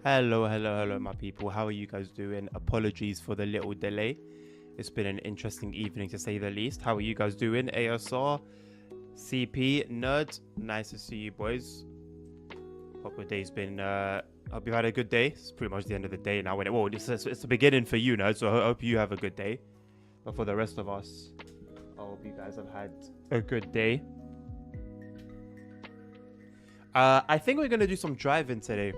Hello, my people. How are you guys doing? Apologies for the little delay. It's been an interesting evening to say the least. How are you guys doing? ASR, CP, Nerd. Nice to see you, boys. Hope your day's been. Hope you've had a good day. It's pretty much the end of the day now. It's the beginning for you, Nerd. So I hope you have a good day. But for the rest of us, I hope you guys have had a good day. I think we're gonna do some driving today.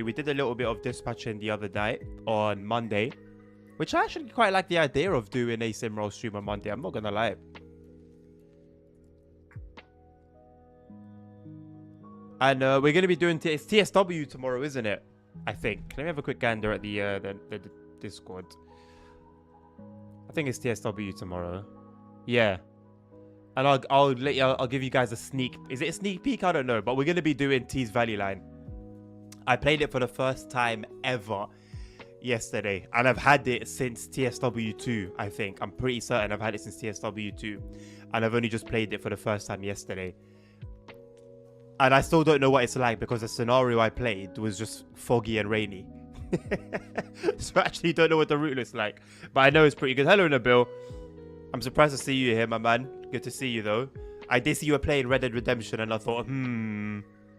We did a little bit of dispatching the other night on Monday, which I actually quite like the idea of doing a SimRail stream on Monday. I'm not gonna lie. And we're gonna be doing it's TSW tomorrow, isn't it? I think. Let me have a quick gander at the Discord. I think it's TSW tomorrow. Yeah. And I'll give you guys a sneak. Is it a sneak peek? I don't know. But we're gonna be doing T's Valley Line. I played it for the first time ever yesterday, and I've had it since TSW2, I think. I'm pretty certain I've had it since TSW2, and I've only just played it for the first time yesterday. And I still don't know what it's like because the scenario I played was just foggy and rainy. So I actually don't know what the route looks like, but I know it's pretty good. Hello, Nabil. I'm surprised to see you here, my man. Good to see you, though. I did see you were playing Red Dead Redemption, and I thought,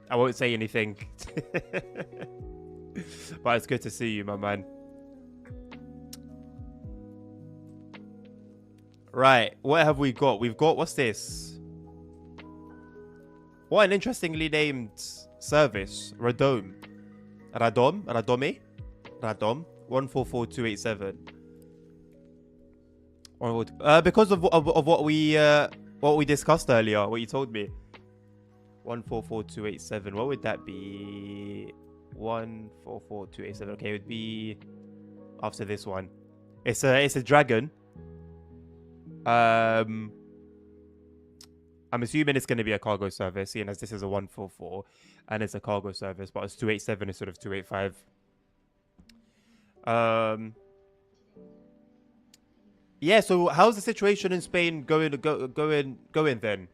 I won't say anything. But it's good to see you, my man. Right, what have we got? We've got, what's this? What an interestingly named service. Radom. 144287. Because of what we discussed earlier, what you told me. 144287. What would that be? 144287. Okay, it would be after this one. It's a dragon. I'm assuming it's going to be a cargo service, seeing as this is a 144 and it's a cargo service, but it's 287 instead of 285. Yeah. So how's the situation in Spain going then?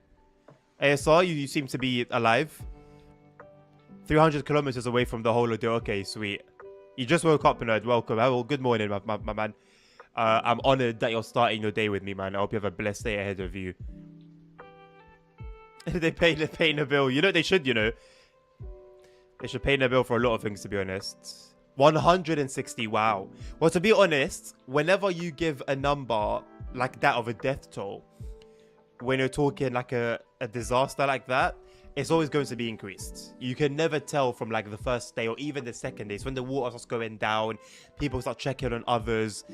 ASR, you seem to be alive. 300 kilometers away from the holiday. Okay, sweet. You just woke up, Nerd. Welcome. Well, good morning, my man. I'm honored that you're starting your day with me, man. I hope you have a blessed day ahead of you. They pay the bill. You know they should, They should pay the bill for a lot of things, to be honest. 160, wow. Well, to be honest, whenever you give a number like that of a death toll, when you're talking like a disaster like that, it's always going to be increased. You can never tell from like the first day or even the second day. So when the water starts going down, people start checking on others.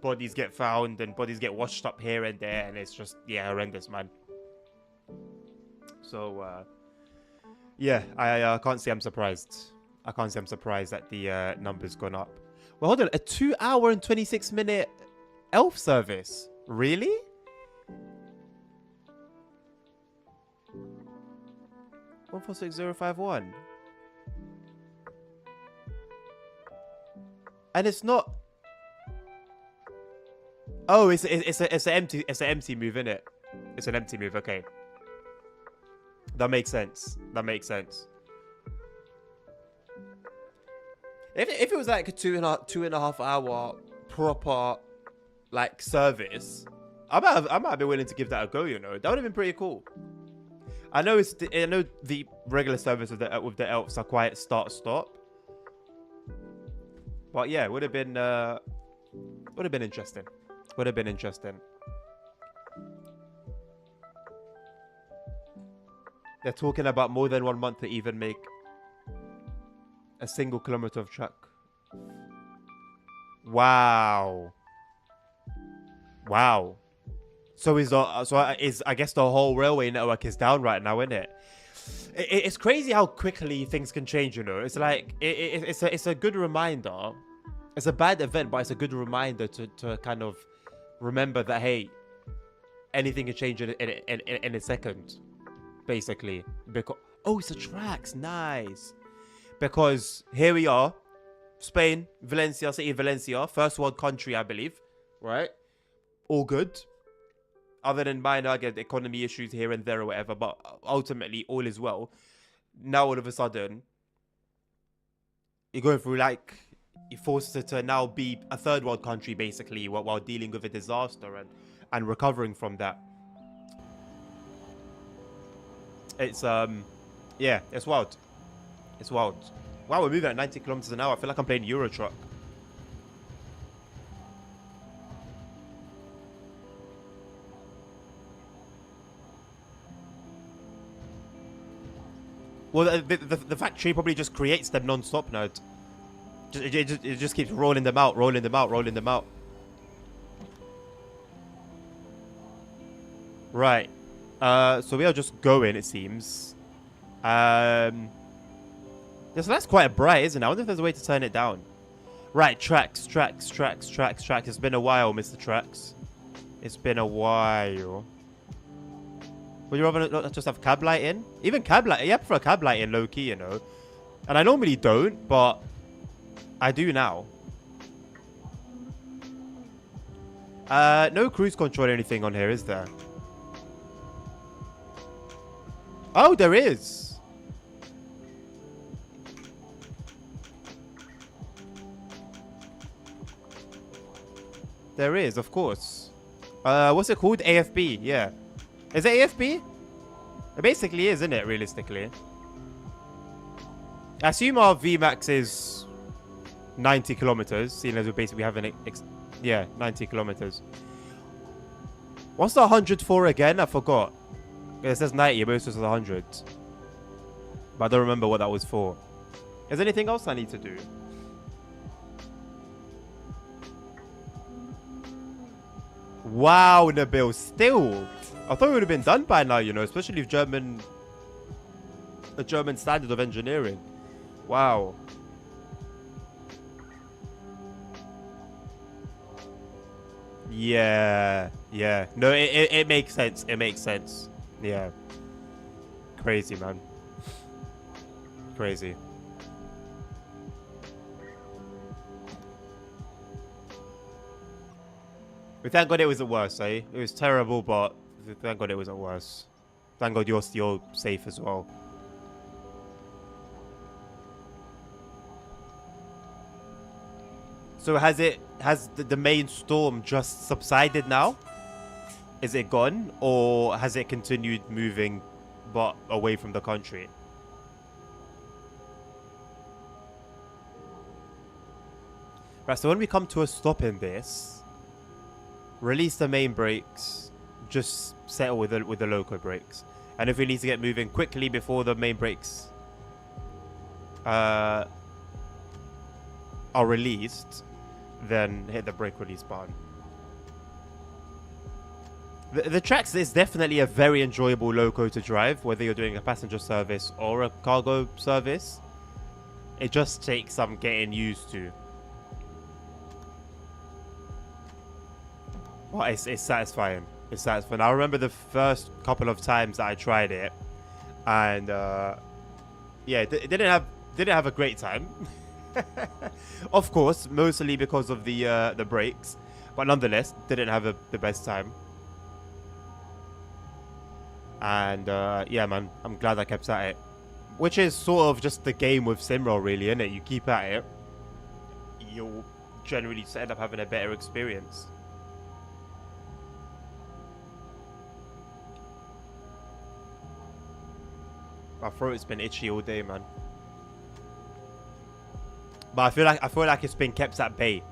Bodies get found and bodies get washed up here and there, and it's just, yeah, horrendous, man. So yeah, I can't say I'm surprised. I can't say I'm surprised that the number's gone up. Well, hold on, a 2 hour and 26-minute elf service, really? One 46051. And it's not. Oh, it's an empty move, isn't it? It's an empty move. Okay, that makes sense. If it was like a two and a half hour proper like service, I might be willing to give that a go. That would have been pretty cool. I know the regular service with the elves are quite start-stop, but yeah, would have been interesting. They're talking about more than 1 month to even make a single kilometer of track. Wow. So I guess the whole railway network is down right now, isn't it? It's crazy how quickly things can change. It's like it's a good reminder. It's a bad event, but it's a good reminder to kind of remember that, hey, anything can change in a second, basically. Because it's the tracks, nice. Because here we are, Spain, Valencia, city of Valencia, first world country, I believe, right? All good. Other than minor, economy issues here and there or whatever, but ultimately all is well. now all of a sudden, you're going through like, you're forced to now be a third world country basically while dealing with a disaster and recovering from that. It's yeah, it's wild. It's wild. Wow, we're moving at 90 kilometers an hour. I feel like I'm playing Euro Truck. Well, the factory probably just creates them non-stop now. It just keeps rolling them out, rolling them out, rolling them out. Right. So we are just going, it seems. Yeah, so that's quite bright, isn't it? I wonder if there's a way to turn it down. Right, tracks. It's been a while, Mr. Tracks. It's been a while. Would you rather not just have cab light in? Even cab light, yeah, I prefer cab light in, low key, you know. And I normally don't, but I do now. No cruise control or anything on here, is there? Oh, there is. There is, of course. What's it called? AFB, yeah. Is it AFB? It basically is, isn't it, realistically? I assume our VMAX is 90 kilometers, seeing as we have an... yeah, 90 kilometers. What's the 100 for again? I forgot. It says 90, but it says 100. But I don't remember what that was for. Is there anything else I need to do? Wow, Nabil, still. I thought it would have been done by now, you know, especially if the German standard of engineering. Wow. Yeah. No, it makes sense. It makes sense. Yeah. Crazy, man. Crazy. We thank God it wasn't worse, eh? It was terrible, but thank God it wasn't worse. Thank God you're safe as well. So has the main storm just subsided now? Is it gone, or has it continued moving but away from the country? Right, so when we come to a stop in this, release the main brakes, just settle with the loco brakes. And if we need to get moving quickly before the main brakes are released, then hit the brake release button. The Trax is definitely a very enjoyable loco to drive, whether you're doing a passenger service or a cargo service. It just takes some getting used to. Well, it's satisfying. It's satisfying. I remember the first couple of times that I tried it, and yeah, didn't have a great time. Of course, mostly because of the brakes, but nonetheless, didn't have the best time. And yeah, man, I'm glad I kept at it. Which is sort of just the game with SimRail, really, isn't it? You keep at it, you'll generally end up having a better experience. My throat's been itchy all day, man. But I feel like it's been kept at bay.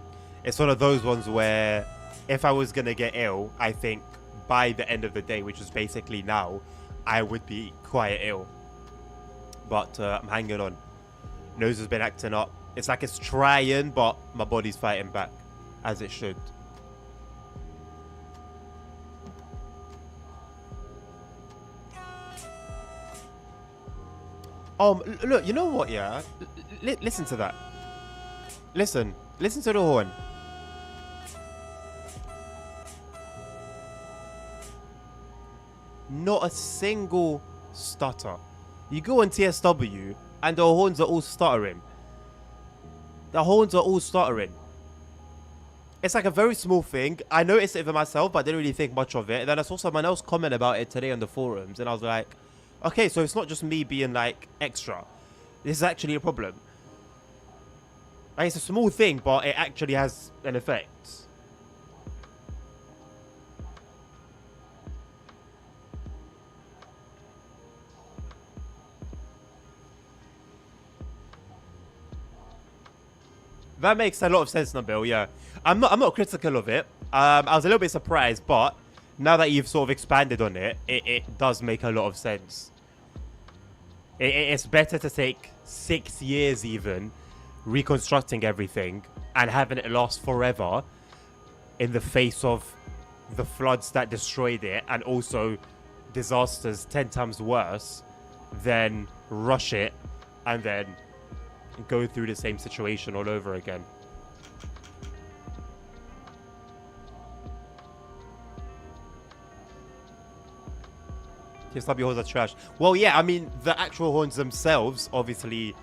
It's one of those ones where if I was gonna get ill, I think by the end of the day, which is basically now, I would be quite ill. But I'm hanging on. Nose has been acting up. It's like it's trying, but my body's fighting back, as it should. Look, you know what, yeah? Listen to that. Listen to the horn. Not a single stutter. You go on TSW and the horns are all stuttering. The horns are all stuttering. It's like a very small thing. I noticed it for myself, but I didn't really think much of it. And then I saw someone else comment about it today on the forums, and I was like, Okay, so it's not just me being like extra. This is actually a problem. Like, it's a small thing, but it actually has an effect. That makes a lot of sense, Nabil, yeah. I'm not critical of it. I was a little bit surprised, but now that you've sort of expanded on it, it does make a lot of sense. It's better to take 6 years even, reconstructing everything, and having it last forever in the face of the floods that destroyed it, and also disasters 10 times worse, than rush it and then go through the same situation all over again. TSW horns are trash. Well, yeah, I mean, the actual horns themselves obviously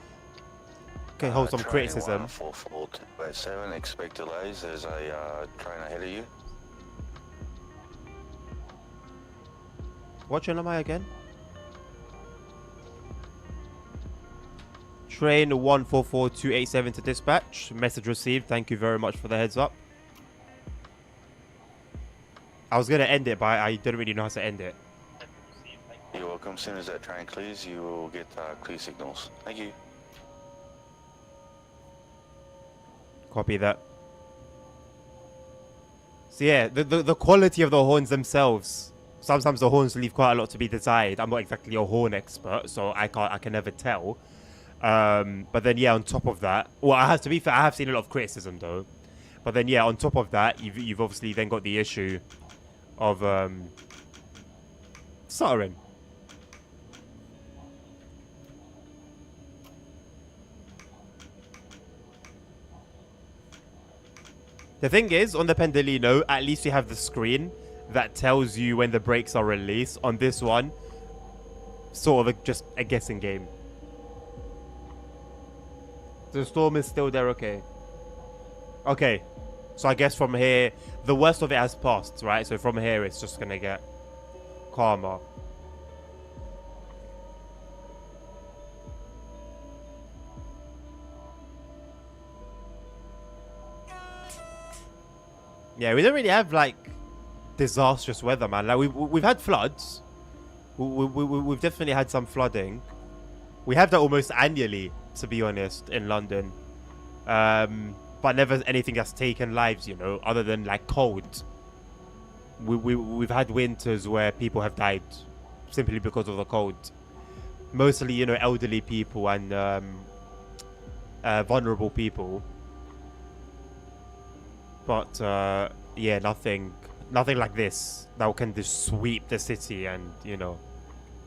can hold some criticism. 44287, expect delays. There's a train ahead of you. What train am I again? Train 144287 to dispatch. Message received. Thank you very much for the heads up. I was going to end it, but I didn't really know how to end it. You're welcome. As soon as that train clears, you will get clear signals. Thank you. Copy that. So yeah, the quality of the horns themselves. Sometimes the horns leave quite a lot to be desired. I'm not exactly a horn expert, so I can never tell. But then yeah, on top of that, well, I have to be fair, I have seen a lot of criticism though. But then yeah, on top of that, you've obviously then got the issue of stuttering. The thing is, on the Pendolino, at least you have the screen that tells you when the brakes are released. On this one, sort of just a guessing game. The storm is still there, okay. Okay, so I guess from here, the worst of it has passed, right? So from here, it's just gonna get calmer. Yeah, we don't really have like disastrous weather, man. Like we've had floods. We've definitely had some flooding. We have that almost annually, to be honest, in London. But never anything that's taken lives, you know, other than like cold. We've had winters where people have died simply because of the cold. Mostly, you know, elderly people and vulnerable people. But yeah, nothing like this that can just sweep the city and, you know,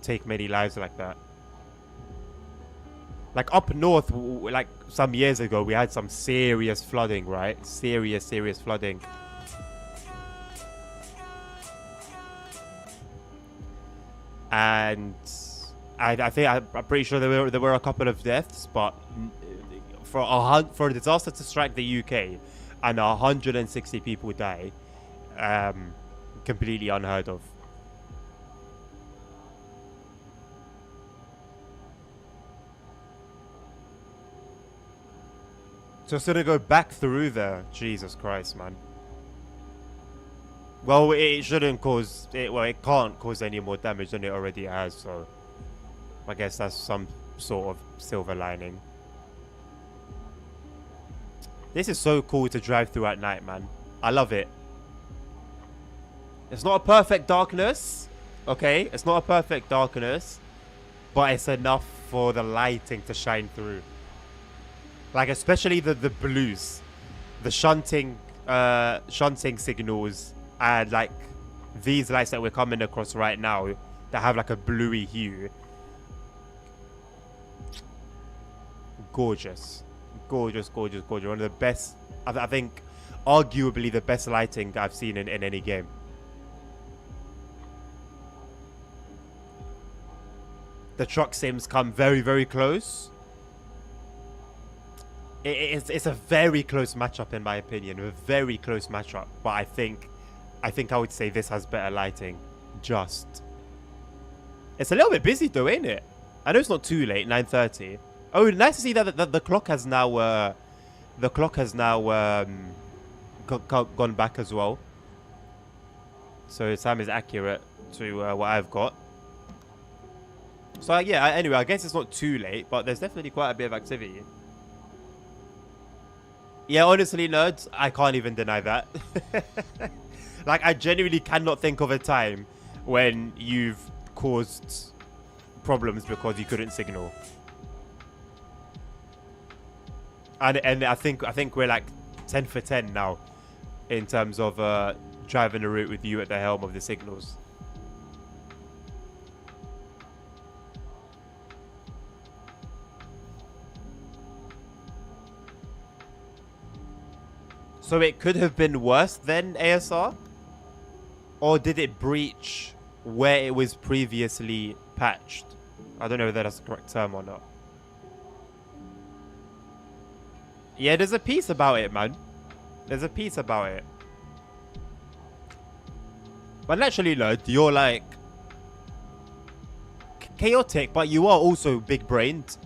take many lives like that. Like up north, like some years ago, we had some serious flooding, right? Serious flooding. And I think I'm pretty sure there were a couple of deaths, but for a disaster to strike the UK and 160 people die, completely unheard of. So it's gonna go back through there. Jesus Christ, man. Well, it shouldn't cause it. Well, it can't cause any more damage than it already has. So I guess that's some sort of silver lining. This is so cool to drive through at night, man. I love it. It's not a perfect darkness, okay? It's not a perfect darkness, but it's enough for the lighting to shine through. Like, especially the blues, the shunting signals, and like these lights that we're coming across right now that have like a bluey hue. Gorgeous. Gorgeous. One of the best, I think, arguably the best lighting I've seen in any game. The truck sims come very, very close. It's a very close matchup in my opinion. A very close matchup. But I think I would say this has better lighting. Just. It's a little bit busy though, ain't it? I know it's not too late, 9:30. Oh, nice to see that the clock has now gone back as well. So time is accurate to what I've got. So yeah, anyway, I guess it's not too late, but there's definitely quite a bit of activity. Yeah, honestly, nerds, I can't even deny that. Like, I genuinely cannot think of a time when you've caused problems because you couldn't signal. And I think we're like 10 for 10 now in terms of driving a route with you at the helm of the signals. So it could have been worse than ASR? Or did it breach where it was previously patched? I don't know if that's the correct term or not. Yeah, there's a piece about it, man. There's a piece about it. But naturally, Lord, you're like chaotic, but you are also big-brained.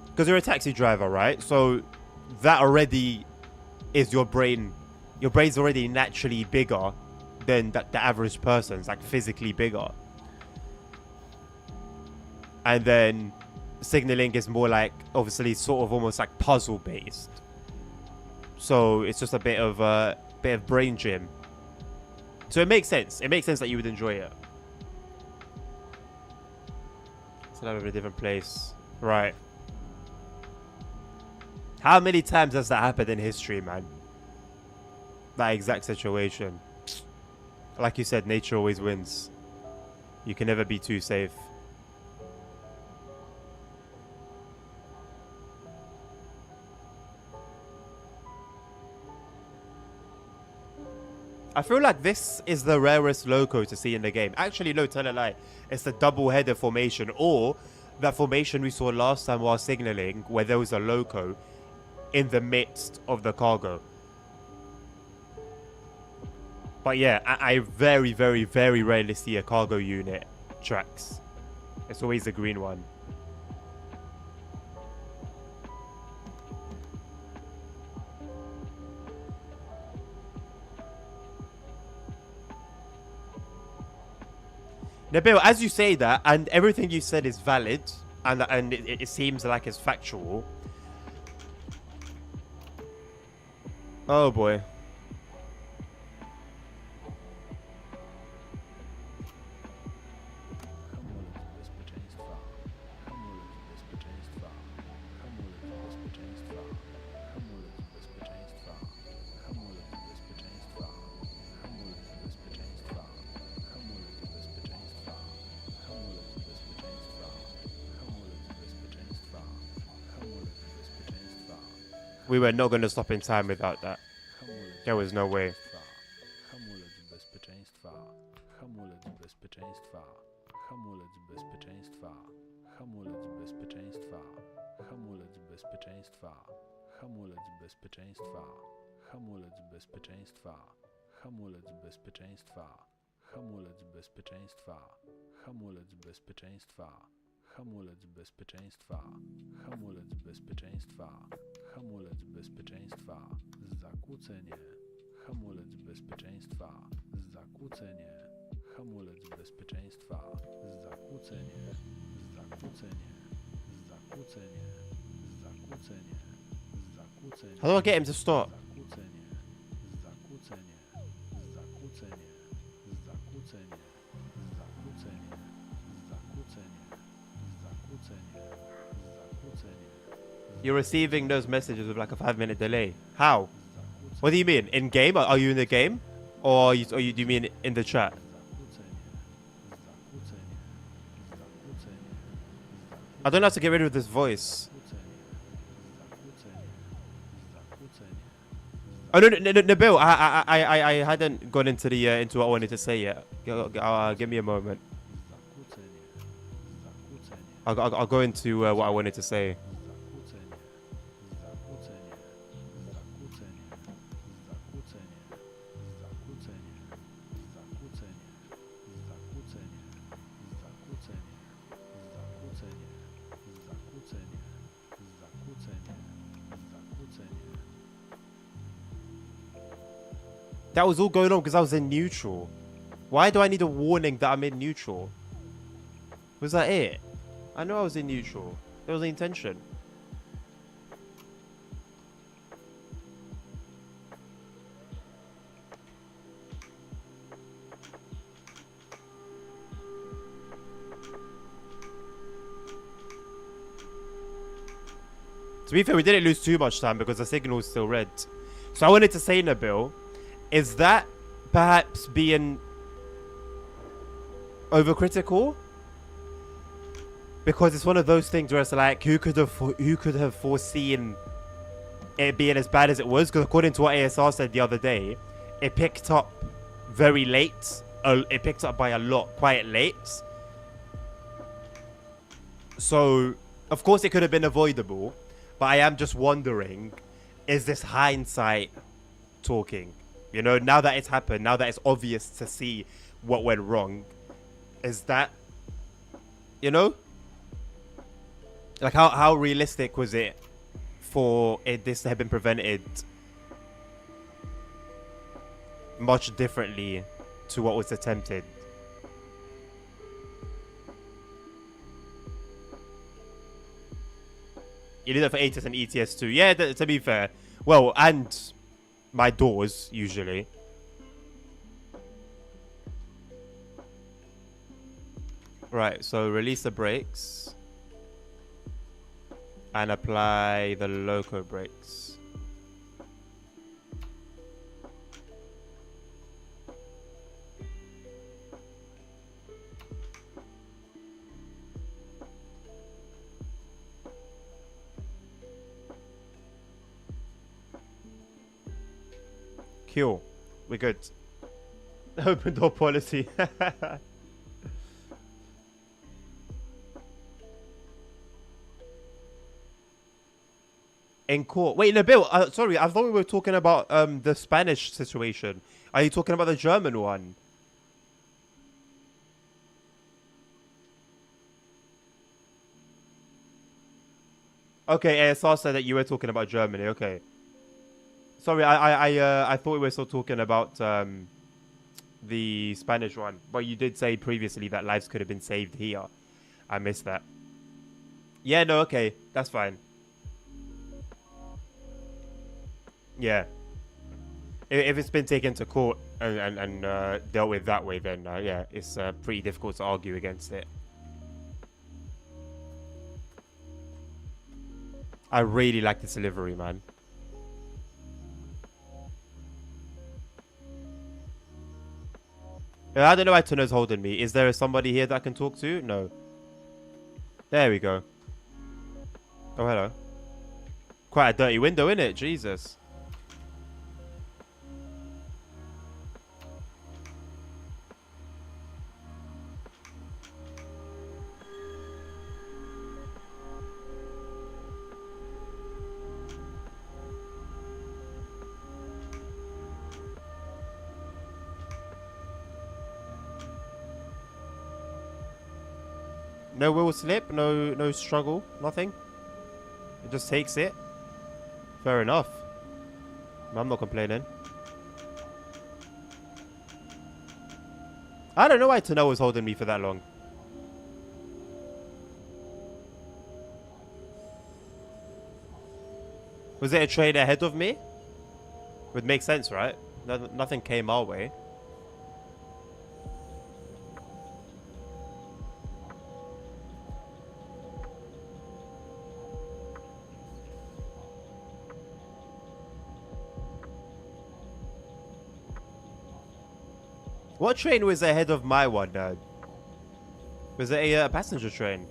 Because you're a taxi driver, right? So that already is your brain. Your brain's already naturally bigger than the average person's, like physically bigger. And then signaling is more like, obviously, sort of almost like puzzle based. So it's just a bit of brain gym. So it makes sense. It makes sense that you would enjoy it. It's another a different place, right? How many times has that happened in history, man? That exact situation. Like you said, nature always wins. You can never be too safe. I feel like this is the rarest loco to see in the game. Actually, no, tell a lie. It's the double header formation, or that formation we saw last time while signaling, where there was a loco in the midst of the cargo. But yeah, I very, very, very rarely see a cargo unit tracks. It's always the green one. Nabil, as you say that, and everything you said is valid, and it seems like it's factual. Oh boy. We were not going to stop in time without that. There was no way. Hamulec bezpieczeństwa. Zakłócenie. Hamulec bezpieczeństwa. Zakłócenie. Hamulec bezpieczeństwa. Zakłócenie. Zakłócenie. Zakłócenie. Zakłócenie. Zakłócenie. How do I get him to stop? Zakłócenie. Zakłócenie. Zakłócenie. Zakłócenie. Zakłócenie. Zakłócenie. Zakłócenie. Zakłócenie. You're receiving those messages with like a 5-minute delay. How? What do you mean? In game? Are you in the game? Or do you mean in the chat? I don't know how to get rid of this voice. Oh no, Nabil, I hadn't gone into the into what I wanted to say yet. Give me a moment. I'll go into what I wanted to say. That was all going on because I was in neutral. Why do I need a warning that I'm in neutral? Was that it? I know I was in neutral. That was the intention. To be fair, we didn't lose too much time because the signal was still red. So I wanted to say, Nabil, is that perhaps being overcritical? Because it's one of those things where it's like, who could have foreseen it being as bad as it was? Because according to what ASR said the other day, it picked up very late. It picked up by a lot, quite late. So, of course, it could have been avoidable. But I am just wondering, is this hindsight talking? You know, now that it's happened, now that it's obvious to see what went wrong, is that, you know? Like, how realistic was it for this to have been prevented much differently to what was attempted? You did it for ATS and ETS too. Yeah, to be fair. Well, and my doors, usually. Right, so release the brakes. And apply the loco brakes. Cool. We're good. Open door policy. In court. Wait, Nabil, sorry, I thought we were talking about the Spanish situation. Are you talking about the German one? Okay, ASR said that you were talking about Germany. Okay. Sorry, I thought we were still talking about the Spanish one, but you did say previously that lives could have been saved here. I missed that. Yeah, no, okay, that's fine. Yeah. If it's been taken to court and dealt with that way, then yeah, it's pretty difficult to argue against it. I really like this delivery, man. I don't know why Tuno's holding me. Is there somebody here that I can talk to? No. There we go. Oh, hello. Quite a dirty window, innit? Jesus. No will slip, no struggle, nothing. It just takes it. Fair enough. I'm not complaining. I don't know why Tuno was holding me for that long. Was it a train ahead of me? Would make sense, right? Nothing came our way. What train was ahead of my one, Dad? Was it a passenger train?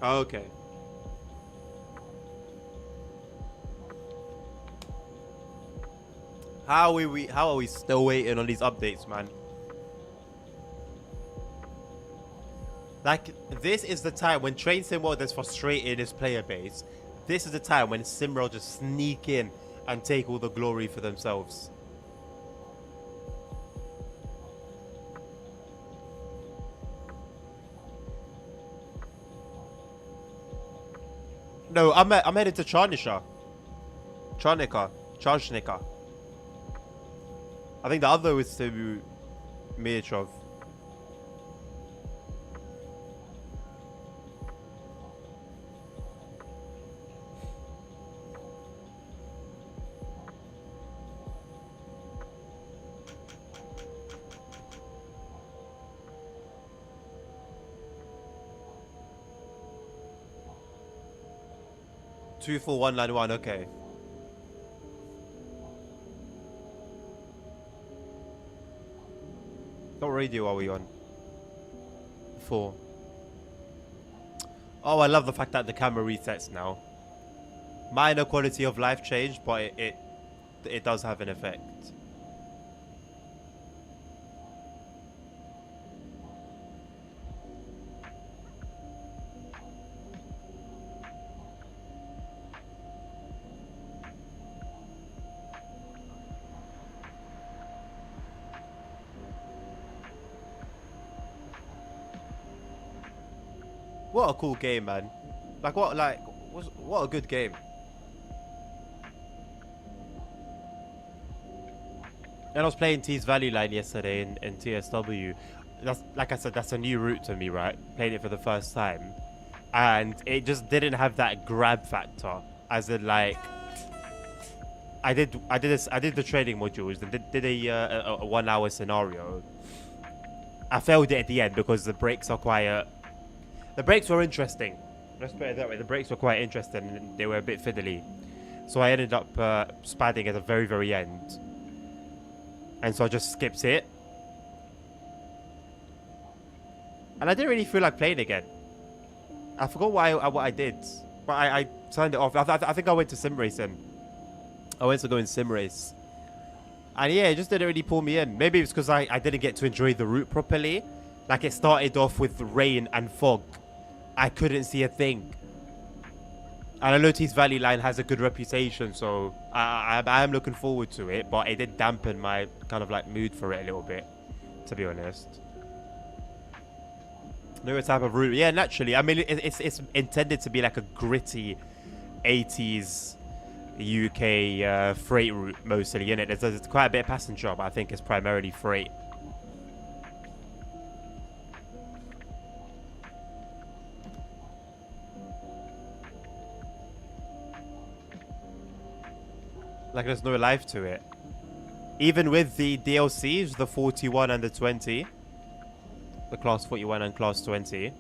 Oh, okay. How are we still waiting on these updates, man? Like, this is the time when Train Sim World is frustrated his player base. This is the time when SimRail just sneak in and take all the glory for themselves. No, I'm headed to Charnisha. Charshnika. I think the other is to Miachov. Two four one nine one. Okay. What radio are we on? 4. Oh, I love the fact that the camera resets now. Minor quality of life change, but it does have an effect. What a cool game, man. What a good game. And I was playing T's Valley Line yesterday in TSW. That's, like I said, that's a new route to me, right? Playing it for the first time. And it just didn't have that grab factor. As in, like, I did the training modules and did a 1 hour scenario. I failed it at the end because the brakes are quite the brakes were interesting. Let's put it that way. The brakes were quite interesting and they were a bit fiddly. So I ended up spadding at the very, very end. And so I just skipped it. And I didn't really feel like playing again. I forgot what I did. But I turned it off. I think I went to SimRace then. I went to go in SimRace. And yeah, it just didn't really pull me in. Maybe it's because I didn't get to enjoy the route properly. Like, it started off with rain and fog. I couldn't see a thing. And I know T's Valley Line has a good reputation, so I am looking forward to it. But it did dampen my kind of like mood for it a little bit, to be honest. No type of route. Yeah, naturally. I mean, it's intended to be like a gritty 80s UK freight route mostly, in it. There's quite a bit of passenger, but I think it's primarily freight. Like, there's no life to it. Even with the DLCs, the 41 and the 20. The Class 41 and Class 20.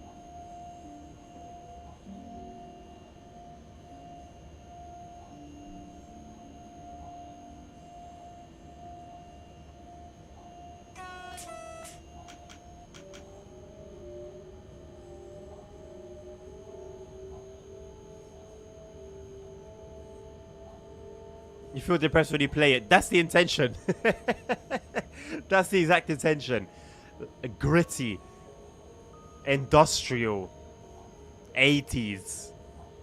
You feel depressed when you play it. That's the intention. That's the exact intention. Gritty. Industrial. 80s.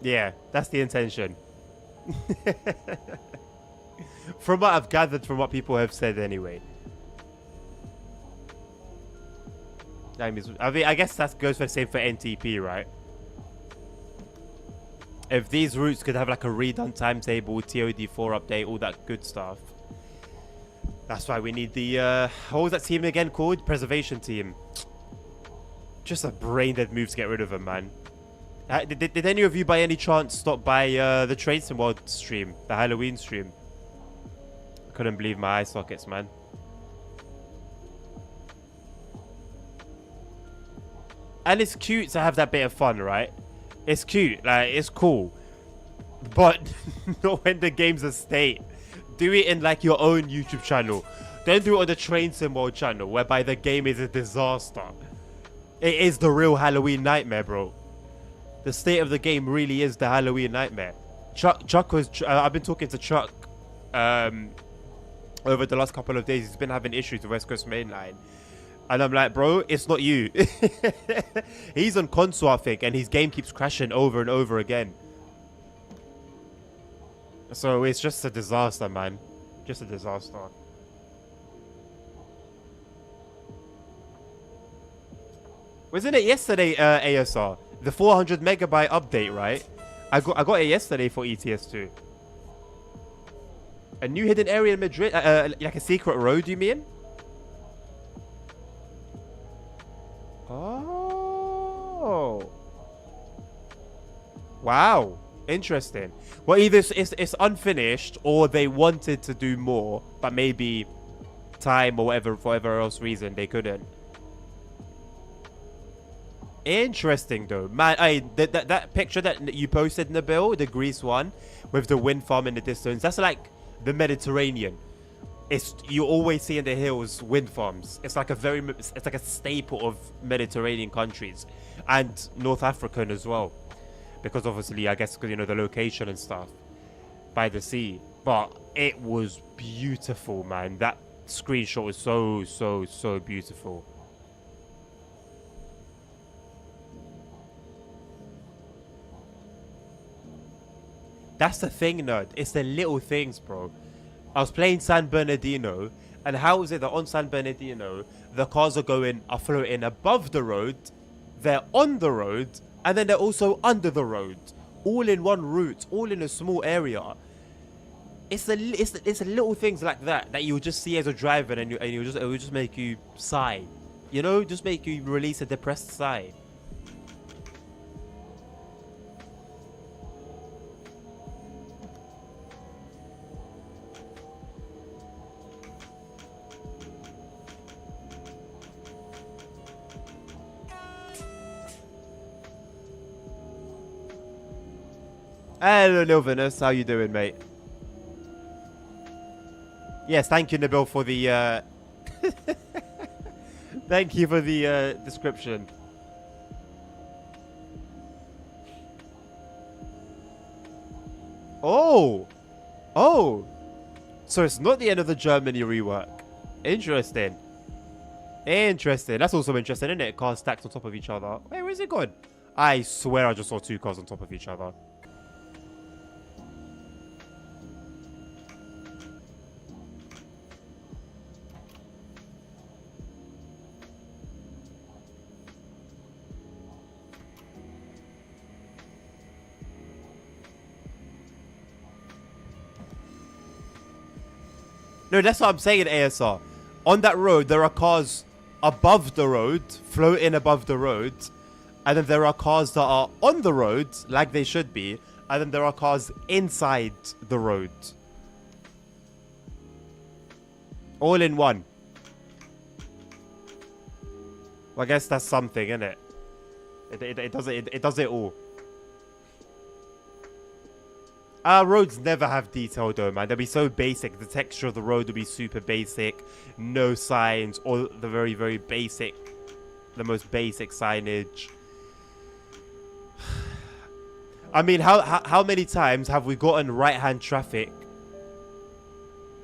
Yeah, that's the intention. From what I've gathered from what people have said anyway. I mean, I guess that goes for the same for NTP, right? If these routes could have like a redone timetable, TOD4 update, all that good stuff. That's why we need the, what was that team again called? Preservation team. Just a brain dead move to get rid of them, man. Did any of you by any chance stop by the Train Sim World stream? The Halloween stream? I couldn't believe my eye sockets, man. And it's cute to have that bit of fun, right? It's cute, like, it's cool. But not when the game's a state. Do it in, like, your own YouTube channel. Then do it on the Train Sim World channel, whereby the game is a disaster. It is the real Halloween nightmare, bro. The state of the game really is the Halloween nightmare. Chuck was... I've been talking to Chuck over the last couple of days. He's been having issues with West Coast Mainline. And I'm like, bro, it's not you. He's on console, I think, and his game keeps crashing over and over again. So it's just a disaster, man. Just a disaster. Wasn't it yesterday, ASR? The 400 megabyte update, right? I got it yesterday for ETS2. A new hidden area in Madrid, like a secret road, you mean? Oh. Wow. Interesting. Well, either it's unfinished or they wanted to do more, but maybe time or whatever, for whatever else reason, they couldn't. Interesting, though. Man, that picture that you posted, Nabil, the Greece one, with the wind farm in the distance, that's like the Mediterranean. You always see in the hills wind farms. It's like a staple of Mediterranean countries and North African as well, because obviously I guess the location and stuff by the sea. But it was beautiful, man. That screenshot was so beautiful. That's the thing, nerd. It's the little things, bro. I was playing San Bernardino, and how is it that on San Bernardino, the cars are floating above the road, they're on the road, and then they're also under the road, all in one route, all in a small area. It's the little things like that you just see as a driver, and it will just make you sigh, just make you release a depressed sigh. Hello, Nilvinus. How you doing, mate? Yes, thank you, Nabil, for the thank you for the description. Oh, so it's not the end of the Germany rework. Interesting. That's also interesting, isn't it? Cars stacked on top of each other. Wait, where's it gone? I swear I just saw 2 cars on top of each other. No, that's what I'm saying, ASR. On that road, there are cars above the road, floating above the road. And then there are cars that are on the road, like they should be. And then there are cars inside the road. All in one. Well, I guess that's something, isn't it? It does it all. Our roads never have detail though, man. They'll be so basic. The texture of the road will be super basic. No signs. Or the very, very basic. The most basic signage. I mean, how many times have we gotten right-hand traffic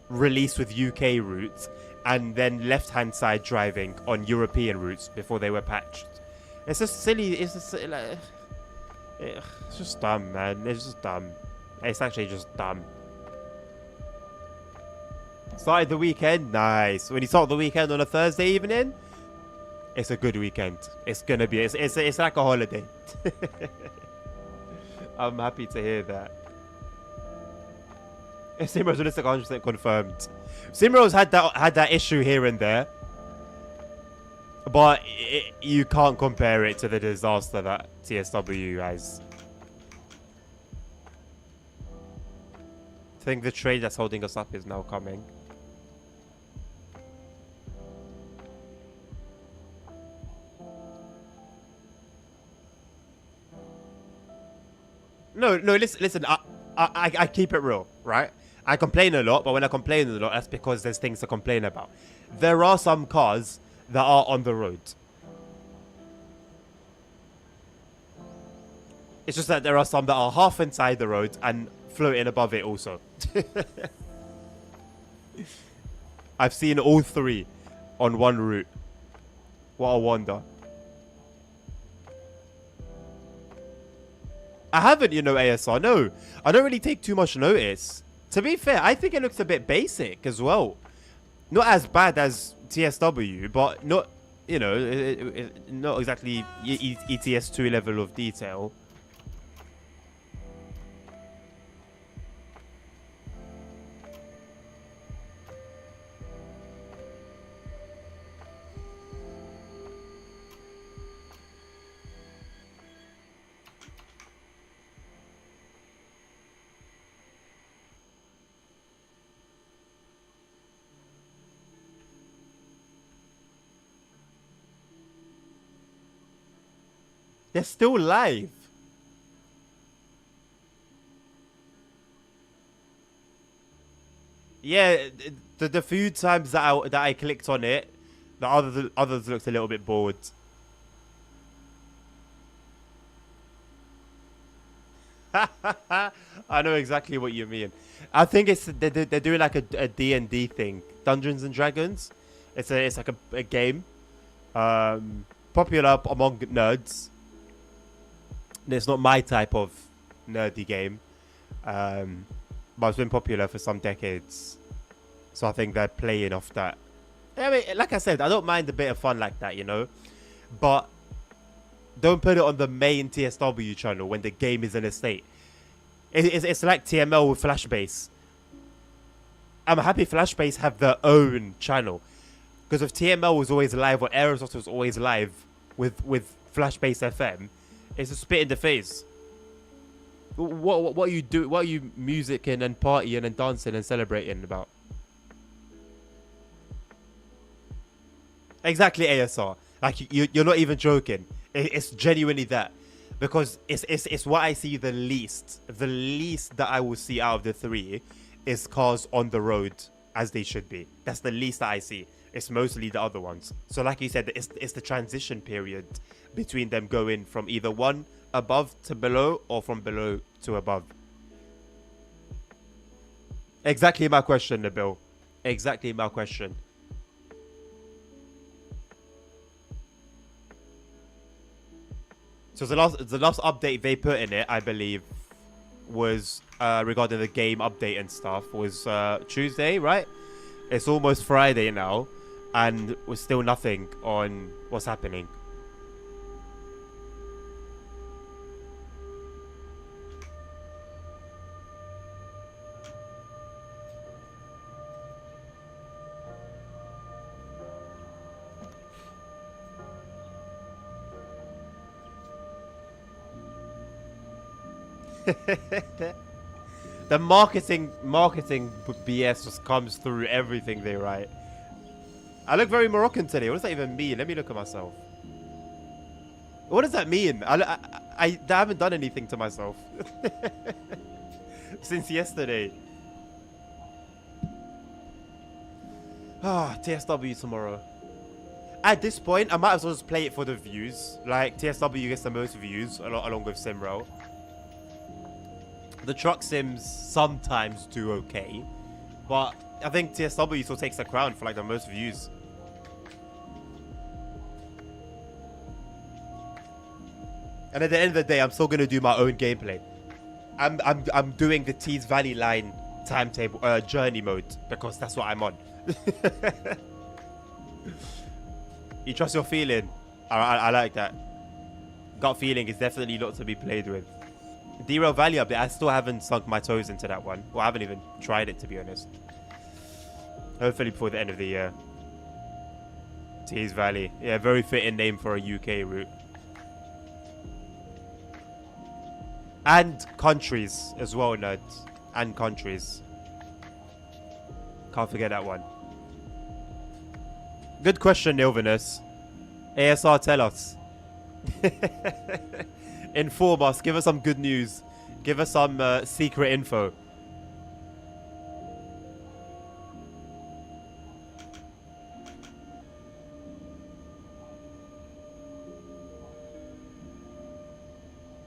released with UK routes and then left-hand side driving on European routes before they were patched? It's just silly. It's just dumb, man. It's just dumb. It's actually just dumb. Started the weekend? Nice. When you start the weekend on a Thursday evening, it's a good weekend. It's gonna be. It's like a holiday. I'm happy to hear that. SimRail's realistic 100% confirmed. SimRail's had that issue here and there, but you can't compare it to the disaster that TSW has. I think the trade that's holding us up is now coming. No, listen. I keep it real, right? I complain a lot, but when I complain a lot, that's because there's things to complain about. There are some cars that are on the road. It's just that there are some that are half inside the road and floating above it also. I've seen all 3 on one route. What a wonder. I haven't, ASR. No, I don't really take too much notice. To be fair, I think it looks a bit basic as well. Not as bad as TSW, but not, not exactly ETS2 level of detail. They're still live. Yeah, the few times that I clicked on it, the others looked a little bit bored. I know exactly what you mean. I think they're doing like a D&D thing, Dungeons and Dragons. It's like a game, popular among nerds. It's not my type of nerdy game, but it's been popular for some decades. So I think they're playing off that. I mean, like I said, I don't mind a bit of fun like that, you know, but don't put it on the main TSW channel when the game is in a state. It's like TML with Flashbase. I'm happy Flashbase have their own channel, because if TML was always live or Aerosoft was always live with Flashbase FM, it's a spit in the face. What you do? What are you musicking and partying and dancing and celebrating about? Exactly, ASR. Like you're not even joking. It's genuinely that, because it's what I see the least. The least that I will see out of the three is cars on the road as they should be. That's the least that I see. It's mostly the other ones. So like you said, it's the transition period between them going from either one above to below or from below to above. Exactly my question, Nabil. Exactly my question. So the last update they put in it, I believe, was regarding the game update and stuff, was Tuesday, right? It's almost Friday now, and we're still nothing on what's happening. The marketing BS just comes through everything they write. I look very Moroccan today. What does that even mean? Let me look at myself. What does that mean? I haven't done anything to myself since yesterday. TSW tomorrow. At this point, I might as well just play it for the views. Like, TSW gets the most views along with SimRail. The truck sims sometimes do okay, but I think TSW still takes the crown for like the most views. And at the end of the day, I'm still gonna do my own gameplay. I'm doing the Tees Valley line timetable journey mode because that's what I'm on. You trust your feeling? I like that. Gut feeling is definitely not to be played with. Derail Valley update, I still haven't sunk my toes into that one. Well, I haven't even tried it, to be honest. Hopefully before the end of the year. Tees Valley. Yeah, very fitting name for a UK route. And countries as well, nerds. And countries. Can't forget that one. Good question, Ilvinus. ASR, tell us. Inform us. Give us some good news. Give us some secret info.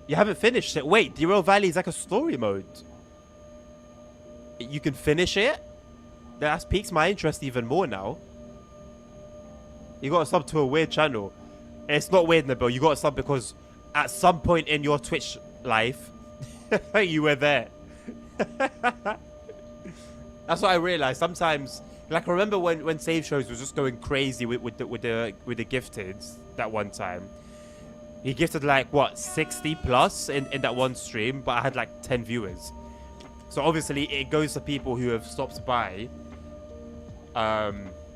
You haven't finished it. Wait, Derail Valley is like a story mode. You can finish it? That piques my interest even more now. You got to sub to a weird channel. It's not weird, Nabil. You got to sub because at some point in your Twitch life, you were there. That's what I realized. Sometimes, like, I remember when Save Shows was just going crazy with the gifteds that one time. He gifted like what 60 plus in that one stream, but I had like 10 viewers. So obviously it goes to people who have stopped by,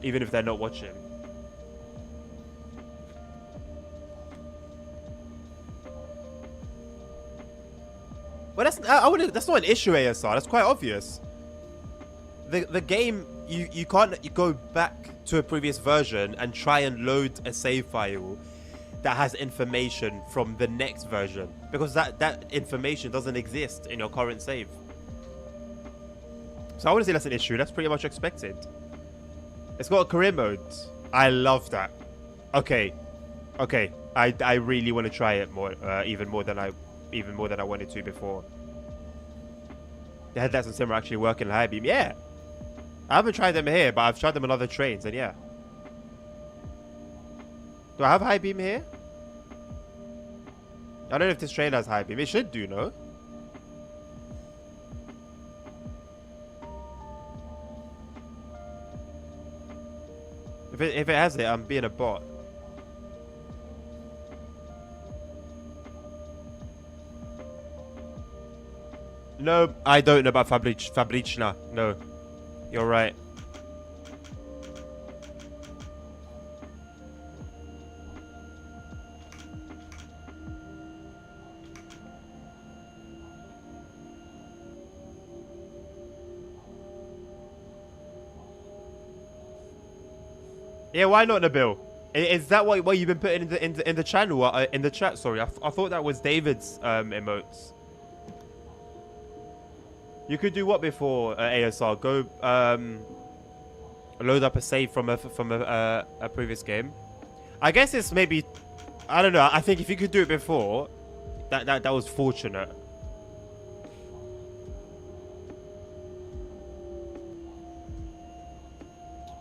even if they're not watching. Well, that's not an issue, ASR. That's quite obvious. The game, you can't go back to a previous version and try and load a save file that has information from the next version, because that information doesn't exist in your current save. So I wouldn't say that's an issue. That's pretty much expected. It's got a career mode. I love that. Okay. I really want to try it more, even more than I wanted to before. The headlights on Sim are actually working in high beam. Yeah. I haven't tried them here, but I've tried them on other trains, and yeah. Do I have high beam here? I don't know if this train has high beam. It should do, no? If it has it, I'm being a bot. No, I don't know about Fabricna. No, you're right. Yeah, why not, Nabil? Is that what you've been putting in the channel, in the chat? Sorry, I thought that was David's emotes. You could do what before ASR? Go load up a save from a previous game. I guess it's maybe, I don't know. I think if you could do it before, that was fortunate.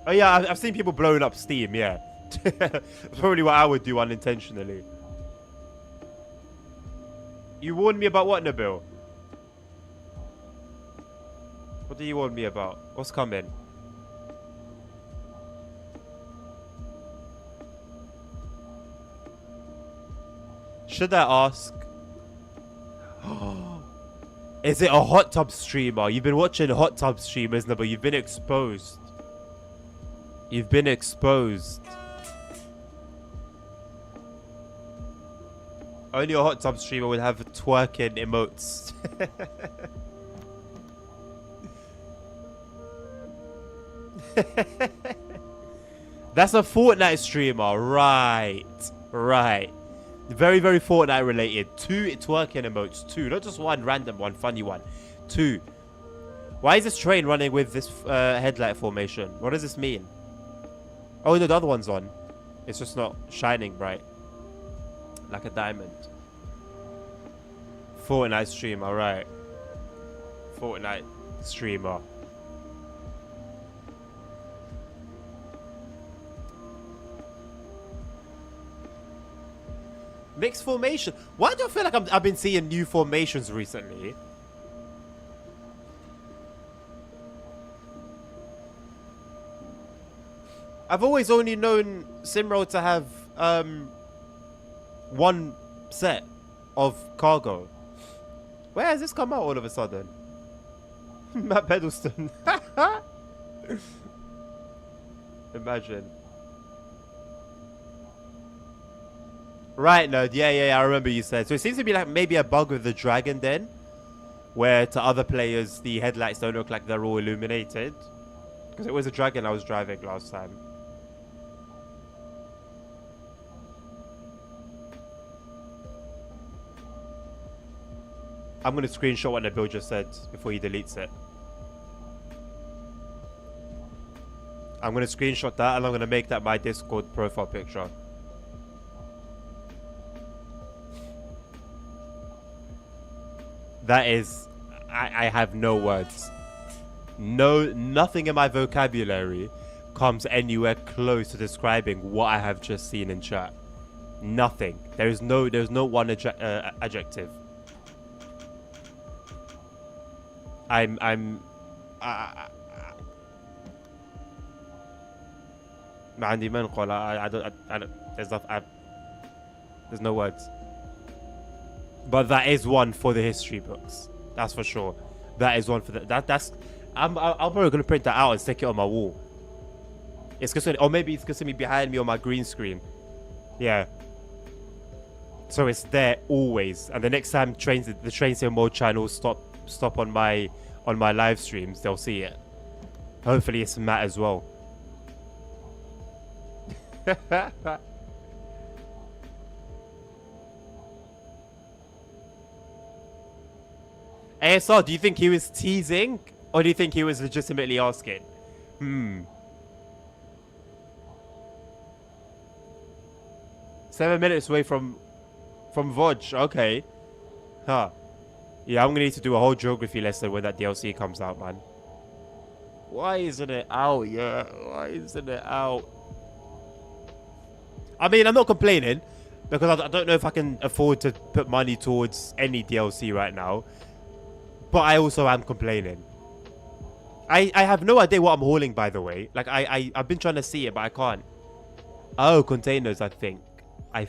Oh yeah, I've seen people blowing up Steam. Yeah, probably what I would do unintentionally. You warned me about what, Nabil? What do you warn me about? What's coming? Should I ask? Is it a hot tub streamer? You've been watching hot tub streamers, Nabil. You've been exposed. You've been exposed. Only a hot tub streamer would have twerking emotes. That's a Fortnite streamer. Right. Right. Very, very Fortnite related. 2 twerking emotes. 2. Not just one random one, funny one. 2. Why is this train running with this headlight formation? What does this mean? Oh, no, the other one's on. It's just not shining bright. Like a diamond. Fortnite streamer, right. Fortnite streamer. Mixed formation. Why do I feel like I've been seeing new formations recently? I've always only known SimRail to have one set of cargo. Where has this come out all of a sudden? Matt Pedalston. Imagine. Right, no, yeah, I remember you said. So it seems to be like maybe a bug with the Dragon then, where to other players the headlights don't look like they're all illuminated. Because it was a Dragon I was driving last time. I'm going to screenshot what Nabil just said before he deletes it. I'm going to screenshot that and I'm going to make that my Discord profile picture. That is... I have no words. Nothing in my vocabulary comes anywhere close to describing what I have just seen in chat. Nothing. There's no one adjective. I'm عندي منقول. I don't there's no words. But that is one for the history books. That's for sure. That is one for that's I'm probably gonna print that out and stick it on my wall. It's gonna, or maybe it's gonna be behind me on my green screen. Yeah. So it's there always. And the next time the Train Sim Mode channel stop on my live streams, they'll see it. Hopefully it's Matt as well. ASR, do you think he was teasing? Or do you think he was legitimately asking? 7 minutes away from Vodge. Okay. Huh. Yeah, I'm gonna need to do a whole geography lesson when that DLC comes out, man. Why isn't it out? Yeah, why isn't it out? I mean, I'm not complaining because I don't know if I can afford to put money towards any DLC right now. But I also am complaining. I have no idea what I'm hauling, by the way. Like, I've been trying to see it, but I can't. Oh, containers, I think. I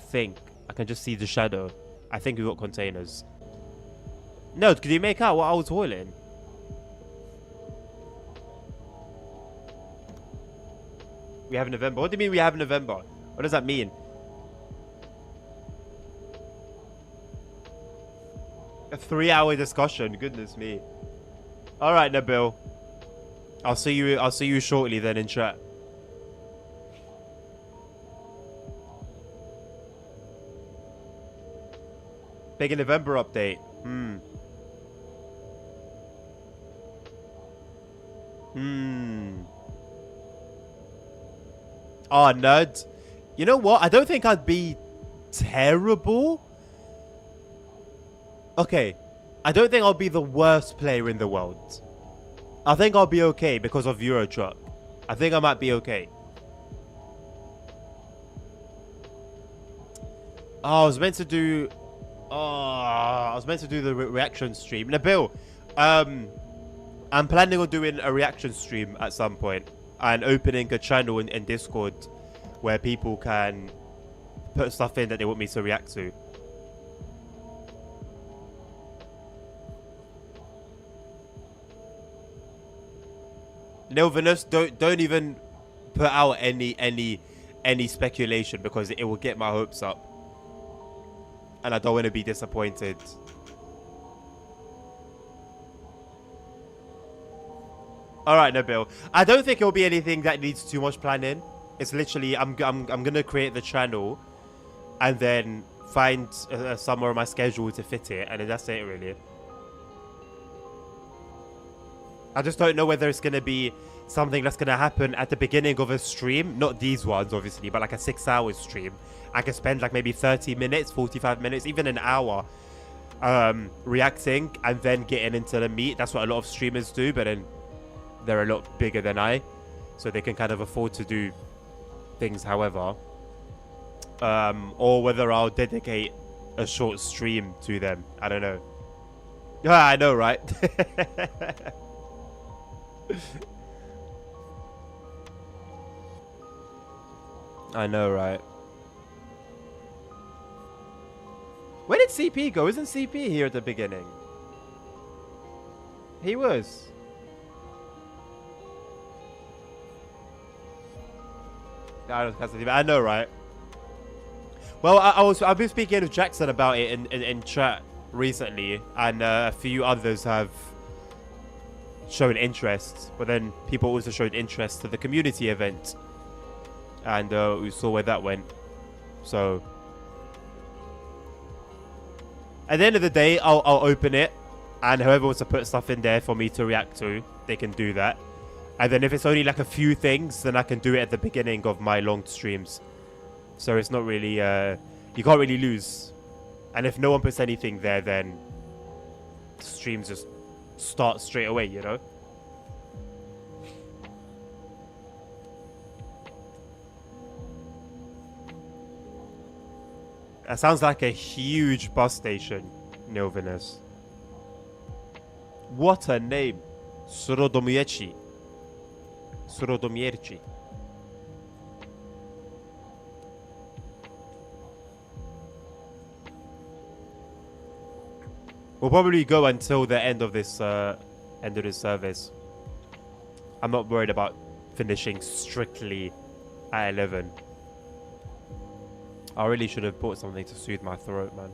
can just see the shadow. I think we got containers. No, could you make out what I was hauling? We have November. What do you mean we have November? What does that mean? A 3-hour discussion. Goodness me. All right, Nabil. I'll see you shortly then in chat. Big November update. Oh, nerd. You know what? I don't think I'd be terrible. Okay. I don't think I'll be the worst player in the world. I think I'll be okay because of Euro Truck. I think I might be okay. Oh, I was meant to do... Oh, I was meant to do the reaction stream. Nabil, I'm planning on doing a reaction stream at some point and opening a channel in Discord where people can put stuff in that they want me to react to. Nilvinus, don't even put out any speculation because it will get my hopes up. And I don't want to be disappointed. Alright, Nabil. I don't think it'll be anything that needs too much planning. It's literally, I'm gonna create the channel and then find somewhere on my schedule to fit it, and then that's it, really. I just don't know whether it's gonna be something that's gonna happen at the beginning of a stream. Not these ones, obviously, but like a 6-hour stream. I can spend like maybe 30 minutes, 45 minutes, even an hour reacting and then getting into the meat. That's what a lot of streamers do, but then they're a lot bigger than I, so they can kind of afford to do things however. Or whether I'll dedicate a short stream to them. I don't know. Yeah, I know, right? I know, right? Where did CP go? Isn't CP here at the beginning? He was. I know, right? Well, I've been speaking with Jackson about it in chat recently, and a few others have shown interest, but then people also showed interest to the community event, and we saw where that went. So at the end of the day, I'll open it, and whoever wants to put stuff in there for me to react to, they can do that. And then if it's only like a few things, then I can do it at the beginning of my long streams. So it's not really, you can't really lose. And if no one puts anything there, then streams just start straight away, you know? That sounds like a huge bus station, Nilvinus. What a name. Surodomierci. Surodomierci. We'll probably go until the end of this service. I'm not worried about finishing strictly at 11. I really should have bought something to soothe my throat, man.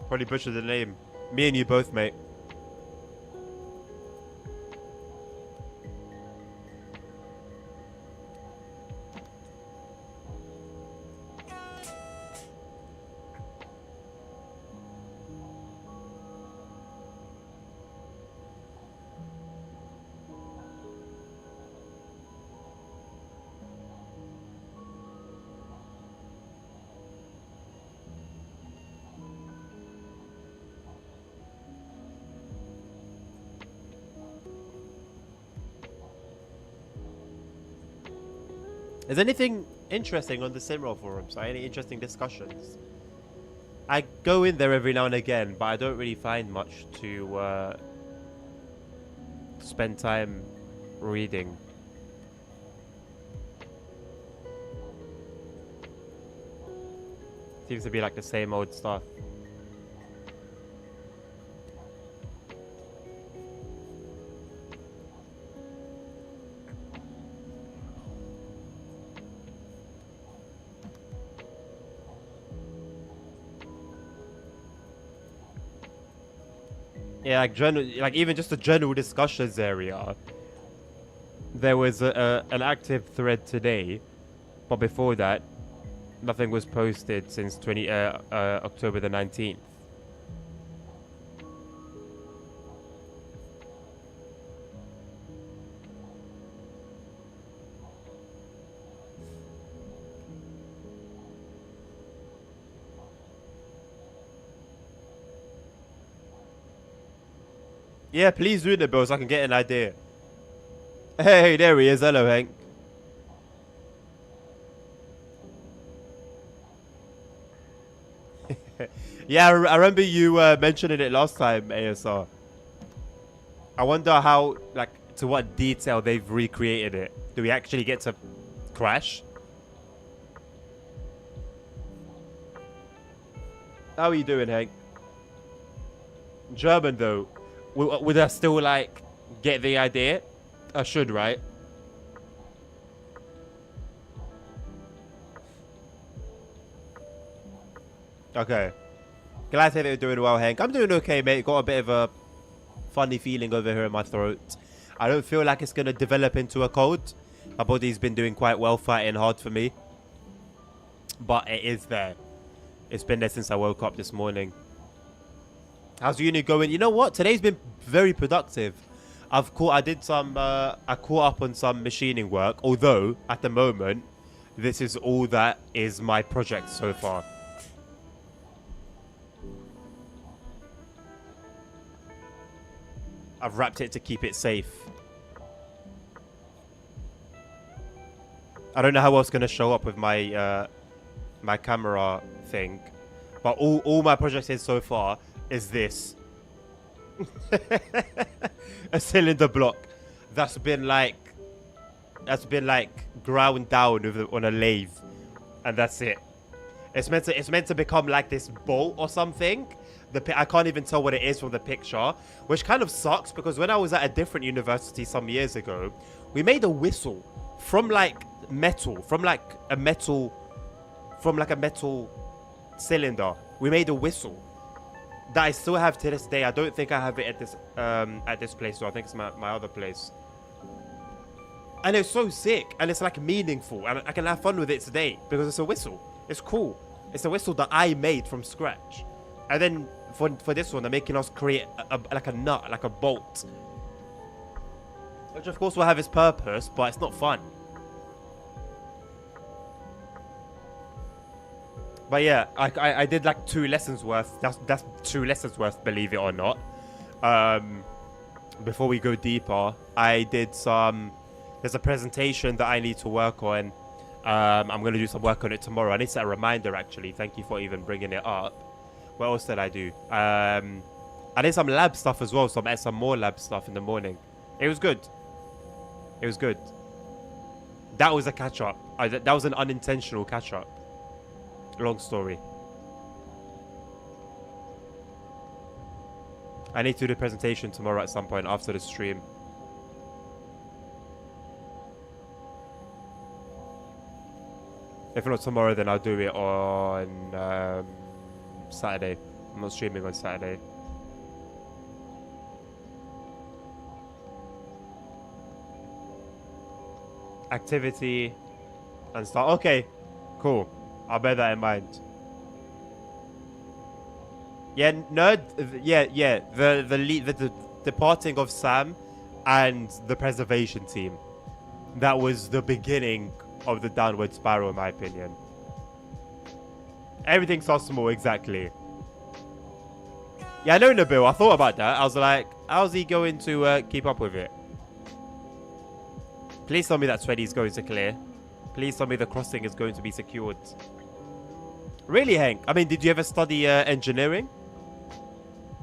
Probably butchered the name. Me and you both, mate. Is anything interesting on the SimRail forums? Any interesting discussions? I go in there every now and again, but I don't really find much to spend time reading. Seems to be like the same old stuff. Yeah, like even just the general discussions area. There was an active thread today, but before that, nothing was posted since October the 19th. Yeah, please read it, Bill, so I can get an idea. Hey, there he is. Hello, Hank. Yeah, I remember you mentioning it last time, ASR. I wonder how, like, to what detail they've recreated it. Do we actually get to crash? How are you doing, Hank? German, though. Would I still, like, get the idea? I should, right? Okay. Glad to hear that you're doing well, Hank. I'm doing okay, mate. Got a bit of a funny feeling over here in my throat. I don't feel like it's going to develop into a cold. My body's been doing quite well, fighting hard for me. But it is there. It's been there since I woke up this morning. How's uni going? You know what? Today's been very productive. I caught up on some machining work. Although, at the moment, this is all that is my project so far. I've wrapped it to keep it safe. I don't know how else going to show up with my my camera thing, but all my project is so far is this. A cylinder block that's been like ground down on a lathe, and that's it. It's meant to become like this bolt or something. I can't even tell what it is from the picture, which kind of sucks because when I was at a different university some years ago, we made a whistle from like metal, from a metal cylinder. We made a whistle that I still have to this day. I don't think I have it at this place, so I think it's my other place. And it's so sick, and it's like meaningful, and I can have fun with it today because it's a whistle. It's cool. It's a whistle that I made from scratch. And then for this one, they're making us create like a nut, like a bolt, which of course will have its purpose, but it's not fun. But yeah, I did like 2 lessons worth. That's 2 lessons worth, believe it or not. Before we go deeper, I did some. There's a presentation that I need to work on. I'm going to do some work on it tomorrow. I need to set a reminder, actually. Thank you for even bringing it up. What else did I do? I did some lab stuff as well. So I had some more lab stuff in the morning. It was good. It was good. That was a catch-up. That was an unintentional catch-up. Long story. I need to do the presentation tomorrow at some point after the stream. If not tomorrow, then I'll do it on Saturday. I'm not streaming on Saturday. Activity and start. Okay, cool. I'll bear that in mind. Yeah, nerd. Yeah. The departing of Sam and the preservation team. That was the beginning of the downward spiral, in my opinion. Everything starts small, exactly. Yeah, I know, Nabil. I thought about that. I was like, how's he going to keep up with it? Please tell me that 20 is going to clear. Please tell me the crossing is going to be secured. Really, Hank? I mean, did you ever study engineering?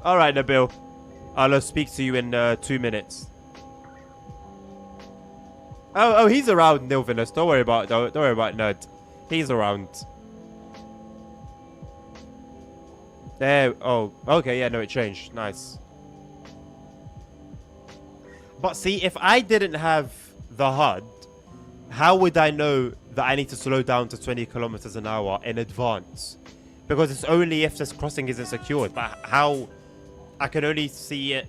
All right, Nabil. I'll speak to you in 2 minutes. Oh, he's around, Nilvinus. Don't worry about Nerd. He's around. There. Oh, okay. Yeah, no, it changed. Nice. But see, if I didn't have the HUD, how would I know that I need to slow down to 20 kilometers an hour in advance? Because it's only if this crossing isn't secured. But how? I can only see it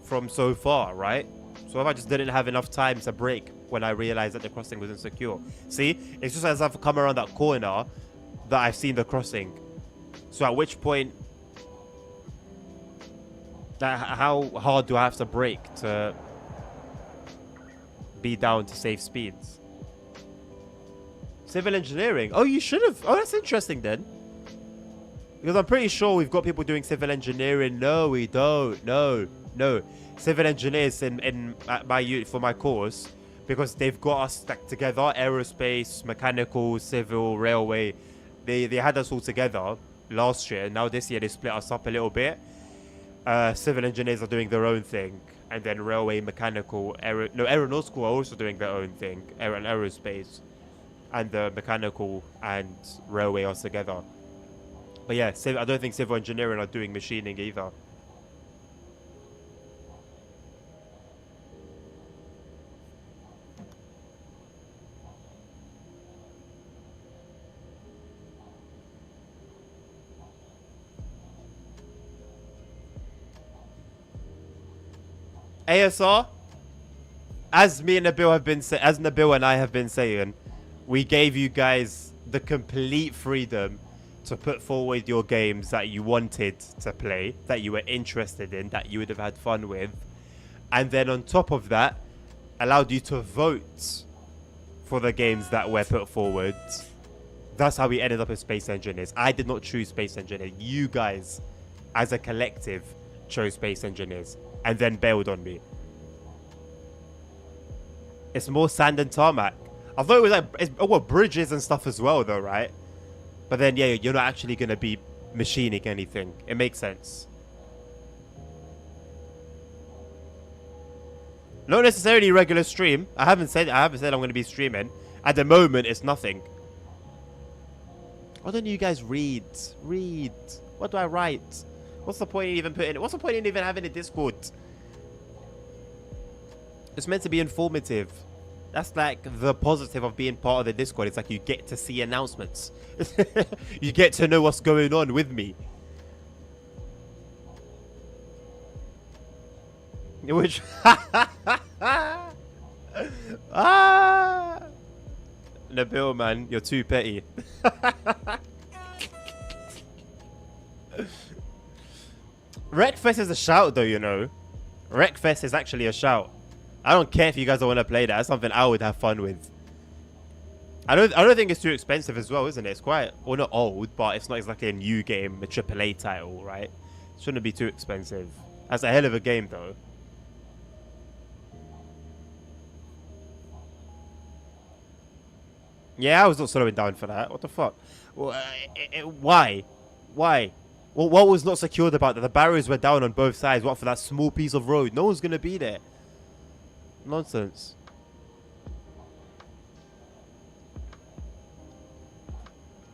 from so far, right? So if I just didn't have enough time to brake when I realized that the crossing wasn't secure. See, it's just as I've come around that corner that I've seen the crossing. So at which point, how hard do I have to brake to be down to safe speeds? Civil engineering. Oh, you should have. Oh, that's interesting then. Because I'm pretty sure we've got people doing civil engineering. No, we don't. No. Civil engineers in my unit for my course, because they've got us stacked together. Aerospace, mechanical, civil, railway. They had us all together last year. Now this year they split us up a little bit. Civil engineers are doing their own thing, and then railway, mechanical, aeronautical are also doing their own thing. Aerospace, and the mechanical and railway are together. But yeah, I don't think civil engineering are doing machining either. ASR, as Nabil and I have been saying, we gave you guys the complete freedom to put forward your games that you wanted to play, that you were interested in, that you would have had fun with. And then on top of that, allowed you to vote for the games that were put forward. That's how we ended up as Space Engineers. I did not choose Space Engineers. You guys, as a collective, chose Space Engineers and then bailed on me. It's more sand and tarmac. I thought it was like bridges and stuff as well, though, right? But then, yeah, you're not actually going to be machining anything. It makes sense. Not necessarily regular stream. I haven't said I'm going to be streaming. At the moment, it's nothing. Why don't you guys read? Read. What do I write? What's the point in even putting it? What's the point in even having a Discord? It's meant to be informative. That's like the positive of being part of the Discord. It's like you get to see announcements. You get to know what's going on with me. Which... Nabil, man, you're too petty. Wreckfest is a shout, though, you know. Wreckfest is actually a shout. I don't care if you guys don't want to play that. That's something I would have fun with. I don't think it's too expensive as well, isn't it? It's quite, well, not old, but it's not exactly a new game, a AAA title, right? It shouldn't be too expensive. That's a hell of a game, though. Yeah, I was not slowing down for that. What the fuck? Well, why? Why? Well, what was not secured about that? The barriers were down on both sides. What, for that small piece of road? No one's going to be there. Nonsense.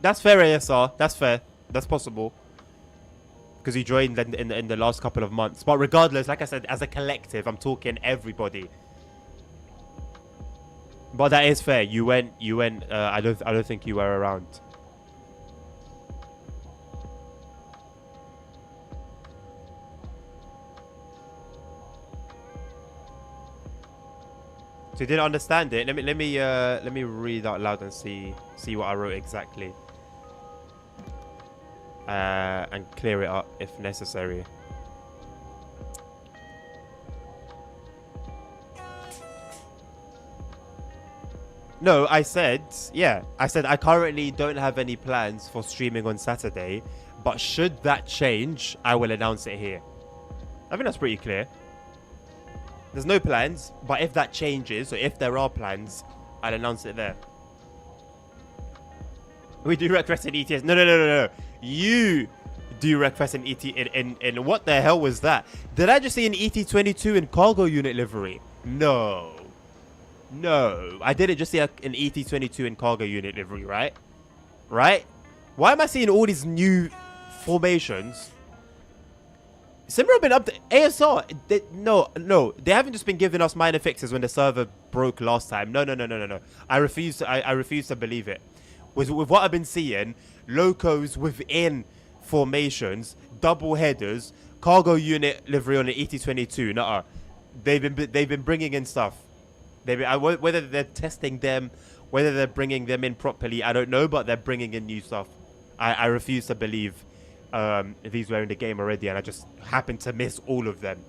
That's fair, ASR. That's fair. That's possible. Because you joined in the last couple of months. But regardless, like I said, as a collective, I'm talking everybody. But that is fair. You went. I don't think you were around. So you didn't understand it. Let me read out loud and see what I wrote exactly. And clear it up if necessary. No, I said I currently don't have any plans for streaming on Saturday, but should that change, I will announce it here. I think that's pretty clear. There's no plans, but if that changes, or if there are plans, I'll announce it there. We do request an ETS. No, no, no, no, no. You do request an ET in what the hell was that? Did I just see an ET22 in cargo unit livery? No. No. I didn't just see an ET22 in cargo unit livery, right? Right? Why am I seeing all these new formations? SimRail been up to ASR. No. They haven't just been giving us minor fixes when the server broke last time. No. I refuse to believe it. With what I've been seeing, locos within formations, double headers, cargo unit livery on the ET22. Nuh-uh. They've been bringing in stuff. Whether they're testing them, whether they're bringing them in properly, I don't know, but they're bringing in new stuff. I refuse to believe these were in the game already, and I just happened to miss all of them.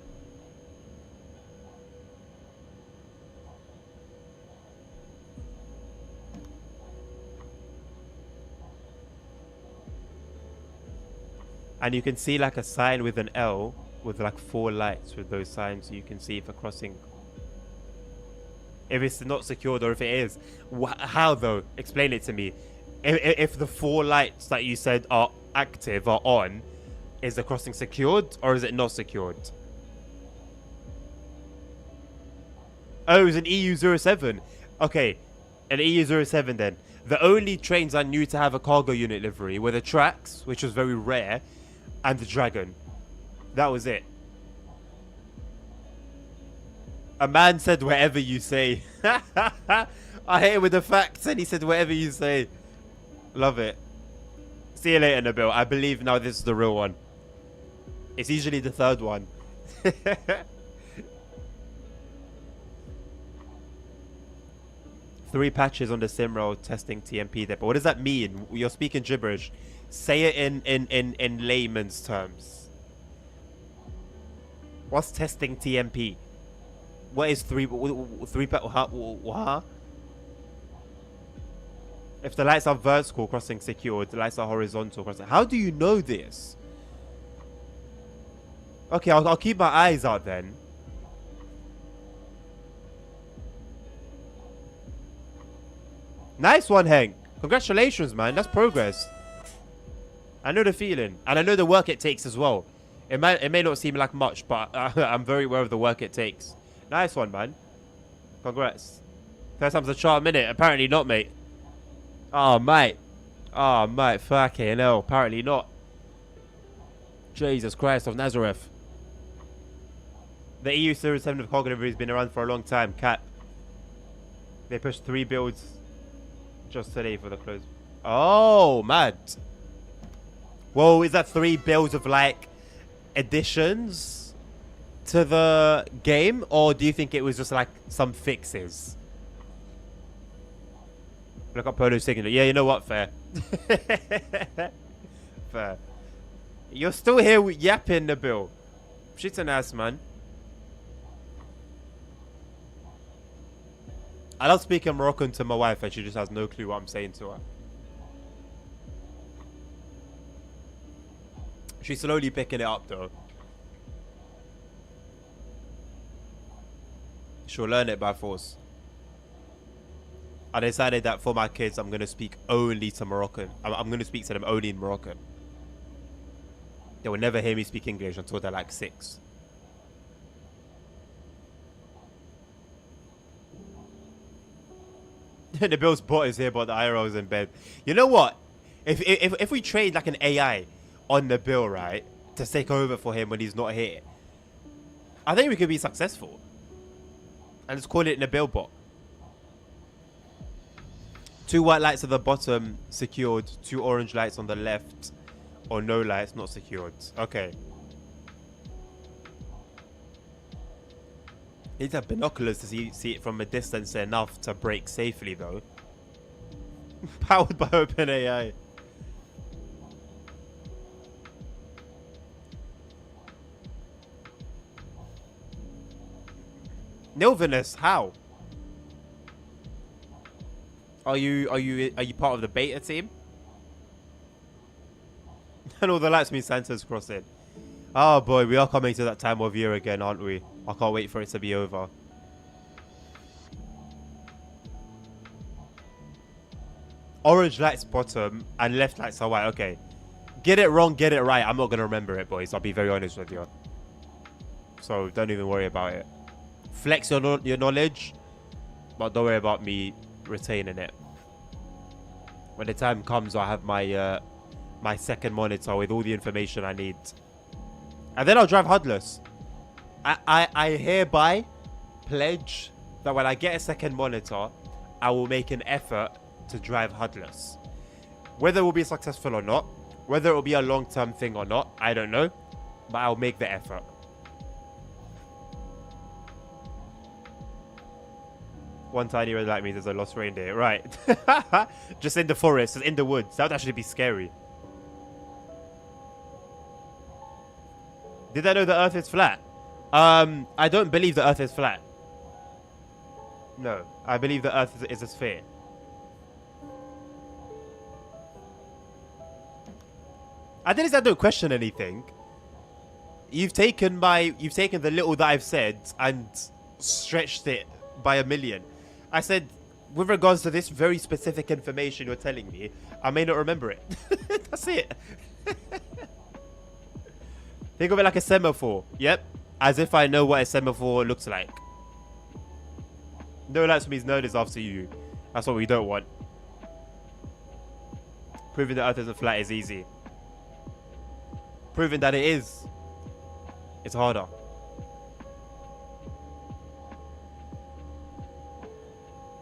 And you can see like a sign with an L with like 4 lights with those signs, so you can see if a crossing, if it's not secured or if it is. How though? Explain it to me. If the 4 lights that you said are active, are on, is the crossing secured or is it not secured? Oh, it was an EU07. Okay, an EU07 then. The only trains I knew to have a cargo unit livery were the tracks, which was very rare, and the Dragon. That was it. A man said whatever you say. I hate it with the facts, and he said whatever you say. Love it. See you later, Nabil. I believe now this is the real one. It's usually the third one. 3 patches on the SimRail testing TMP depot. What does that mean? You're speaking gibberish. Say it in layman's terms. What's testing TMP? What is 3 what? If the lights are vertical, crossing secured. The lights are horizontal, crossing. How do you know this? Okay, I'll keep my eyes out then. Nice one, Hank. Congratulations, man. That's progress. I know the feeling. And I know the work it takes as well. It may not seem like much, but I'm very aware of the work it takes. Nice one, man. Congrats. First time's a charm, minute. Apparently not, mate. Oh, mate. Oh, mate. Fucking hell. Apparently not. Jesus Christ of Nazareth. The EU07 of cargo delivery has been around for a long time. Cat. They pushed 3 builds just today for the close. Oh, mad. Whoa, is that 3 builds of like additions to the game, or do you think it was just like some fixes? Look up Polo signal. Yeah, you know what? Fair. Fair. You're still here yapping, Nabil. Shit's an ass, man. I love speaking Moroccan to my wife and she just has no clue what I'm saying to her. She's slowly picking it up though. She'll learn it by force. I decided that for my kids, I'm going to speak only to Moroccan. I'm going to speak to them only in Moroccan. They will never hear me speak English until they're like 6. The Bill's bot is here, but the IRL is in bed. You know what? If we trade like an AI on the Bill, right, to take over for him when he's not here, I think we could be successful. And let's call it Nabil bot. 2 white lights at the bottom secured, 2 orange lights on the left, or no lights not secured. Okay. Need to have binoculars to see it from a distance enough to brake safely though. Powered by OpenAI. Nilvinus, how? Are you part of the beta team? And all the lights mean Santa's crossing. Oh boy, we are coming to that time of year again, aren't we? I can't wait for it to be over. Orange lights bottom and left lights are white. Okay. Get it wrong, get it right. I'm not going to remember it, boys. I'll be very honest with you. So don't even worry about it. Flex your knowledge, but don't worry about me retaining it. When the time comes, I'll have my my second monitor with all the information I need. And then I'll drive HUDless. I hereby pledge that when I get a second monitor, I will make an effort to drive HUDless. Whether it will be successful or not, whether it will be a long-term thing or not, I don't know. But I'll make the effort. One tiny red light means there's a lost reindeer. Right. Just in the forest, in the woods. That would actually be scary. Did I know the Earth is flat? I don't believe the Earth is flat. No, I believe the Earth is a sphere. I didn't say I don't question anything. You've taken the little that I've said and stretched it by a million. I said, with regards to this very specific information you're telling me, I may not remember it. That's it. Think of it like a semaphore. Yep. As if I know what a semaphore looks like. No lights means nerd is after you. That's what we don't want. Proving the Earth isn't flat is easy. Proving that it is, it's harder.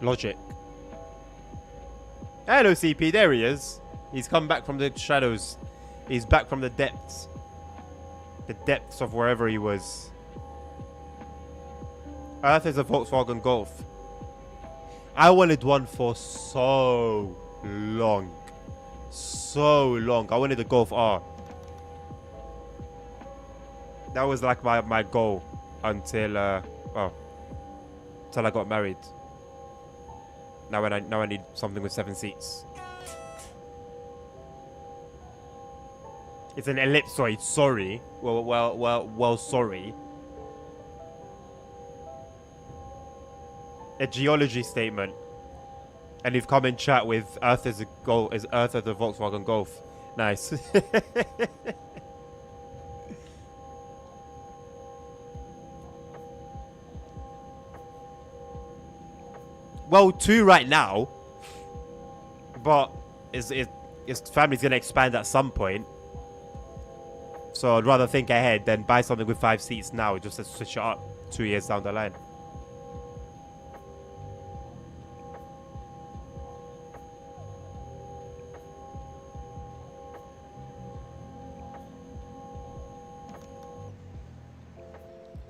Logic. Hello, CP. There he is. He's come back from the shadows. He's back from the depths. The depths of wherever he was. Earth is a Volkswagen Golf. I wanted one for so long. So long. I wanted a Golf R. That was like my goal until until I got married. Now I need something with 7 seats. It's an ellipsoid. Sorry. Well. Sorry. A geology statement. And you've come in chat with Earth is a Volkswagen Golf. Nice. Well, 2 right now, but his family's gonna expand at some point. So I'd rather think ahead than buy something with 5 seats now, just to switch it up 2 years down the line.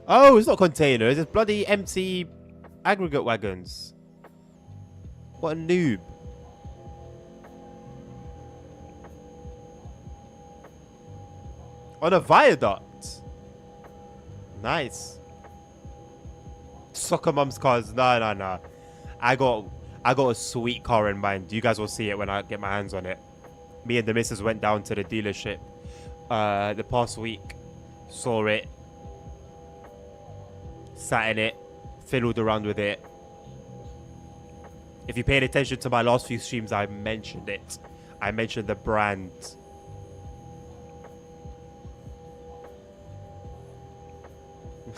Oh, it's not containers, it's bloody empty aggregate wagons. What a noob. On a viaduct. Nice. Soccer mum's cars. No. I got a sweet car in mind. You guys will see it when I get my hands on it. Me and the missus went down to the dealership the past week. Saw it. Sat in it. Fiddled around with it. If you paid attention to my last few streams, I mentioned it. I mentioned the brand.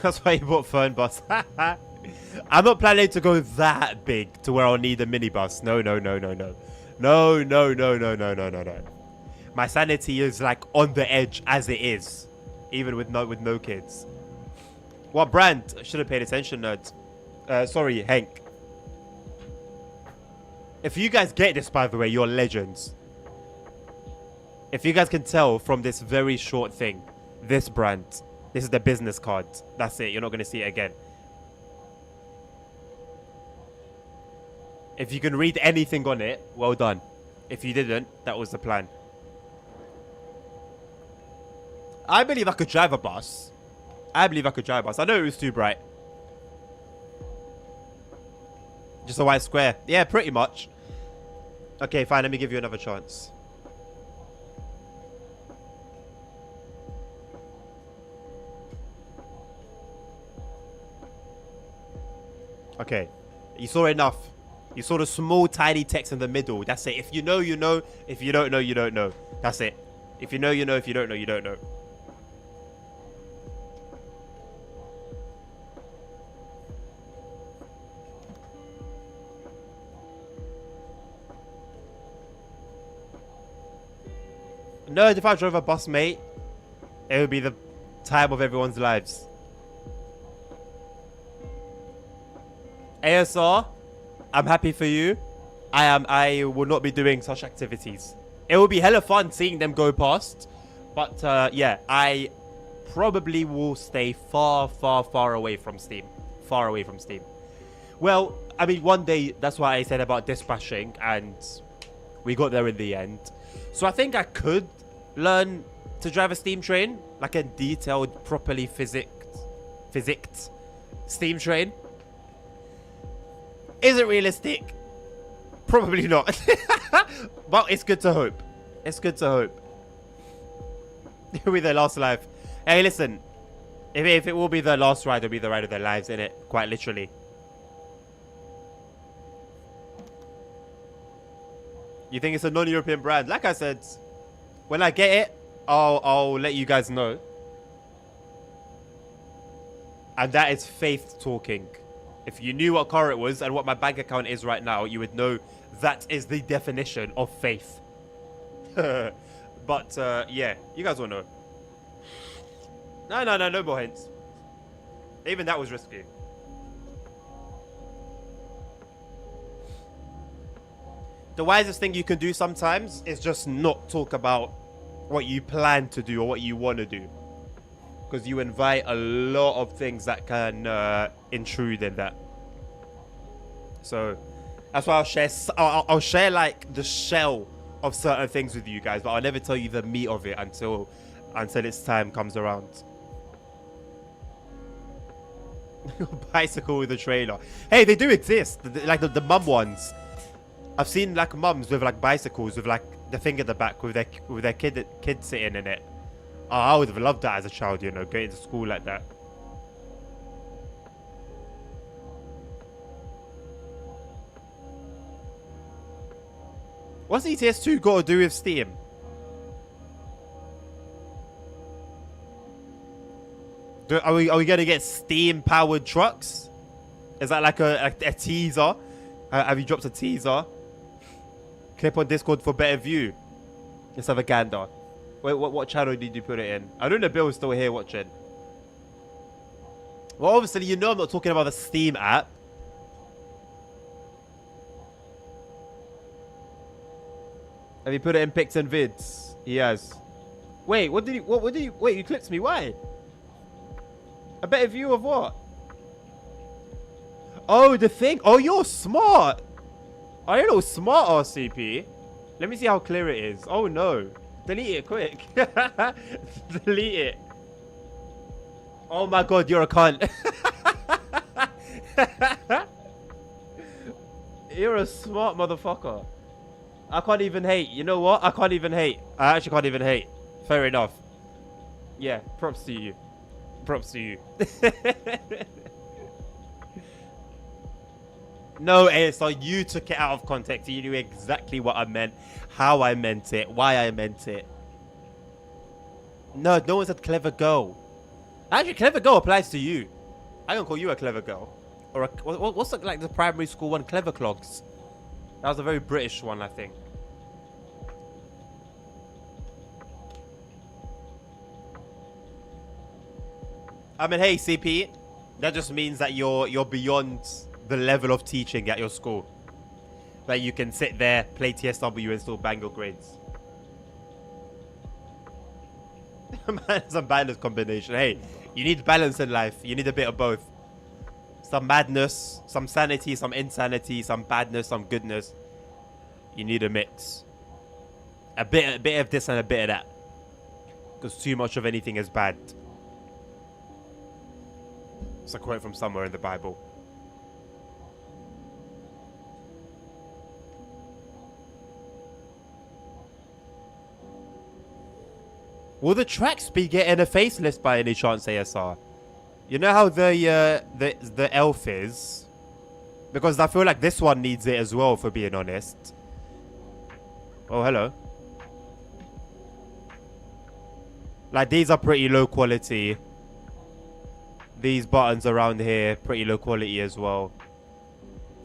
That's why you bought Fern Bus. I'm not planning to go that big to where I'll need a minibus. No. No. My sanity is like on the edge as it is. Even with no kids. What brand? I should have paid attention, nerds. Sorry, Hank. If you guys get this, by the way, you're legends. If you guys can tell from this very short thing, this brand, this is the business card. That's it. You're not going to see it again. If you can read anything on it, well done. If you didn't, that was the plan. I believe I could drive a bus. I know it was too bright. Just a white square. Yeah, pretty much. Okay, fine. Let me give you another chance. Okay. You saw enough. You saw the small, tiny text in the middle. That's it. If you know, you know. If you don't know, you don't know. That's it. If you know, you know. If you don't know, you don't know. No, if I drove a bus, mate, it would be the time of everyone's lives. ASR, I'm happy for you. I will not be doing such activities. It will be hella fun seeing them go past. But yeah, I probably will stay far, far, far away from Steam. Far away from Steam. Well, I mean, one day, that's what I said about dispatching, and we got there in the end. So I think I could learn to drive a steam train, like a detailed, properly physicked steam train. Is it realistic? Probably not. But it's good to hope. It's good to hope. It'll be their last life. Hey, listen. If it will be their last ride, it'll be the ride of their lives, innit? Quite literally. You think it's a non-European brand? Like I said, when I get it, I'll let you guys know. And that is faith talking. If you knew what car it was and what my bank account is right now, you would know that is the definition of faith. But yeah, you guys will know. No more hints. Even that was risky. The wisest thing you can do sometimes is just not talk about what you plan to do or what you want to do. Because you invite a lot of things that can intrude in that. So that's why I'll share like the shell of certain things with you guys, but I'll never tell you the meat of it until its time comes around. Bicycle with a trailer. Hey, they do exist. Like the mum ones. I've seen like mums with like bicycles with like the thing at the back with their kid sitting in it. Oh, I would have loved that as a child, you know, going to school like that. What's ETS2 got to do with Steam? Are we gonna get Steam powered trucks? Is that like a teaser? Have you dropped a teaser? Clip on Discord for better view. Let's have a gander. Wait, what channel did you put it in? I don't know Bill is still here watching. Well, obviously, you know I'm not talking about the Steam app. Have you put it in pics and vids? He has. Wait, what did you, wait, you clipped me, why? A better view of what? Oh, the thing. Oh, you're smart. Oh, you're a little smart, RCP. Let me see how clear it is. Oh, no. Delete it quick. Delete it. Oh, my God. You're a cunt. You're a smart motherfucker. I can't even hate. You know what? I can't even hate. I actually can't even hate. Fair enough. Yeah, props to you. Props to you. No, ASR, you took it out of context. You knew exactly what I meant, how I meant it, why I meant it. No one said clever girl. Actually, clever girl applies to you. I don't call you a clever girl. Or what's like the primary school one? Clever clogs. That was a very British one, I think. I mean, hey, CP, that just means that you're beyond the level of teaching at your school. That you can sit there, play TSW, and still bang your grades. Some balance combination. Hey, you need balance in life. You need a bit of both. Some madness, some sanity, some insanity, some badness, some goodness. You need a mix. A bit of this and a bit of that. Because too much of anything is bad. It's a quote from somewhere in the Bible. Will the tracks be getting a facelift by any chance, ASR? You know how the elf is? Because I feel like this one needs it as well, for being honest. Oh, hello. Like, these are pretty low quality. These buttons around here, pretty low quality as well.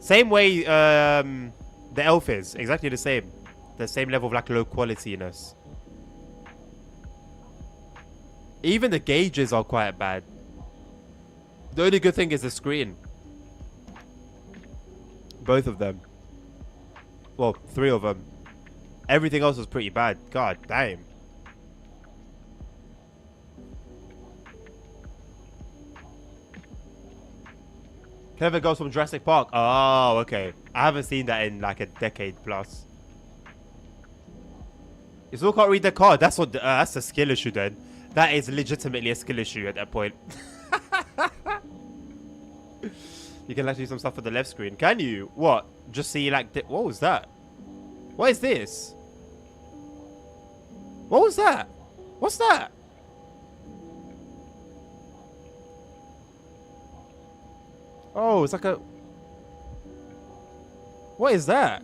Same way the elf is. Exactly the same. The same level of like low qualityness. Even the gauges are quite bad. The only good thing is the screen. Both of them. Well, 3 of them. Everything else was pretty bad. God damn. Kevin goes from Jurassic Park. Oh, okay. I haven't seen that in like a decade plus. You still can't read the card. That's what. That's a skill issue then. That is legitimately a skill issue at that point. You can actually do some stuff with the left screen. Can you? What? Just see like... What was that? What is this? What was that? What's that? Oh, it's like a... What is that?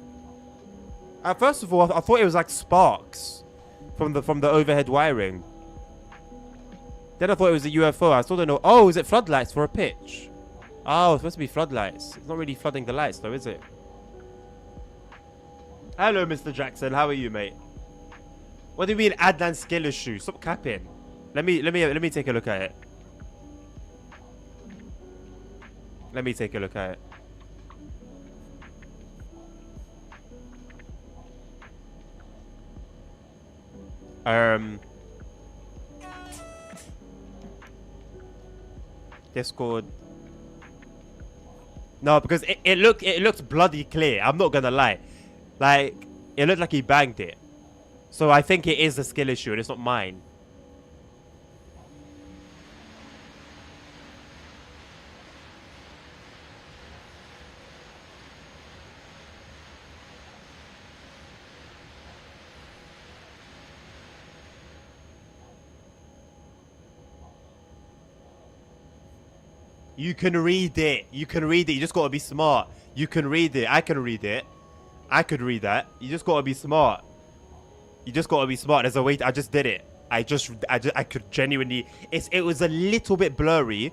First of all, I thought it was like sparks from the overhead wiring. Then I thought it was a UFO. I still don't know. Oh, is it floodlights for a pitch? Oh, it's supposed to be floodlights. It's not really flooding the lights though, is it? Hello, Mr. Jackson. How are you, mate? What do you mean Adnan skill issue? Stop capping. Let me take a look at it. Let me take a look at it. Discord. No, because it looked bloody clear. I'm not gonna lie. Like, it looked like he banged it. So I think it is a skill issue and it's not mine. You can read it. You can read it. You just gotta be smart. You can read it. I can read it. I could read that. You just gotta be smart. You just gotta be smart. There's a way. I just did it. I could genuinely. It was a little bit blurry,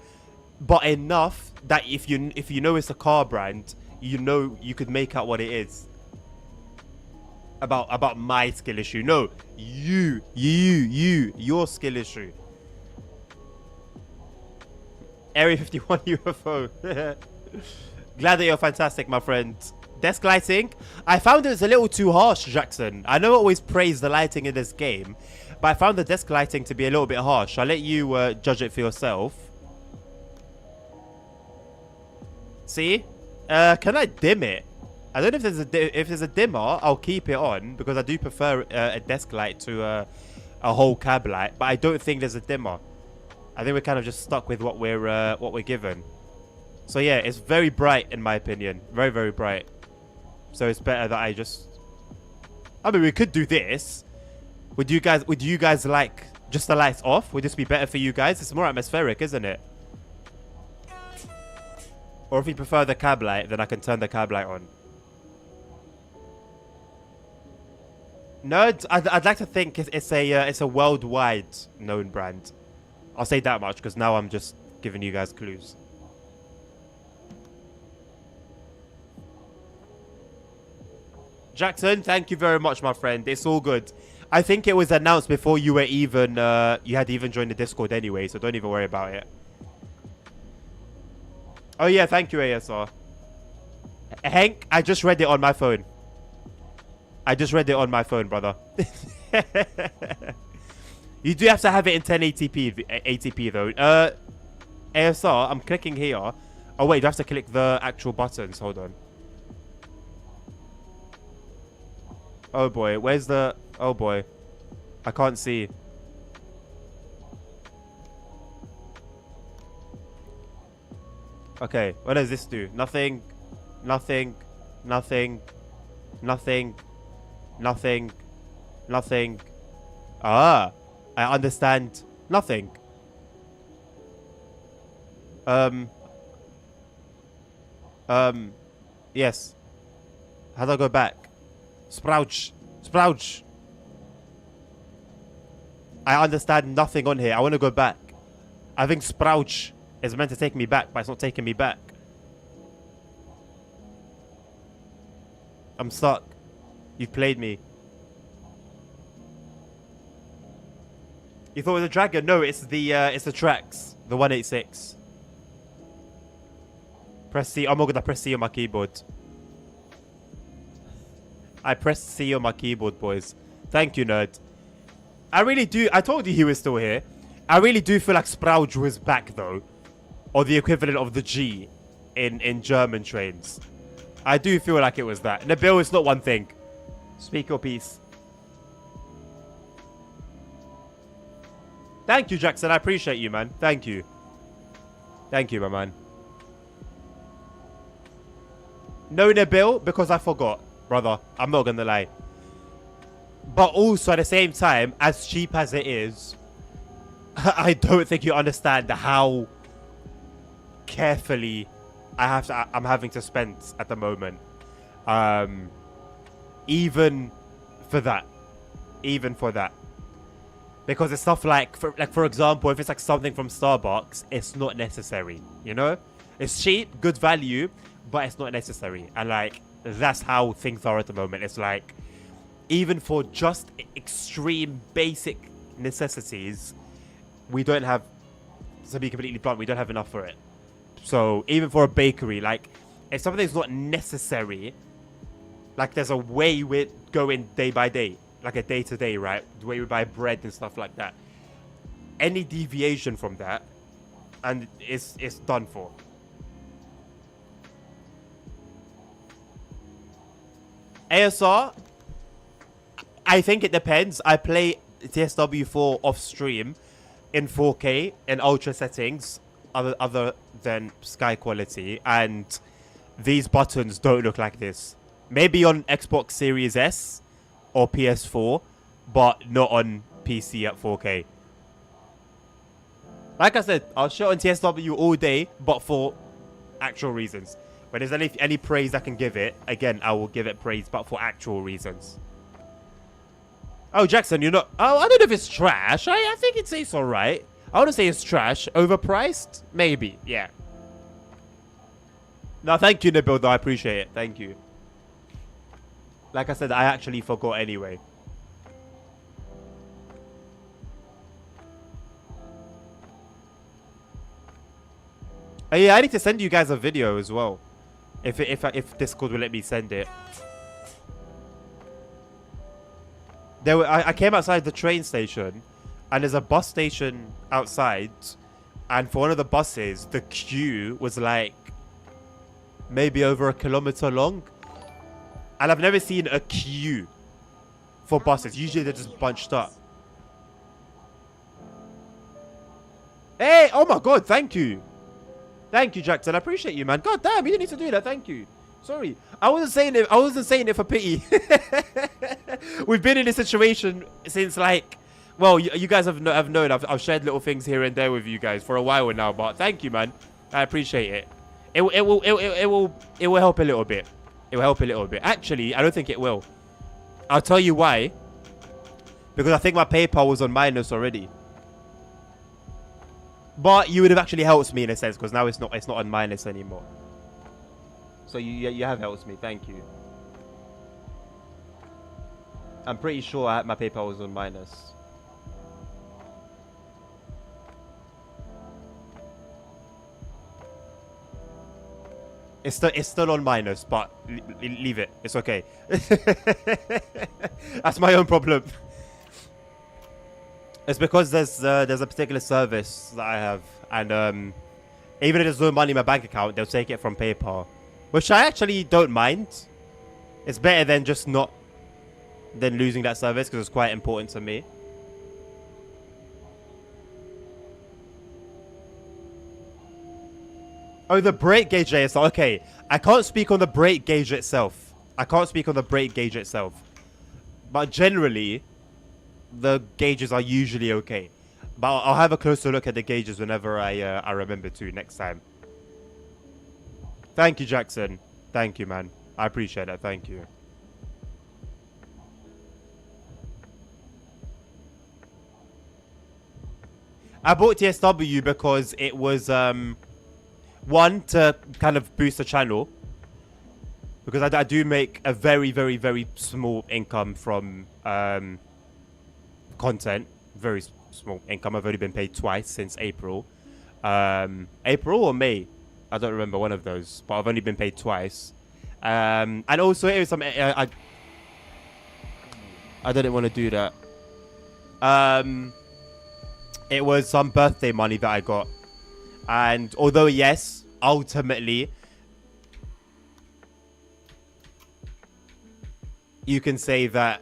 but enough that if you know it's a car brand, you know you could make out what it is. About my skill issue. No, your skill issue. Area 51 UFO. Glad that you're fantastic, my friend. Desk lighting. I found it was a little too harsh, Jackson. I know I always praise the lighting in this game, but I found the desk lighting to be a little bit harsh. I'll let you judge it for yourself. See? Can I dim it? I don't know if there's a dimmer. I'll keep it on because I do prefer a desk light to a whole cab light, but I don't think there's a dimmer. I think we're kind of just stuck with what we're given. So yeah, it's very bright in my opinion. Very, very bright. So it's better that I just... I mean, we could do this. Would you guys like just the lights off? Would this be better for you guys? It's more atmospheric, isn't it? Or if you prefer the cab light, then I can turn the cab light on. No, I'd like to think it's a worldwide known brand. I'll say that much because now I'm just giving you guys clues. Jackson, thank you very much, my friend. It's all good. I think it was announced before you were even you had even joined the Discord anyway, so don't even worry about it. Oh yeah, thank you, ASR. Hank, I just read it on my phone. I just read it on my phone, brother. You do have to have it in 1080p though. ASR, I'm clicking here. Oh wait, do I have to click the actual buttons? Hold on. Oh boy, where's the... Oh boy. I can't see. Okay, what does this do? Nothing. Nothing. Nothing. Nothing. Nothing. Nothing. Ah. I understand. Nothing. Yes. How do I go back? Sprouch. Sprouch. I understand nothing on here. I want to go back. I think Sprouch is meant to take me back, but it's not taking me back. I'm stuck. You've played me. You thought it was a dragon? No, it's the tracks. The 186. Press C. Oh my god, I pressed C on my keyboard. I pressed C on my keyboard, boys. Thank you, nerd. I really do. I told you he was still here. I really do feel like Sprouch was back, though. Or the equivalent of the G in German trains. I do feel like it was that. Nabil, it's not one thing. Speak your piece. Thank you, Jackson. I appreciate you, man. Thank you. Thank you, my man. No, Nabil, because I forgot. Brother, I'm not going to lie. But also, at the same time, as cheap as it is, I don't think you understand how carefully I'm having to spend at the moment. Even for that. Because it's stuff like, for example, if it's like something from Starbucks, it's not necessary, you know? It's cheap, good value, but it's not necessary. And like, that's how things are at the moment. It's like, even for just extreme basic necessities, we don't have, to be completely blunt, we don't have enough for it. So even for a bakery, like, if something's not necessary, like there's a way we're going day by day, like a day to day, right? The way we buy bread and stuff like that. Any deviation from that, and it's done for. ASR, I think it depends. I play TSW4 off stream in 4K in ultra settings, other than sky quality, and these buttons don't look like this. Maybe on Xbox Series S or PS4, but not on PC at 4K. Like I said, I'll show on TSW all day, but for actual reasons. When there's any praise I can give it, again, I will give it praise, but for actual reasons. Oh, Jackson, you're not... Oh, I don't know if it's trash. I think it's alright. I want to say it's trash. Overpriced? Maybe, yeah. No, thank you, Nabil, though. I appreciate it. Thank you. Like I said, I actually forgot anyway. Oh, yeah, I need to send you guys a video as well. If Discord will let me send it. I came outside the train station, and there's a bus station outside, and for one of the buses, the queue was like maybe over 1 kilometer long. And I've never seen a queue for buses. Usually they're just bunched up. Hey, oh my god, thank you. Thank you, Jackson. I appreciate you, man. God damn, you didn't need to do that. Thank you. Sorry. I wasn't saying it for pity. We've been in this situation since like, well, you guys have known. I've shared little things here and there with you guys for a while now, but thank you, man. I appreciate it. It will help a little bit. It will help a little bit. Actually, I don't think it will. I'll tell you why. Because I think my PayPal was on minus already. But you would have actually helped me in a sense, because now it's not on minus anymore. So you have helped me. Thank you. I'm pretty sure my PayPal was on minus. It's still on minus, but leave it. It's okay. That's my own problem. It's because there's a particular service that I have, and even if there's no money in my bank account, they'll take it from PayPal, which I actually don't mind. It's better than just not losing that service, because it's quite important to me. Oh, the brake gauge ASR. Okay, I can't speak on the brake gauge itself. But generally, the gauges are usually okay. But I'll have a closer look at the gauges whenever I remember to next time. Thank you, Jackson. Thank you, man. I appreciate that. Thank you. I bought TSW because it was one, to kind of boost the channel, because I do make a very, very, very small income from content. Very small income. I've only been paid twice since April. April or May, I don't remember, one of those, but I've only been paid twice. And also it was some I didn't want to do that. It was some birthday money that I got, and although yes, ultimately you can say that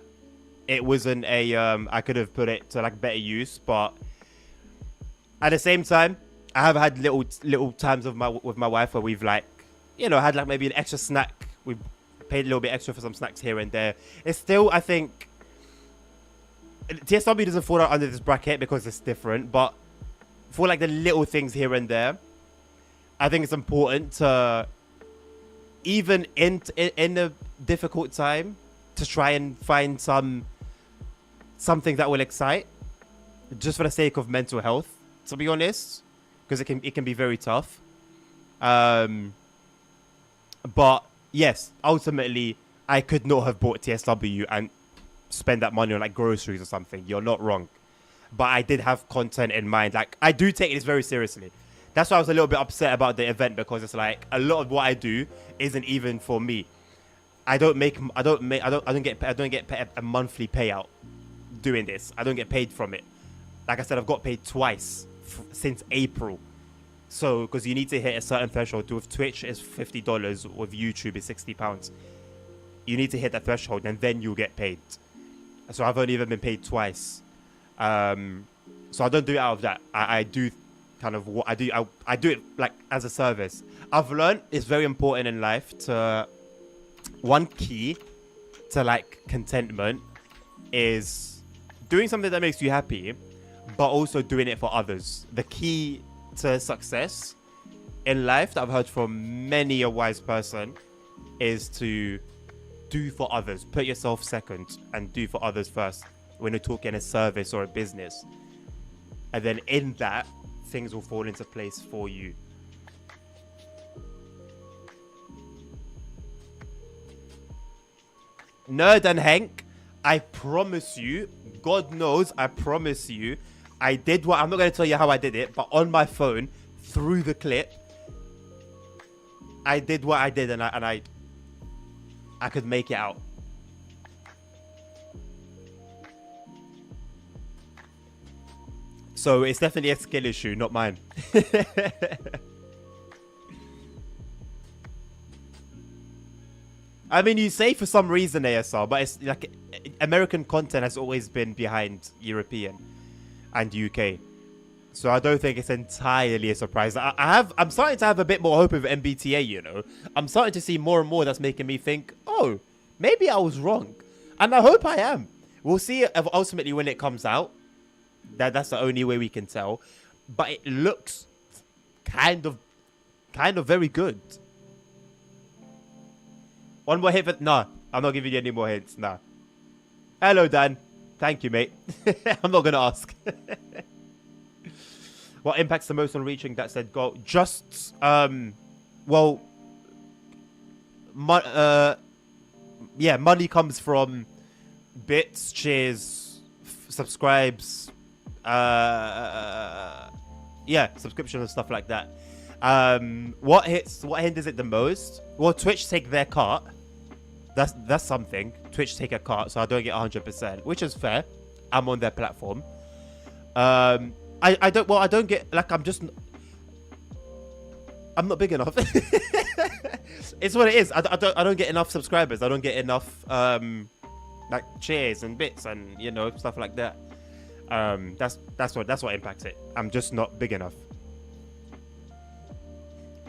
it wasn't a I could have put it to like better use, but at the same time, I have had little times with my wife where we've, like, you know, had like maybe an extra snack. We've paid a little bit extra for some snacks here and there. It's still, I think, TSW doesn't fall out under this bracket because it's different, but for like the little things here and there, I think it's important to, even in a difficult time, to try and find something that will excite, just for the sake of mental health, to be honest, because it can be very tough. But yes, ultimately I could not have bought TSW and spend that money on like groceries or something. You're not wrong, but I did have content in mind. Like, I do take this very seriously. That's why I was a little bit upset about the event, because it's like a lot of what I do isn't even for me. I don't get a monthly payout doing this. I don't get paid from it. Like I said, I've got paid twice since April. So, because you need to hit a certain threshold. With Twitch, it's $50. With YouTube, it's £60. You need to hit that threshold, and then you'll get paid. So I've only ever been paid twice. So I don't do it out of that. I do kind of what I do. I do it like as a service. I've learned it's very important in life to, one key to like contentment is doing something that makes you happy, but also doing it for others. The key to success in life that I've heard from many a wise person is to do for others. Put yourself second and do for others first when you're talking a service or a business. And then in that, things will fall into place for you. Nerd and Hank, I promise you, God knows, I promise you, I did what, I'm not going to tell you how I did it, but on my phone, through the clip, I did what I did, and I could make it out. So it's definitely a skill issue, not mine. I mean, you say for some reason ASR, but it's like American content has always been behind European and UK. So I don't think it's entirely a surprise. I'm starting to have a bit more hope of MBTA, you know. I'm starting to see more and more that's making me think, oh, maybe I was wrong. And I hope I am. We'll see ultimately when it comes out. That's the only way we can tell. But it looks kind of very good. One more hint for... No, I'm not giving you any more hints. Nah. Hello, Dan. Thank you, mate. I'm not going to ask. What impacts the most on reaching that said goal? Just, well, yeah, money comes from bits, cheers, subscribes, yeah, subscription and stuff like that. What hinders it the most? Well, Twitch take their cut. That's something. Twitch take a cut, so I don't get 100%, which is fair. I'm on their platform. I don't get, like, I'm not big enough. It's what it is. I don't get enough subscribers. I don't get enough like cheers and bits and, you know, stuff like that. That's what impacts it. I'm just not big enough.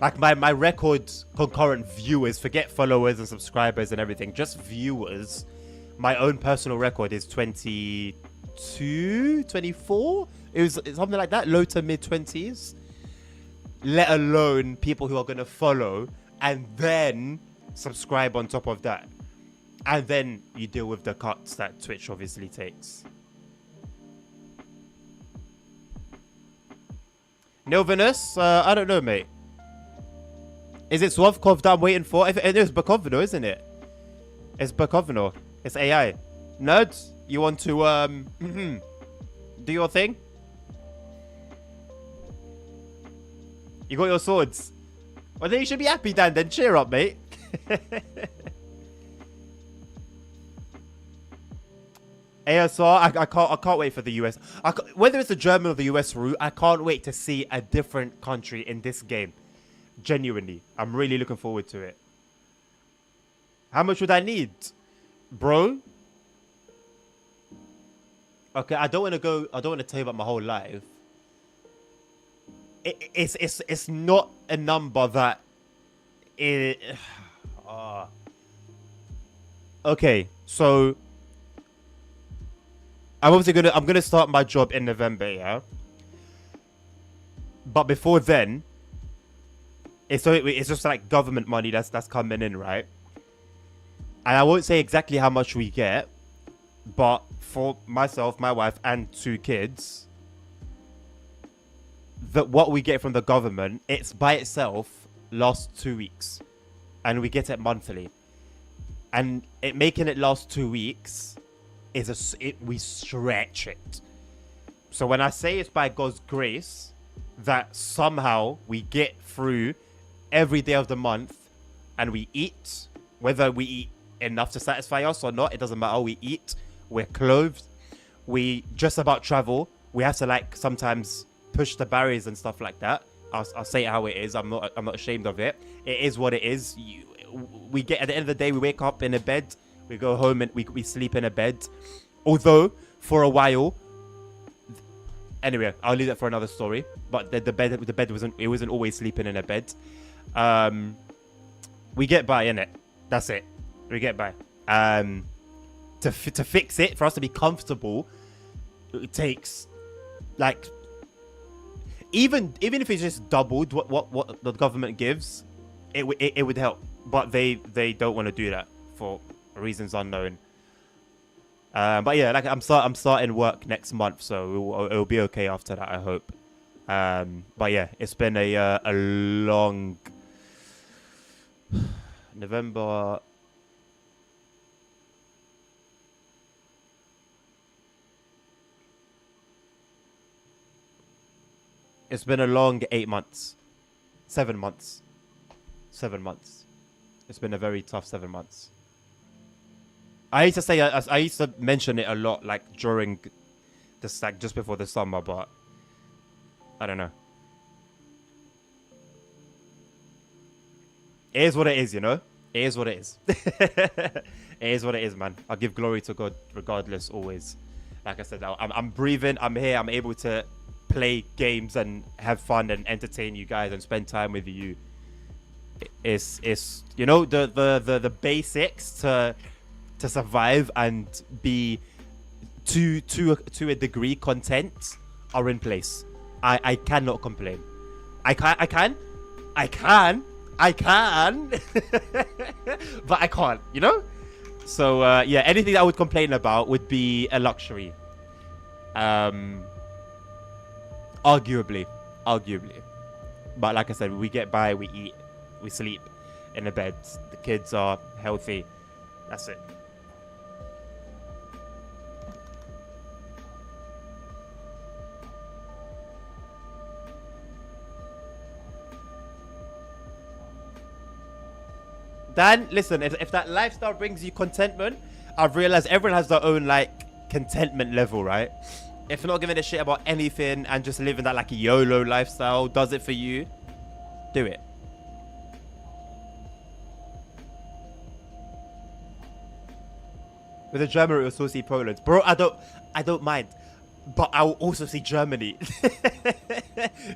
Like my record concurrent viewers, forget followers and subscribers and everything, just viewers. My own personal record is 22, 24. It was something like that, low to mid 20s. Let alone people who are going to follow and then subscribe on top of that. And then you deal with the cuts that Twitch obviously takes. Nilvinus, I don't know, mate. Is it Swavkov that I'm waiting for? It is Bakovno, isn't it? It's Bakovno. It's AI. Nerds, you want to do your thing? You got your swords. Well, then you should be happy, Dan. Then cheer up, mate. ASR, I can't wait for the US. Whether it's the German or the US route, I can't wait to see a different country in this game. Genuinely, I'm really looking forward to it. How much would I need, bro? Okay, I don't want to tell you about my whole life. It's not a number that okay, so I'm gonna start my job in November, yeah. But before then, it's just like government money that's coming in, right? And I won't say exactly how much we get, but for myself, my wife, and 2 kids, that what we get from the government, it's by itself lasts 2 weeks, and we get it monthly, and making it last 2 weeks we stretch it. So when I say it's by God's grace that somehow we get through every day of the month and we eat, whether we eat enough to satisfy us or not, it doesn't matter. We eat, we're clothed, we just about travel. We have to like sometimes push the barriers and stuff like that. I'll say it how it is. I'm not ashamed of it. It is what it is. We get, at the end of the day, we wake up in a bed, we go home and we sleep in a bed. Although for a while, anyway, I'll leave that for another story. But the bed wasn't always sleeping in a bed. We get by, innit? That's it. We get by. To fix it, for us to be comfortable, it takes like even if it's just doubled what the government gives, it would help. But they don't want to do that for reasons unknown. But yeah, like I'm starting work next month, so it'll be okay after that, I hope. But yeah, it's been a long November. It's been a long 8 months. 7 months. 7 months. It's been a very tough 7 months. I used to say, I used to mention it a lot, like during this, like just before the summer, but I don't know. It is what it is, you know? It is what it is. It is what it is, man. I'll give glory to God regardless, always. Like I said, I'm breathing, I'm here, I'm able to play games and have fun and entertain you guys and spend time with you. It's you know, the basics to survive and be to a degree content are in place. I cannot complain. I can but I can't, you know. So yeah, anything that I would complain about would be a luxury. Arguably. But like I said, we get by, we eat, we sleep in the beds. The kids are healthy. That's it. Dan, listen, if that lifestyle brings you contentment, I've realized everyone has their own like contentment level, right? If you're not giving a shit about anything and just living that like a YOLO lifestyle does it for you, do it. With a Germany, we'll still see Poland. Bro, I don't mind. But I will also see Germany.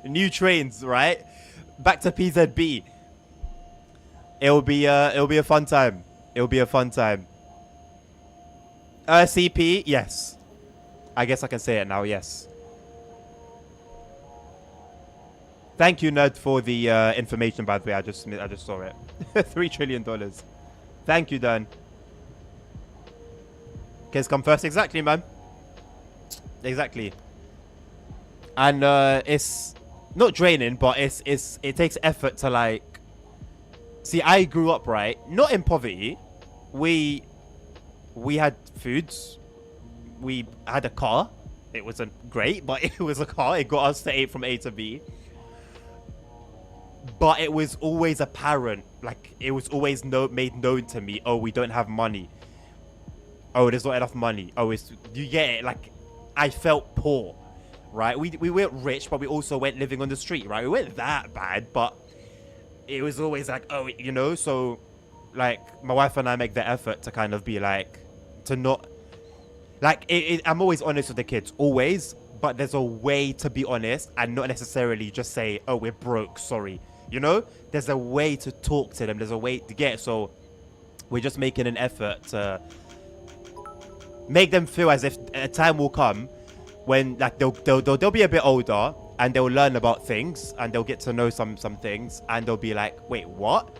New trains, right? Back to PZB. It'll be a fun time. It'll be a fun time. CP, yes. I guess I can say it now, yes. Thank you, Nerd, for the information. By the way, I just saw it. $3 trillion. Thank you, Dan. Kids come first. Exactly, man. Exactly. And it's not draining, but it takes effort to like. See, I grew up right, not in poverty. We had foods. We had a car. It wasn't great, but it was a car. It got us from A to B. But it was always apparent, like it was always made known to me. Oh, we don't have money. Oh, there's not enough money. Oh, you get it? Like, I felt poor, right? We weren't rich, but we also went living on the street, right? We weren't that bad, but it was always like, oh, you know. So, like, my wife and I make the effort to kind of be like, to not, like, I'm always honest with the kids, always. But there's a way to be honest and not necessarily just say, oh, we're broke, sorry. You know, there's a way to talk to them. There's a way to get. So we're just making an effort to make them feel as if a time will come when like they'll be a bit older and they'll learn about things and they'll get to know some things and they'll be like, wait, what?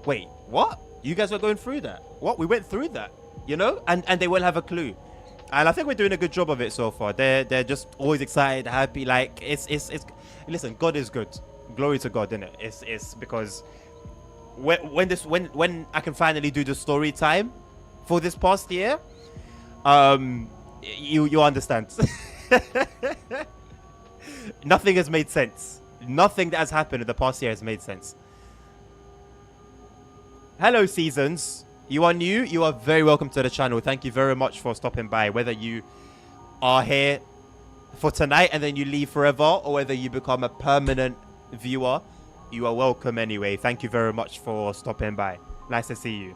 Wait, what? You guys were going through that? What? We went through that, you know? And they won't have a clue. And I think we're doing a good job of it so far. They're just always excited, happy. Like it's listen, God is good. Glory to God, innit? It's because when I can finally do the story time for this past year, you understand. Nothing has made sense. Nothing that has happened in the past year has made sense. Hello, Seasons. You are new. You are very welcome to the channel. Thank you very much for stopping by. Whether you are here for tonight and then you leave forever, or whether you become a permanent viewer, you are welcome anyway. Thank you very much for stopping by. Nice to see you.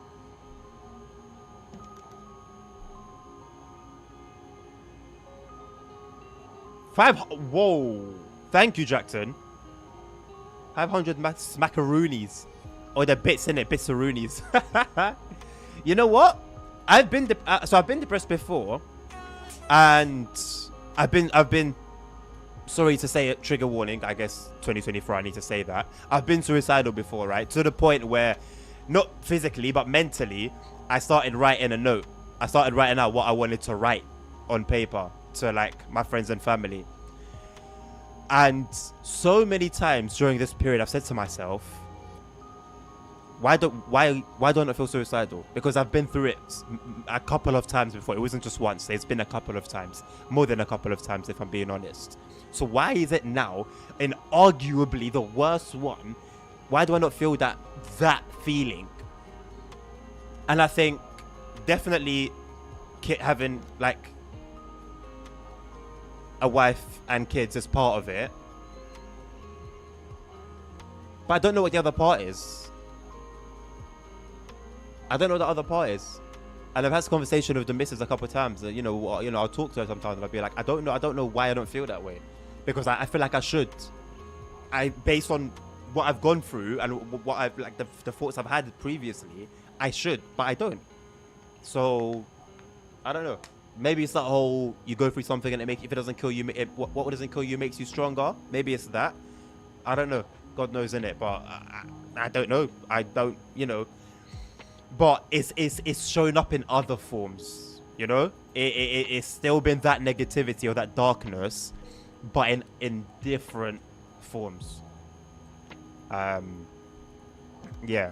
Whoa. Thank you, Jackson. 500 macaroonies. Or the bits in it, bits-a-roonies. You know what? I've been depressed before, and I've been sorry to say it, trigger warning, I guess 2024 I need to say that. I've been suicidal before, right? To the point where not physically but mentally I started writing a note. I started writing out what I wanted to write on paper to like my friends and family. And so many times during this period I've said to myself, why don't I feel suicidal? Because I've been through it a couple of times before. It wasn't just once. It's been a couple of times. More than a couple of times, if I'm being honest. So why is it now, in arguably the worst one, why do I not feel that feeling? And I think definitely having like a wife and kids is part of it. But I don't know what the other part is. I don't know what the other part is. And I've had this conversation with the missus a couple of times. You know, I'll talk to her sometimes and I'll be like, I don't know why I don't feel that way. Because I feel like I should. Based on what I've gone through and what I've, like the thoughts I've had previously, I should, but I don't. So, I don't know. Maybe it's that whole, you go through something and if it doesn't kill you, what doesn't kill you makes you stronger. Maybe it's that. I don't know. God knows, innit? But I don't know. I don't, you know. But it's showing up in other forms, you know? It's still been that negativity or that darkness, but in different forms. Yeah.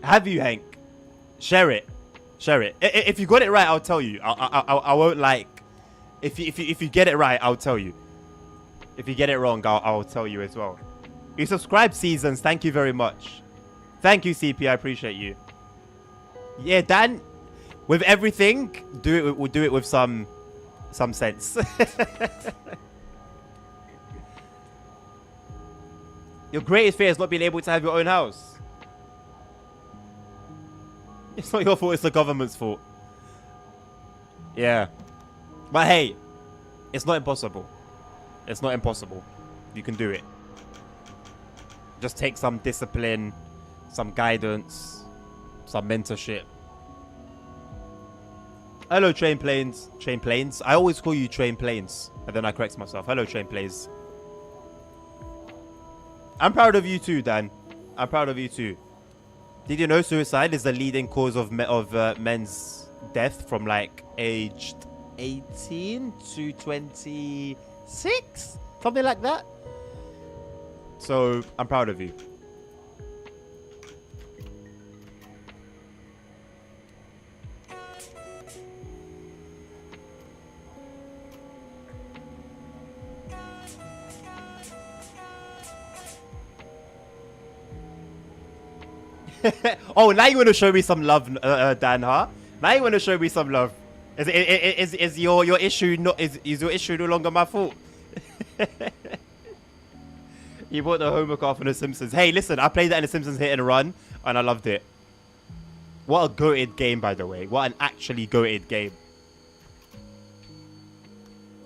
Have you, Hank? Share it. If you got it right, I'll tell you. I won't like. If you get it right, I'll tell you. If you get it wrong, I'll tell you as well. You subscribe, Seasons. Thank you very much. Thank you, CP. I appreciate you. Yeah, Dan. With everything, we'll do it with some sense. Your greatest fear is not being able to have your own house. It's not your fault. It's the government's fault. Yeah. But hey, it's not impossible. It's not impossible. You can do it. Just take some discipline, some guidance, some mentorship. Hello, train planes. Train planes. I always call you train planes. And then I correct myself. Hello, train planes. I'm proud of you too, Dan. I'm proud of you too. Did you know suicide is the leading cause of men's death from like aged 18 to 26? Something like that. So, I'm proud of you. Oh, now you want to show me some love, Dan, huh? Now you want to show me some love. Is your issue your issue no longer my fault? You bought the homework off in The Simpsons. Hey, listen, I played that in The Simpsons Hit and Run, and I loved it. What a goated game, by the way. What an actually goated game.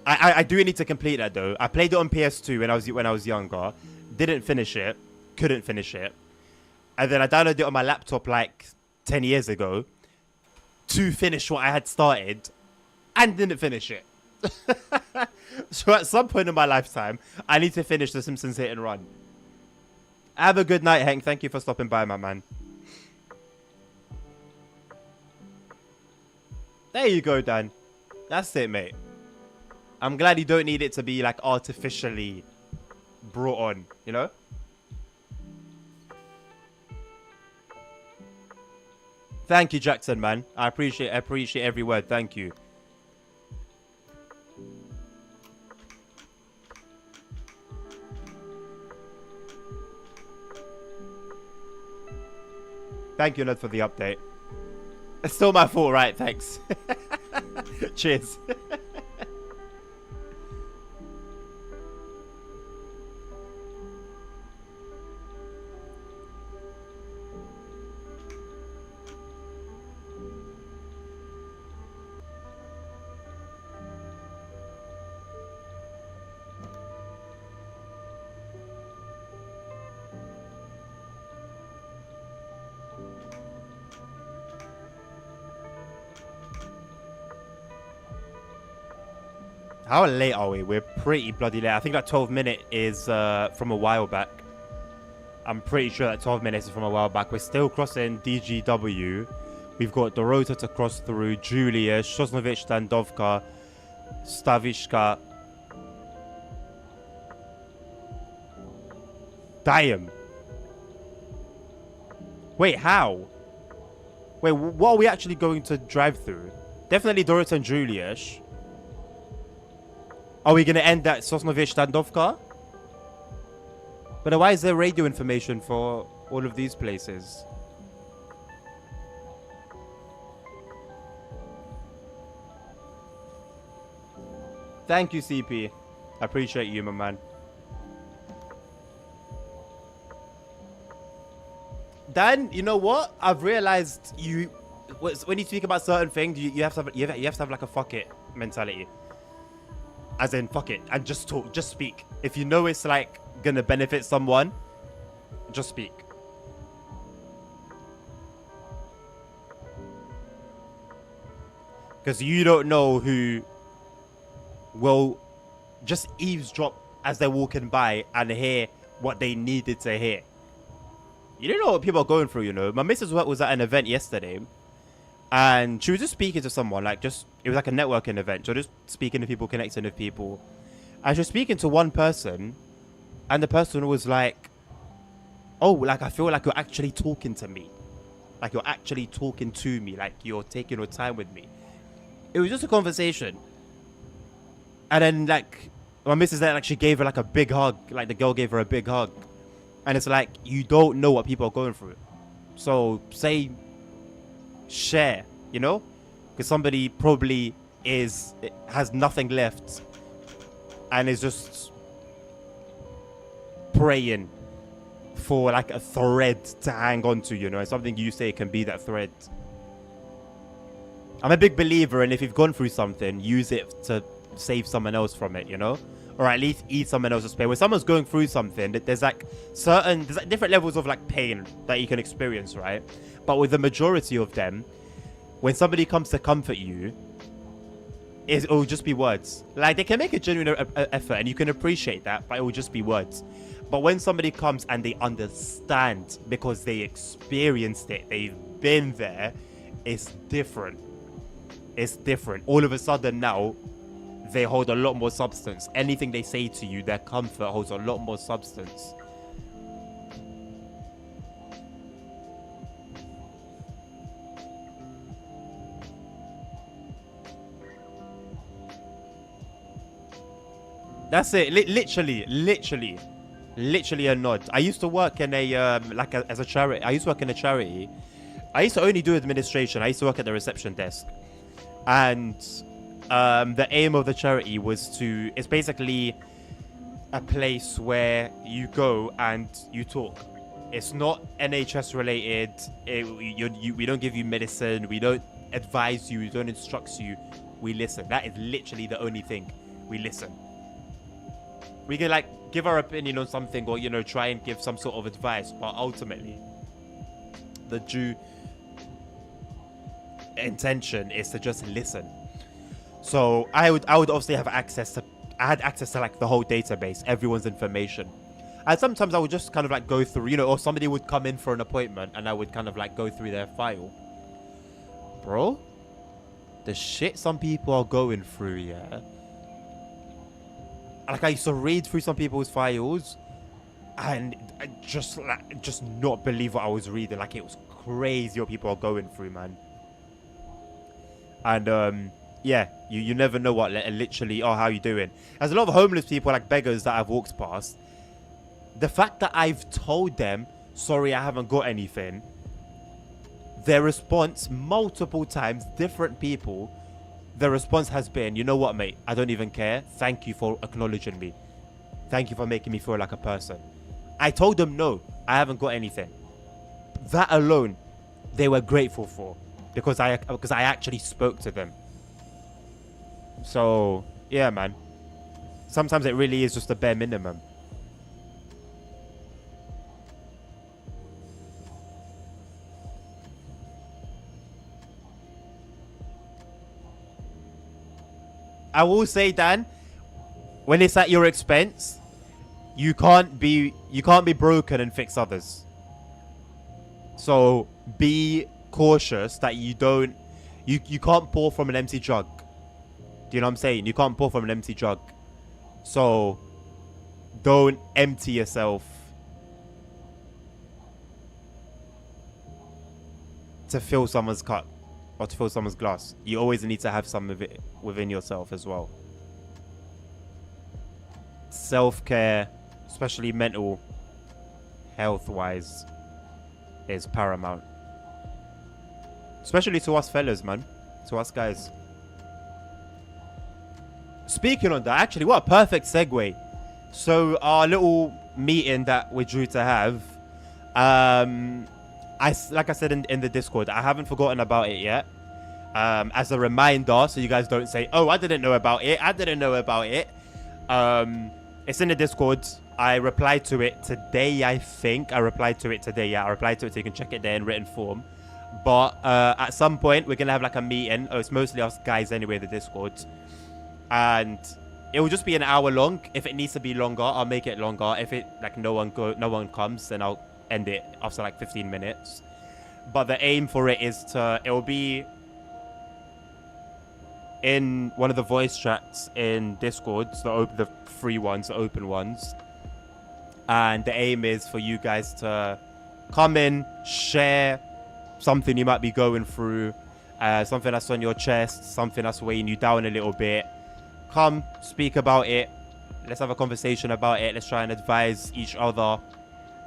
I do need to complete that though. I played it on PS2 when I was younger. Didn't finish it. Couldn't finish it. And then I downloaded it on my laptop like 10 years ago to finish what I had started and didn't finish it. So at some point in my lifetime, I need to finish The Simpsons Hit and Run. Have a good night, Hank. Thank you for stopping by, my man. There you go, Dan. That's it, mate. I'm glad you don't need it to be like artificially brought on, you know? Thank you, Jackson, man. I appreciate every word. Thank you. Thank you, Ned, for the update. It's still my fault, right? Thanks. Cheers. How late are we? We're pretty bloody late. I think that 12-minute is from a while back. I'm pretty sure that 12 minutes is from a while back. We're still crossing DGW. We've got Dorota to cross through, Julius, Sosnovich, Standovka, Stavishka. Damn. Wait, how? Wait, what are we actually going to drive through? Definitely Dorota and Julius. Are we going to end at Sosnovich Standovka? But why is there radio information for all of these places? Thank you, CP. I appreciate you, my man. Dan, you know what? I've realized when you speak about certain things, you have to have like a fuck it mentality. As in, fuck it, and just talk, just speak. If you know it's like gonna benefit someone, just speak. Because you don't know who will just eavesdrop as they're walking by and hear what they needed to hear. You don't know what people are going through, you know. My missus was at an event yesterday, and she was just speaking to someone, like it was like a networking event. So just speaking to people, connecting with people. And she was speaking to one person, and the person was like, oh, like I feel like you're actually talking to me. Like you're actually talking to me. Like you're taking your time with me. It was just a conversation. And then like, my missus there, like she gave her like a big hug. Like the girl gave her a big hug. And it's like, you don't know what people are going through. So share, you know, because somebody probably has nothing left and is just praying for like a thread to hang on to, you know, and something you say can be that thread. I'm a big believer in if you've gone through something, use it to save someone else from it, you know, or at least ease someone else's pain. When someone's going through something, there's like different levels of like pain that you can experience, right? But with the majority of them, when somebody comes to comfort you, it will just be words. Like, they can make a genuine effort and you can appreciate that, but it will just be words. But when somebody comes and they understand because they experienced it, they've been there, it's different. It's different. All of a sudden now, they hold a lot more substance. Anything they say to you, their comfort holds a lot more substance. That's it. Literally a nod. I used to work in a as a charity. I used to work in a charity. I used to only do administration. I used to work at the reception desk, and the aim of the charity was to. It's basically a place where you go and you talk. It's not NHS related. We don't give you medicine. We don't advise you. We don't instruct you. We listen. That is literally the only thing. We listen. We can like give our opinion on something, or try and give some sort of advice, but ultimately the due intention is to just listen. So I would obviously have access to like the whole database, everyone's information, and sometimes I would just kind of like go through, or somebody would come in for an appointment and I would kind of like go through their file. Bro, the shit some people are going through, yeah. Like, I used to read through some people's files and I just not believe what I was reading. Like, it was crazy what people are going through, man. And yeah, you never know what literally, how you doing. There's a lot of homeless people, like beggars, that I've walked past. The fact that I've told them, sorry, I haven't got anything, their response multiple times, different people, the response has been, you know what, mate? I don't even care. Thank you for acknowledging me. Thank you for making me feel like a person. I told them, no, I haven't got anything. That alone, they were grateful for, because I actually spoke to them. So, yeah, man. Sometimes it really is just the bare minimum. I will say, Dan, when it's at your expense, you can't be broken and fix others. So be cautious that you can't pour from an empty jug. Do you know what I'm saying? You can't pour from an empty jug. So don't empty yourself to fill someone's cup. Or to fill someone's glass. You always need to have some of it within yourself as well. Self-care, especially mental health-wise, is paramount. Especially to us fellas, man. To us guys. Speaking on that, actually, what a perfect segue. So, our little meeting that we're due to have, like I said in the Discord, I haven't forgotten about it yet. As a reminder, so you guys don't say, oh, I didn't know about it. It's in the Discord. I replied to it today, I think. Yeah, I replied to it so you can check it there in written form. But at some point, we're going to have like a meeting. Oh, it's mostly us guys anyway, the Discord. And it will just be an hour long. If it needs to be longer, I'll make it longer. If it like no one comes, then I'll end it after like 15 minutes. But the aim for it is it will be in one of the voice chats in Discord, the free ones, the open ones. And the aim is for you guys to come in, share something you might be going through, something that's on your chest, something that's weighing you down a little bit. Come, speak about it. Let's have a conversation about it. Let's try and advise each other.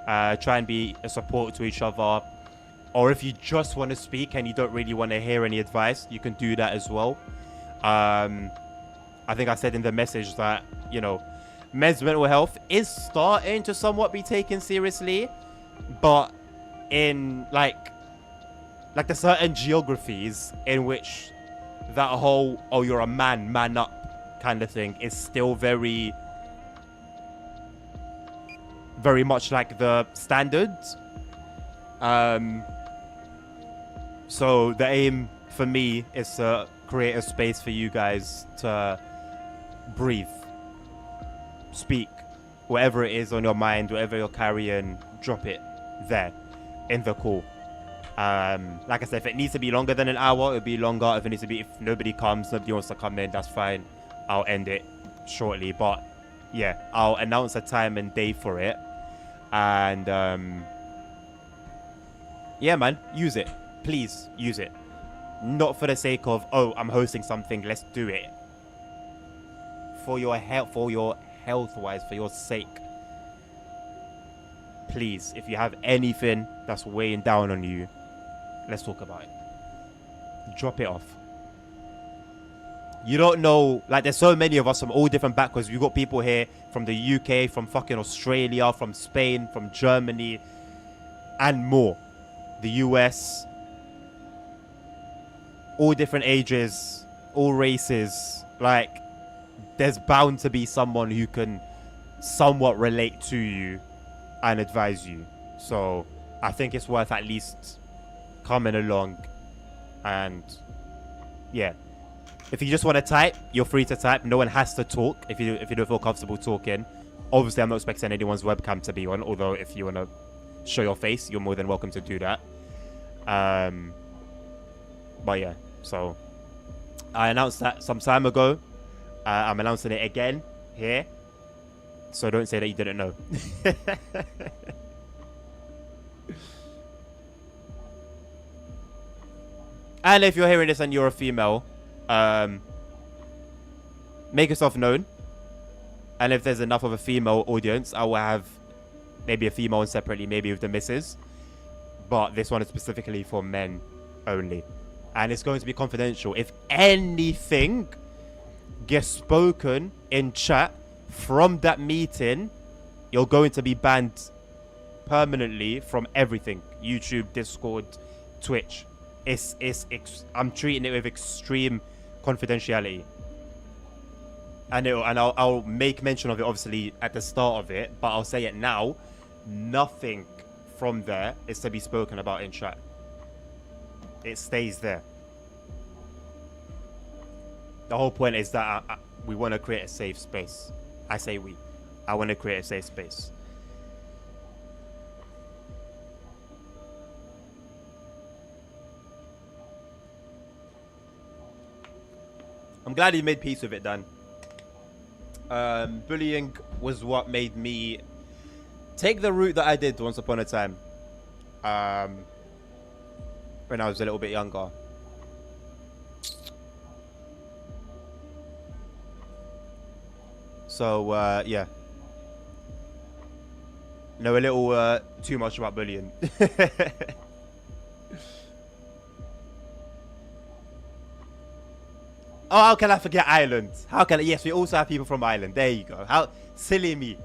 Try and be a support to each other. Or if you just want to speak and you don't really want to hear any advice, you can do that as well. I think I said in the message that, men's mental health is starting to somewhat be taken seriously, but in like the certain geographies in which that whole, oh, you're a man up kind of thing is still very, very much like the standards. So the aim for me is to create a space for you guys to breathe, speak, whatever it is on your mind, whatever you're carrying, drop it there in the call. Like I said, if it needs to be longer than an hour, it'll be longer. If it needs to be, if nobody comes, nobody wants to come in, that's fine. I'll end it shortly. But yeah, I'll announce a time and day for it. And yeah, man, use it. Please use it. Not for the sake of, oh, I'm hosting something, let's do it. For your health, health-wise, for your sake. Please, if you have anything that's weighing down on you, let's talk about it. Drop it off. You don't know, like, there's so many of us from all different backgrounds. We've got people here from the UK, from fucking Australia, from Spain, from Germany, and more. The US. All different ages, all races. Like, there's bound to be someone who can somewhat relate to you and advise you. So I think it's worth at least coming along. And yeah, if you just want to type, you're free to type. No one has to talk if you don't feel comfortable talking. Obviously, I'm not expecting anyone's webcam to be on, although if you want to show your face, you're more than welcome to do that. But yeah, so I announced that some time ago. I'm announcing it again here. So don't say that you didn't know. And if you're hearing this and you're a female, make yourself known. And if there's enough of a female audience, I will have maybe a female one separately, maybe with the missus. But this one is specifically for men only. And it's going to be confidential. If anything gets spoken in chat from that meeting, you're going to be banned permanently from everything. YouTube, Discord, Twitch. I'm treating it with extreme confidentiality. And I'll make mention of it obviously at the start of it, but I'll say it now. Nothing from there is to be spoken about in chat. It stays there. The whole point is that we want to create a safe space. I say we. I want to create a safe space. I'm glad he made peace with it, Dan. Bullying was what made me take the route that I did once upon a time. When I was a little bit younger. So, yeah. Know a little too much about bullying. Oh, how can I forget Ireland? How can I? Yes, we also have people from Ireland. There you go. How silly me.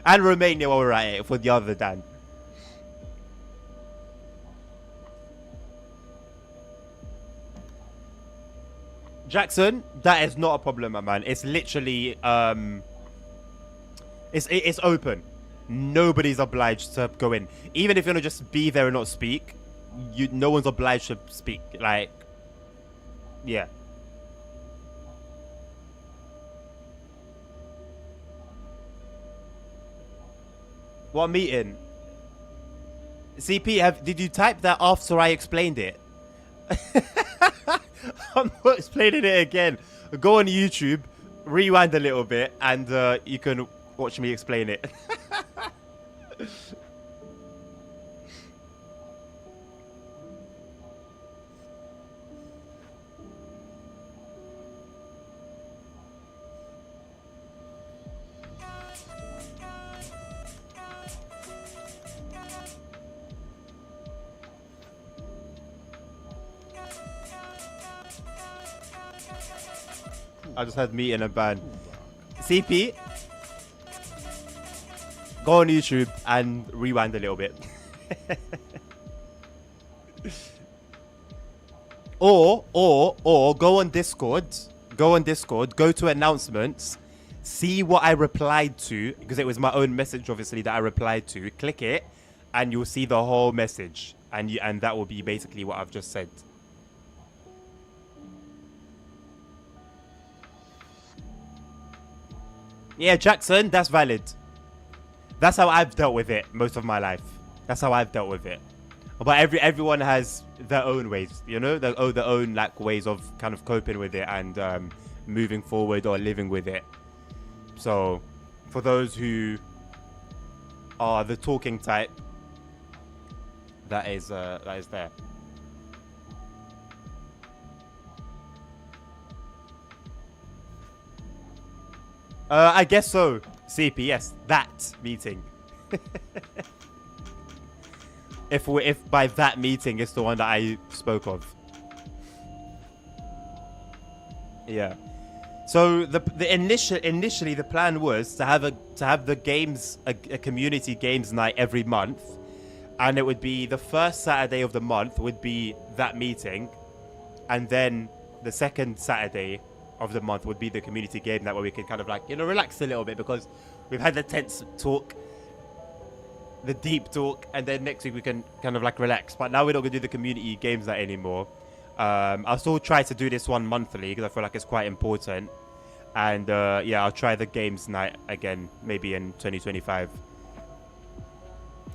And Romania while we're at it for the other Dan. Jackson, that is not a problem, my man. It's literally it's open. Nobody's obliged to go in. Even if you want to just be there and not speak, no one's obliged to speak. Like, yeah. What meeting? CP, did you type that after I explained it? I'm not explaining it again. Go on YouTube, rewind a little bit, and you can watch me explain it. I just had meeting and ban. CP, go on YouTube and rewind a little bit. or go on Discord. Go on Discord. Go to announcements. See what I replied to, because it was my own message, obviously, that I replied to. Click it, and you'll see the whole message, and that will be basically what I've just said. Yeah, Jackson, that's valid. That's how I've dealt with it most of my life. That's how I've dealt with it. But everyone has their own ways, you know, their own like ways of kind of coping with it and moving forward or living with it. So, for those who are the talking type, that is there. I guess so. CP, yes, that meeting. If by that meeting it's the one that I spoke of. Yeah. So initially the plan was to have the games a community games night every month, and it would be the first Saturday of the month would be that meeting, and then the second Saturday of the month would be the community game night where we can kind of like, you know, relax a little bit because we've had the tense talk, the deep talk, and then next week we can kind of like relax. But now we're not gonna do the community games night anymore. I'll still try to do this one monthly because I feel like it's quite important. And yeah, I'll try the games night again, maybe in 2025.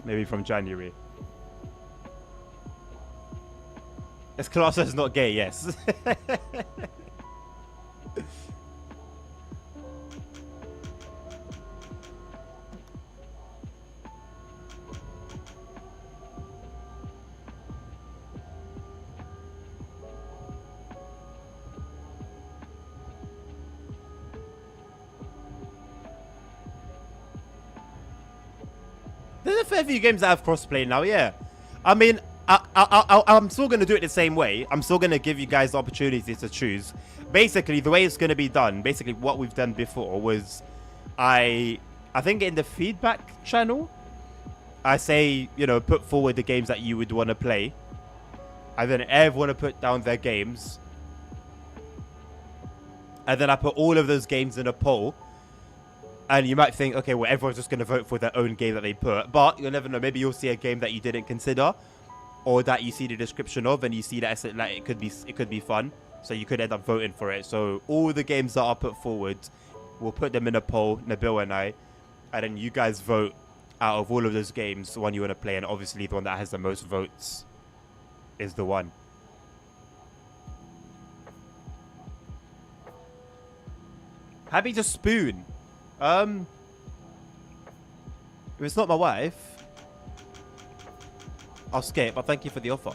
Maybe from January. This class is not gay, yes. There's a fair few games that have crossplay now, yeah. I mean, I'm still going to do it the same way. I'm still going to give you guys the opportunity to choose. Basically, the way it's going to be done, basically what we've done before was I think in the feedback channel, I say, you know, put forward the games that you would want to play. And then everyone will put down their games. And then I put all of those games in a poll. And you might think, okay, well, everyone's just going to vote for their own game that they put. But you'll never know. Maybe you'll see a game that you didn't consider, or that you see the description of, and you see that it's, like, it could be fun. So you could end up voting for it. So all the games that are put forward, we'll put them in a poll, Nabil and I, and then you guys vote out of all of those games the one you want to play, and obviously the one that has the most votes is the one. Happy to spoon. If it's not my wife, I'll skip, but thank you for the offer.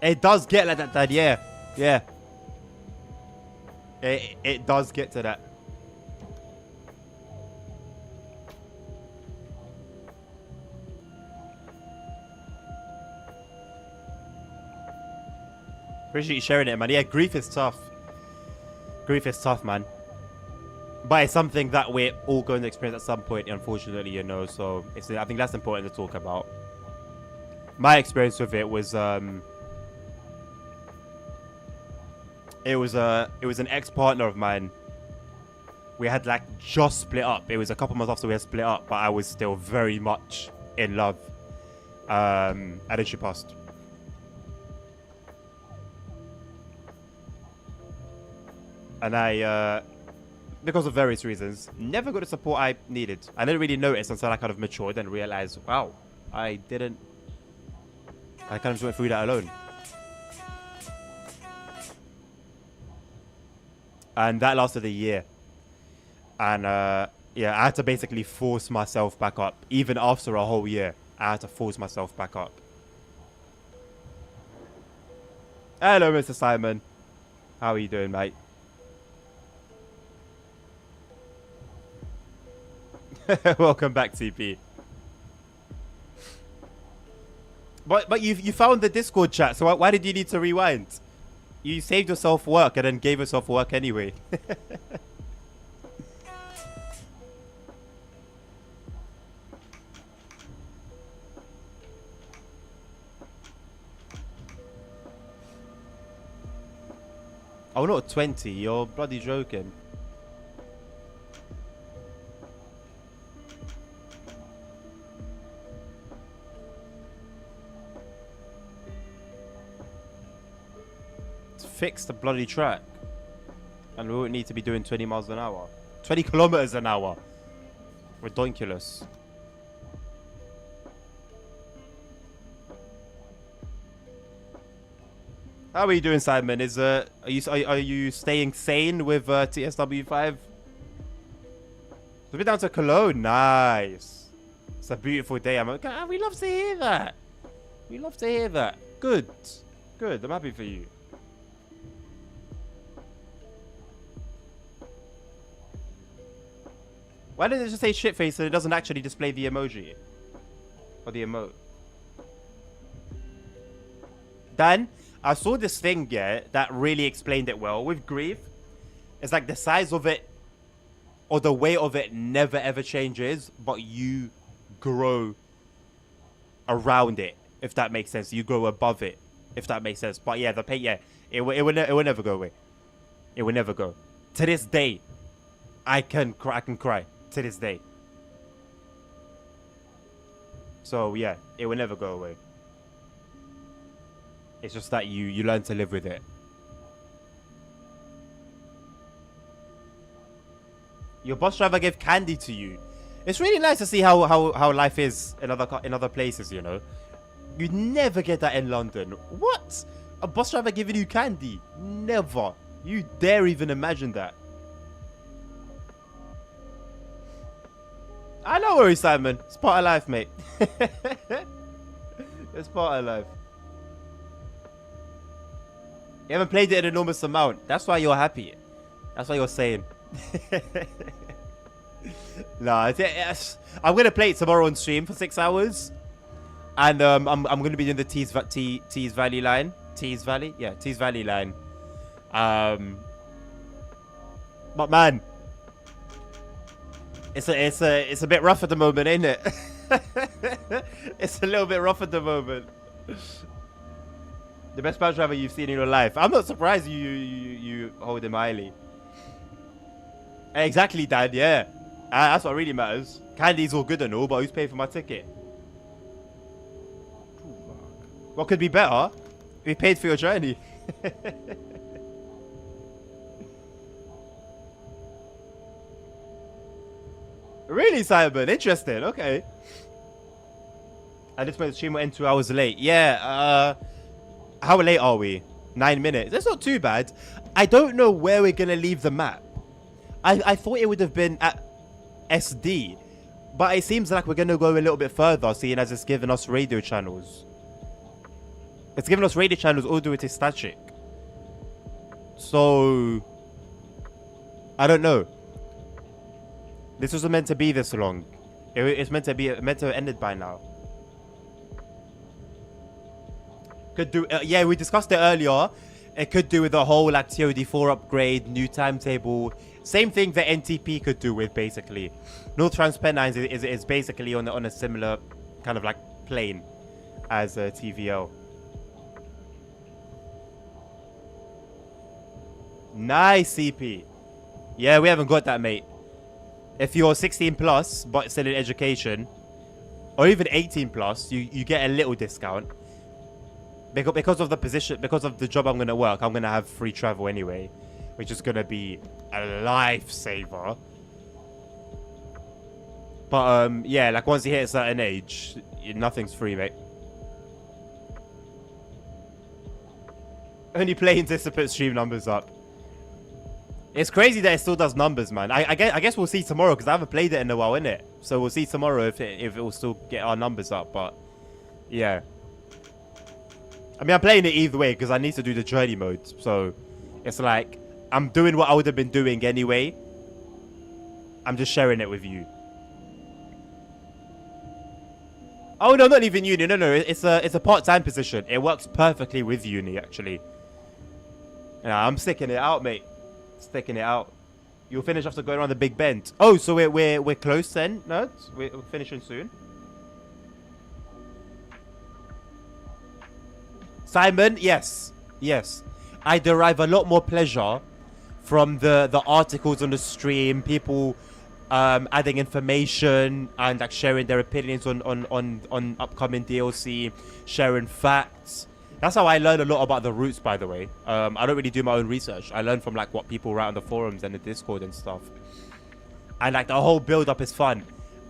It does get like that, Dad. Yeah. Yeah. It does get to that. Appreciate you sharing it, man. Yeah, grief is tough. Grief is tough, man. But it's something that we're all going to experience at some point, unfortunately, you know. So I think that's important to talk about. My experience with it was it was an ex-partner of mine. We had like just split up. It was a couple months after we had split up, but I was still very much in love. And then she passed. And I, because of various reasons, never got the support I needed. I didn't really notice until I kind of matured and realized, wow, I kind of just went through that alone. And that lasted a year. And yeah, I had to basically force myself back up. Even after a whole year, I had to force myself back up. Hello, Mr. Simon. How are you doing, mate? Welcome back, TP. But you found the Discord chat, so why did you need to rewind? You saved yourself work and then gave yourself work anyway. Oh, not 20. You're bloody joking. Fix the bloody track. And we won't need to be doing 20 miles an hour. 20 kilometers an hour. Ridiculous. How are you doing, Simon? Are you staying sane with TSW5? We're down to Cologne. Nice. It's a beautiful day. We love to hear that. We love to hear that. Good. Good. I'm happy for you. Why did it just say shitface and it doesn't actually display the emoji? Or the emote? Dan, I saw this thing, yeah, that really explained it well. With grief, it's like the size of it or the weight of it never ever changes, but you grow around it, if that makes sense. You grow above it, if that makes sense. But yeah, the pain, yeah, it will never go away. It will never go. To this day, I can cry. To this day. So yeah, it will never go away. It's just that you learn to live with it. Your bus driver gave candy to you. It's really nice to see how life is in other places, you know. You never get that in London. What? A bus driver giving you candy? Never. You dare even imagine that. I know where he's, Simon. It's part of life, mate. It's part of life. You haven't played it an enormous amount. That's why you're happy. That's what you're saying. Nah, I'm going to play it tomorrow on stream for 6 hours. And I'm going to be doing the Tees Valley line. Tees Valley? Yeah, Tees Valley line. But man, it's a bit rough at the moment, ain't it? It's a little bit rough at the moment. The best bus driver you've seen in your life. I'm not surprised you hold him highly. Exactly, Dad. Yeah, that's what really matters. Candy's all good and all, but who's paying for my ticket? What could be better? We paid for your journey. Really, Simon? Interesting. Okay. I just went to stream and 2 hours late. Yeah. How late are we? 9 minutes. That's not too bad. I don't know where we're gonna leave the map. I thought it would have been at SD, but it seems like we're gonna go a little bit further, seeing as it's given us radio channels. It's given us radio channels all the way to static. So I don't know. This wasn't meant to be this long. It's meant to have ended by now. Could do, yeah, we discussed it earlier. It could do with the whole like TOD4 upgrade, new timetable. Same thing that NTP could do with, basically. North Trans-Pennines is basically on a similar kind of like plane as TVL. Nice, CP. Yeah, we haven't got that, mate. If you're 16 plus but still in education, or even 18 plus, you get a little discount. Because of the position, because of the job I'm going to work, I'm going to have free travel anyway, which is going to be a lifesaver. But yeah, like once you hit a certain age, nothing's free, mate. Only playing just to put stream numbers up. It's crazy that it still does numbers, man. I guess we'll see tomorrow, because I haven't played it in a while, innit? So we'll see tomorrow if it will still get our numbers up, but yeah. I mean, I'm playing it either way because I need to do the journey mode. So it's like I'm doing what I would have been doing anyway. I'm just sharing it with you. Oh no, not even uni. No, it's a part-time position. It works perfectly with uni, actually. Yeah, I'm sticking it out, mate. Sticking it out. You'll finish after going around the Big Bend. Oh, so we're close then, nerds. We're finishing soon. Simon, yes. I derive a lot more pleasure from the articles on the stream, people adding information and like sharing their opinions on upcoming DLC, sharing facts. That's how I learn a lot about the routes, by the way. I don't really do my own research. I learn from like what people write on the forums and the Discord and stuff. And like the whole build up is fun.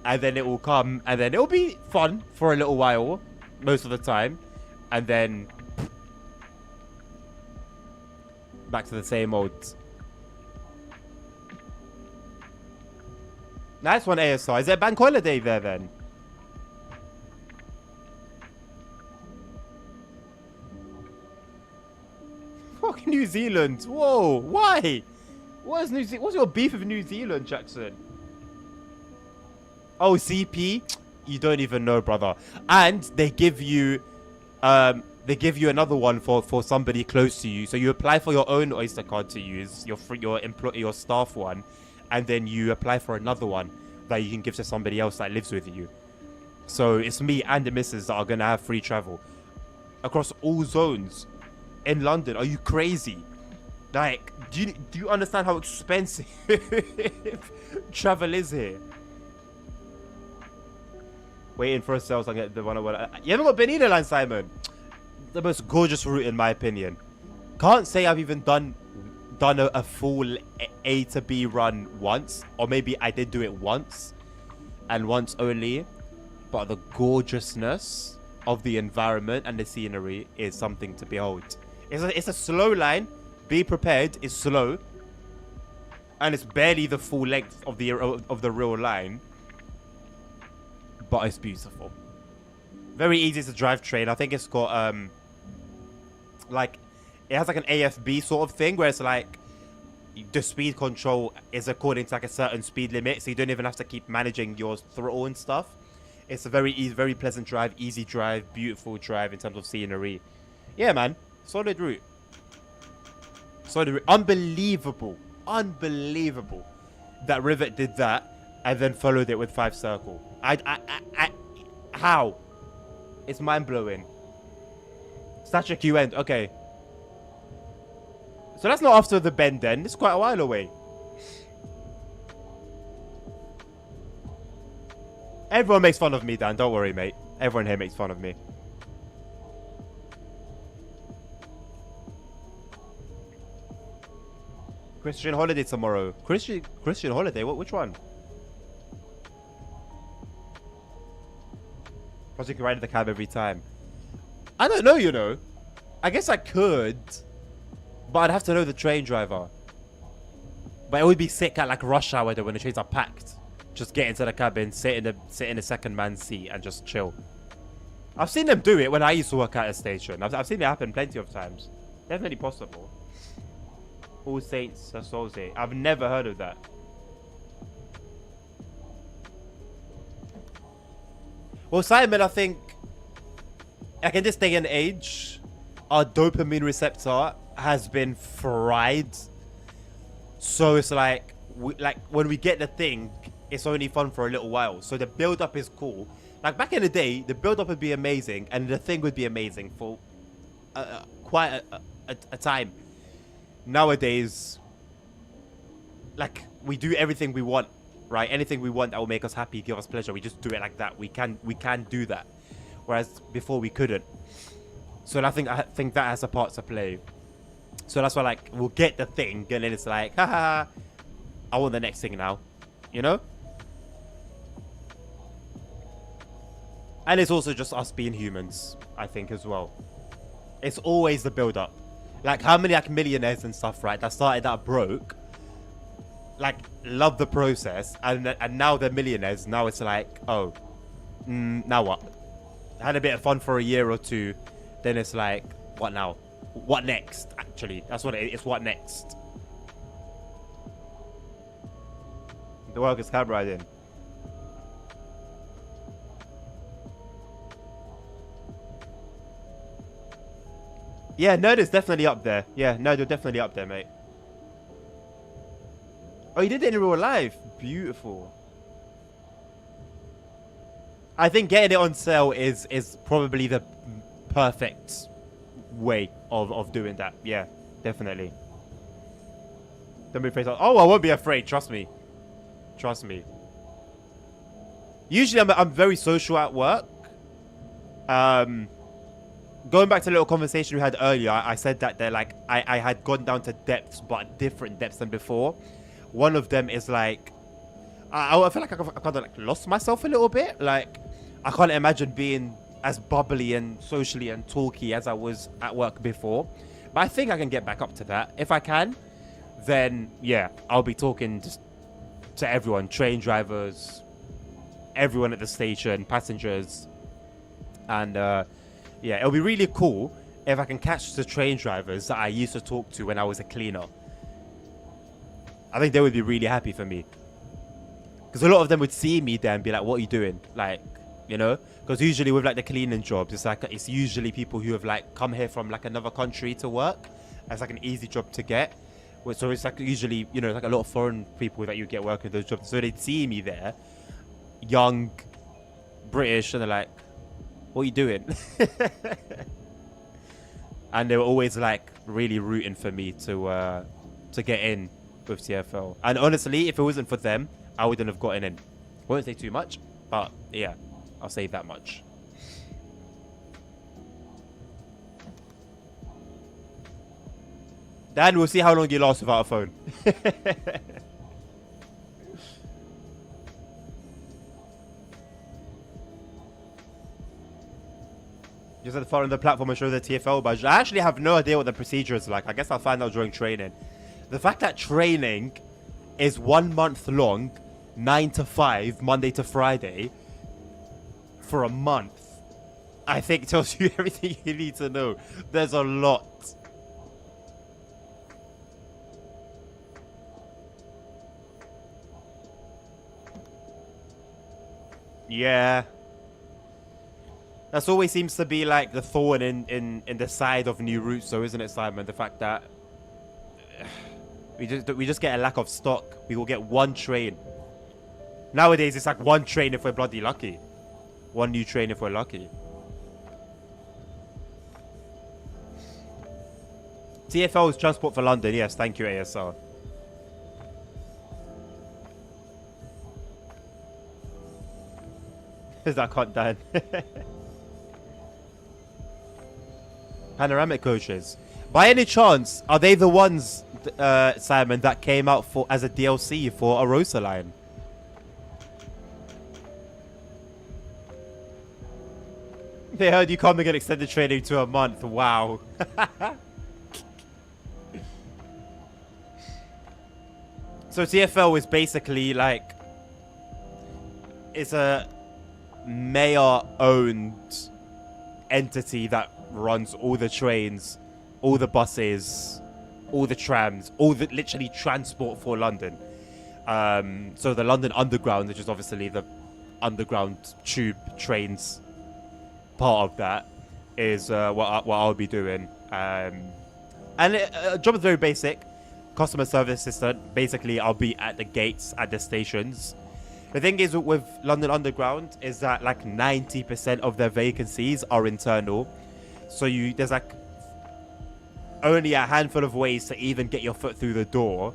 And then it will come and then it'll be fun for a little while, most of the time. And then back to the same old. Nice one, ASR. Is there a bank holiday there then? Fucking New Zealand. Whoa, why? What's your beef with New Zealand, Jackson? Oh, CP? You don't even know, brother. And they give you another one for somebody close to you. So you apply for your own Oyster card to use, your staff one, and then you apply for another one that you can give to somebody else that lives with you. So it's me and the missus that are gonna have free travel across all zones in London. Are you crazy? Like, do you understand how expensive travel is here? Waiting for a sales. I get the one I want. You haven't got Benita Line, Simon. The most gorgeous route in my opinion. Can't say I've even done a full A to B run once, or maybe I did do it once and once only, but the gorgeousness of the environment and the scenery is something to behold. It's a slow line. Be prepared. It's slow, and it's barely the full length of the real line, but it's beautiful. Very easy to drive train. I think it's got like, it has like an AFB sort of thing where it's like the speed control is according to like a certain speed limit, so you don't even have to keep managing your throttle and stuff. It's a very easy, very pleasant drive, easy drive, beautiful drive in terms of scenery. Yeah, man, solid route. Solid route. Unbelievable that Rivet did that and then followed it with 5 Circle. How? It's mind blowing. Statue Q end. Okay. So that's not after the bend then. It's quite a while away. Everyone makes fun of me, Dan. Don't worry, mate. Everyone here makes fun of me. Christian holiday tomorrow. Christian holiday? Which one? Plus you can ride in the cab every time. I don't know, you know. I guess I could, but I'd have to know the train driver. But it would be sick at like rush hour though, when the trains are packed. Just get into the cabin, sit in the second man's seat and just chill. I've seen them do it when I used to work at a station. I've seen it happen plenty of times. Definitely possible. All Saints Souls. I've never heard of that. Well, Simon, I think like in this day and age, our dopamine receptor has been fried. So it's like when we get the thing, it's only fun for a little while. So the build up is cool. Like back in the day, the build up would be amazing and the thing would be amazing for quite a time. Nowadays, like we do everything we want, right? Anything we want that will make us happy, give us pleasure, we just do it like that. We can do that, whereas before we couldn't. So I think that has a part to play. So that's why like we'll get the thing and then it's like, haha, I want the next thing now, you know. And it's also just us being humans, I think, as well. It's always the build up. Like how many like millionaires and stuff, right, that started out broke, like love the process, and now they're millionaires. Now it's like, oh, now what? Had a bit of fun for a year or two, then it's like, what now? What next? Actually, that's what it is. It's what next. The work is cab riding. Yeah, Nerd is definitely up there. Yeah, Nerd, you're definitely up there, mate. Oh, you did it in real life. Beautiful. I think getting it on sale is probably the perfect way of doing that. Yeah, definitely. Don't be afraid. Oh, I won't be afraid. Trust me. Trust me. Usually, I'm very social at work. Going back to the little conversation we had earlier, I said that they're like I had gone down to depths, but different depths than before. One of them is like I feel like I kind of like lost myself a little bit. Like I can't imagine being as bubbly and socially and talky as I was at work before. But I think I can get back up to that. If I can, then yeah, I'll be talking just to everyone, train drivers, everyone at the station, passengers, and yeah, it'll be really cool if I can catch the train drivers that I used to talk to when I was a cleaner. I think they would be really happy for me. Because a lot of them would see me there and be like, what are you doing? Like, you know? Because usually with like the cleaning jobs, it's usually people who have like come here from like another country to work. It's like an easy job to get. So it's like usually, you know, like a lot of foreign people that you get working those jobs. So they'd see me there, young, British, and they're like, what are you doing? And they were always like really rooting for me to get in with TFL. And honestly, if it wasn't for them, I wouldn't have gotten in. Won't say too much, but yeah, I'll say that much. Dan, we'll see how long you last without a phone. Just had to follow the platform and show the TFL badge. I actually have no idea what the procedure is like. I guess I'll find out during training. The fact that training is 1 month long, 9 to 5, Monday to Friday, for a month, I think tells you everything you need to know. There's a lot. Yeah. That's always seems to be like the thorn in the side of new routes, though, isn't it, Simon? The fact that we just get a lack of stock. We will get one train. Nowadays, it's like one train if we're bloody lucky. One new train if we're lucky. TFL is Transport for London. Yes, thank you, ASR. Is that cut down? Panoramic coaches. By any chance, are they the ones, Simon, that came out for as a DLC for a Rosa line? They heard you can't get extended training to a month. Wow. So TFL is basically like, it's a mayor-owned entity that runs all the trains, all the buses, all the trams, all the literally transport for London. So the London Underground, which is obviously the underground tube trains part of that, is what I'll be doing. And job is very basic. Customer service assistant. Basically, I'll be at the gates at the stations. The thing is with London Underground is that like 90% of their vacancies are internal. So there's like only a handful of ways to even get your foot through the door.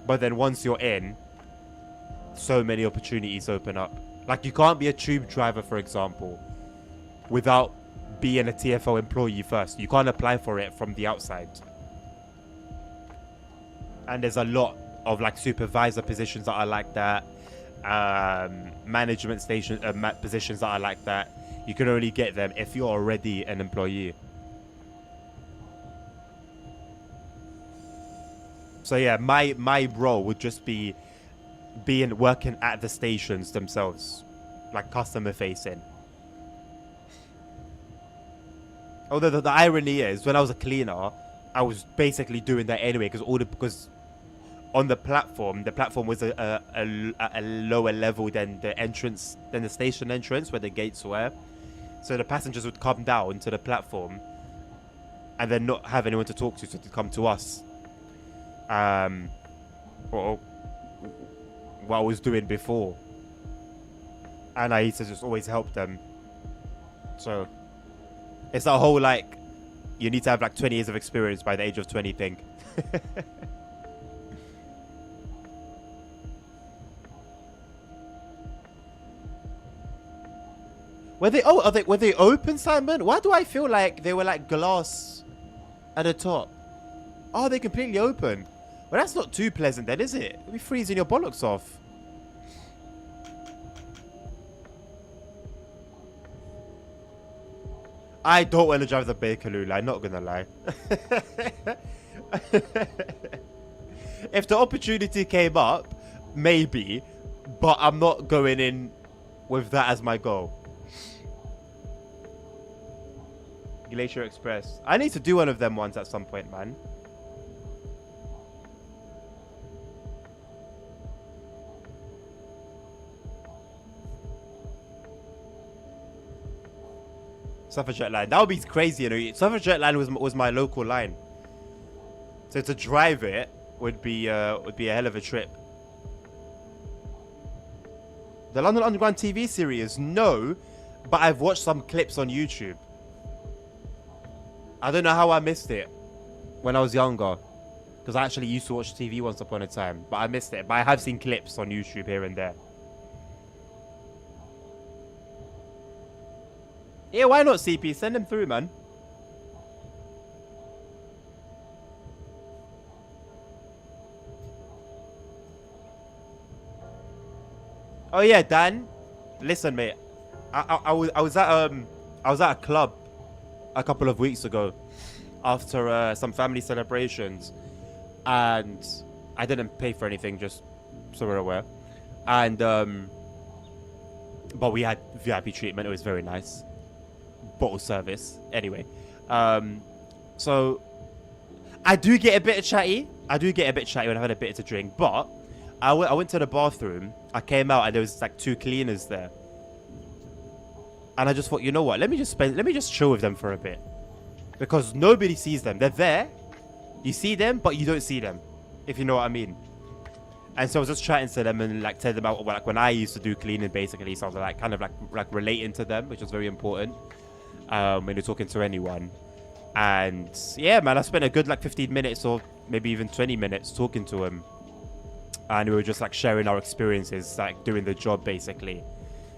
But then once you're in, so many opportunities open up. Like you can't be a tube driver, for example, without being a TFL employee first. You can't apply for it from the outside. And there's a lot of like supervisor positions that are like that. Management station positions that are like that. You can only get them if you're already an employee. So yeah, my role would just be working at the stations themselves, like customer facing. Although the irony is, when I was a cleaner, I was basically doing that anyway because on the platform was a lower level than the station entrance where the gates were. So the passengers would come down to the platform and then not have anyone to talk to, so to come to us. Or what I was doing before. And I used to just always help them. So it's a whole like you need to have like 20 years of experience by the age of 20 thing. Were they? Oh, were they open, Simon? Why do I feel like they were like glass at the top? Oh, they completely open. Well, that's not too pleasant then, is it? You'll be freezing your bollocks off. I don't want to drive the Bakerloo, I'm not gonna lie. If the opportunity came up, maybe, but I'm not going in with that as my goal. Glacier Express. I need to do one of them once at some point, man. Suffragette line. That would be crazy, you know. Suffragette line was my local line. So to drive it would be a hell of a trip. The London Underground TV series, no, but I've watched some clips on YouTube. I don't know how I missed it when I was younger, because I actually used to watch TV once upon a time, but I missed it. But I have seen clips on YouTube here and there. Yeah, why not, CP? Send them through, man. Oh yeah, Dan. Listen, mate. I was at a club a couple of weeks ago after some family celebrations, and I didn't pay for anything, just so we're aware. And but we had VIP treatment. It was very nice. Bottle service. Anyway, so I do get a bit of chatty. I do get a bit chatty when I've had a bit to drink, but I went to the bathroom. I came out and there was like 2 cleaners there. And I just thought, you know what? Let me just chill with them for a bit. Because nobody sees them. They're there. You see them, but you don't see them. If you know what I mean. And so I was just chatting to them and like telling them about like when I used to do cleaning basically. So I was like kind of like relating to them, which was very important. When you're talking to anyone. And yeah, man, I spent a good like 15 minutes or maybe even 20 minutes talking to him. And we were just like sharing our experiences, like doing the job basically.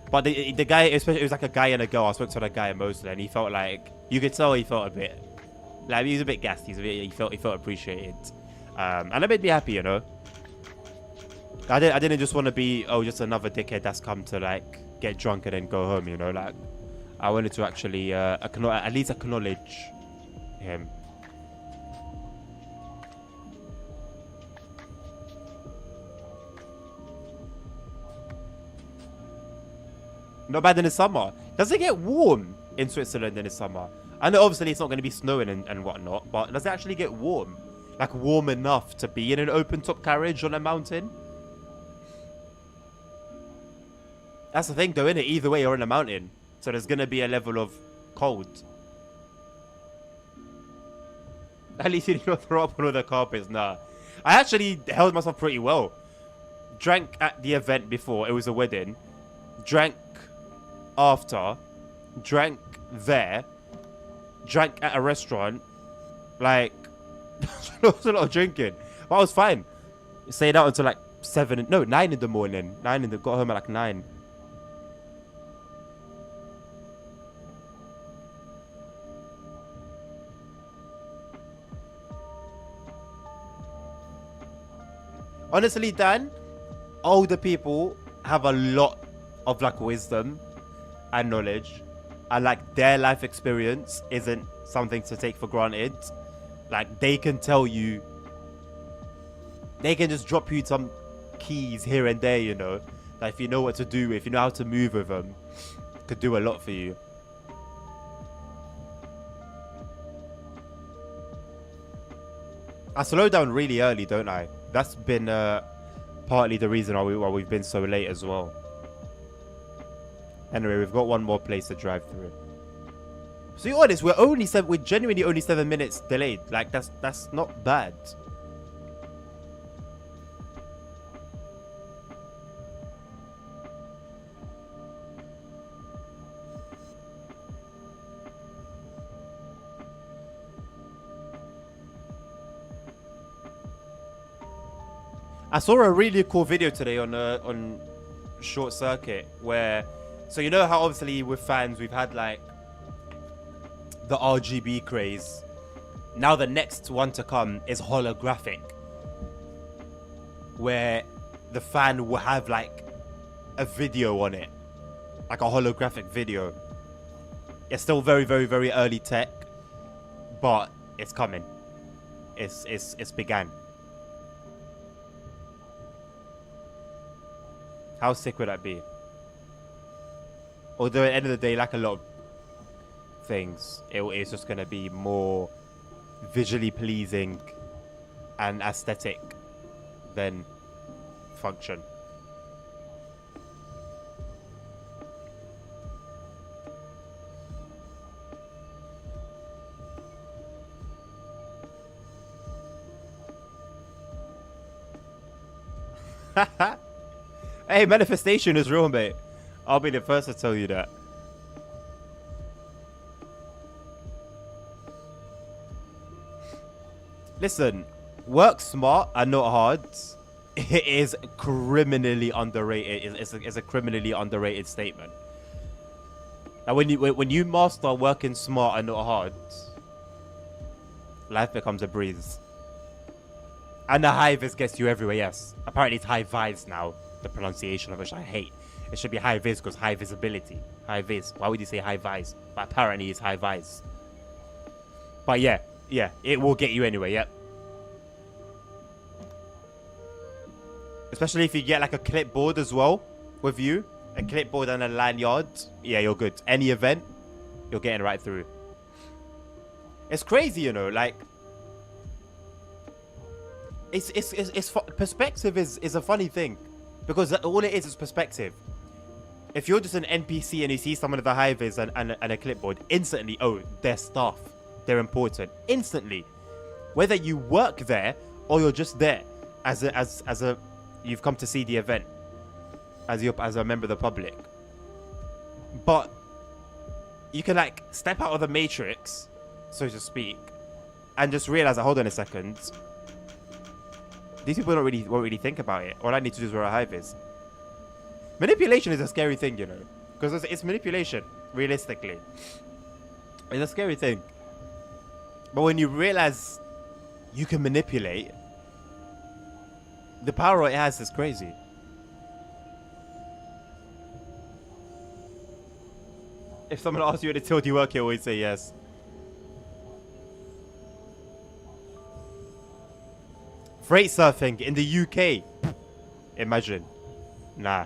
But the guy, especially, it was like a guy and a girl. I spoke to the guy mostly, and he felt like, you could tell he felt a bit, like he was a bit gassed. He felt appreciated, and that made me happy, you know. I didn't just want to be just another dickhead that's come to like get drunk and then go home, you know. Like I wanted to actually at least acknowledge him. Not bad in the summer. Does it get warm in Switzerland in the summer? I know obviously it's not going to be snowing and whatnot, but does it actually get warm? Like warm enough to be in an open top carriage on a mountain? That's the thing though, isn't it? Either way you're in a mountain. So there's going to be a level of cold. At least you didn't throw up on all the carpets. Nah. I actually held myself pretty well. Drank at the event before. It was a wedding. Drank after, drank there, drank at a restaurant, like, there was a lot of drinking, but I was fine. Stayed out until like 9 in the morning, got home at like 9. Honestly, Dan, older people have a lot of like wisdom and knowledge, and like their life experience isn't something to take for granted. Like they can tell you, they can just drop you some keys here and there, you know, that if you know what to do, if you know how to move with them, could do a lot for you. I slow down really early, don't I? That's been partly the reason why we've been so late as well. Anyway, we've got one more place to drive through. So you're honest, we're genuinely only 7 minutes delayed. Like that's not bad. I saw a really cool video today on Short Circuit where, so you know how obviously with fans we've had like the RGB craze. Now the next one to come is holographic, where the fan will have like a video on it, like a holographic video. It's still very, very, very early tech, but it's coming. It's began. How sick would that be? Although at the end of the day, like a lot of things, it's just gonna be more visually pleasing and aesthetic than function. Hey, manifestation is real, mate. I'll be the first to tell you that. Listen, work smart and not hard. It is criminally underrated. It's a criminally underrated statement. And when you master working smart and not hard, life becomes a breeze. And the high vis gets you everywhere. Yes, apparently it's high vis now. The pronunciation of which I hate. It should be high vis because high visibility. High vis. Why would you say high vis? But apparently it's high vis. But yeah, it will get you anyway. Yep. Especially if you get like a clipboard as well with you, a clipboard and a lanyard. Yeah, you're good. Any event, you're getting right through. It's crazy, you know. Like, it's perspective is a funny thing. Because all it is perspective. If you're just an NPC and you see someone with a high vis and a clipboard, instantly, oh, they're staff. They're important. Instantly. Whether you work there or you're just there as a you've come to see the event as a member of the public. But you can like step out of the matrix, so to speak, and just realize that, hold on a second. These people won't really think about it. All I need to do is wear a high vis. Manipulation is a scary thing, you know. Because it's manipulation, realistically. It's a scary thing. But when you realize you can manipulate, the power it has is crazy. If someone asks you at a tilt you work here, always say yes. Freight surfing in the UK. Imagine. Nah.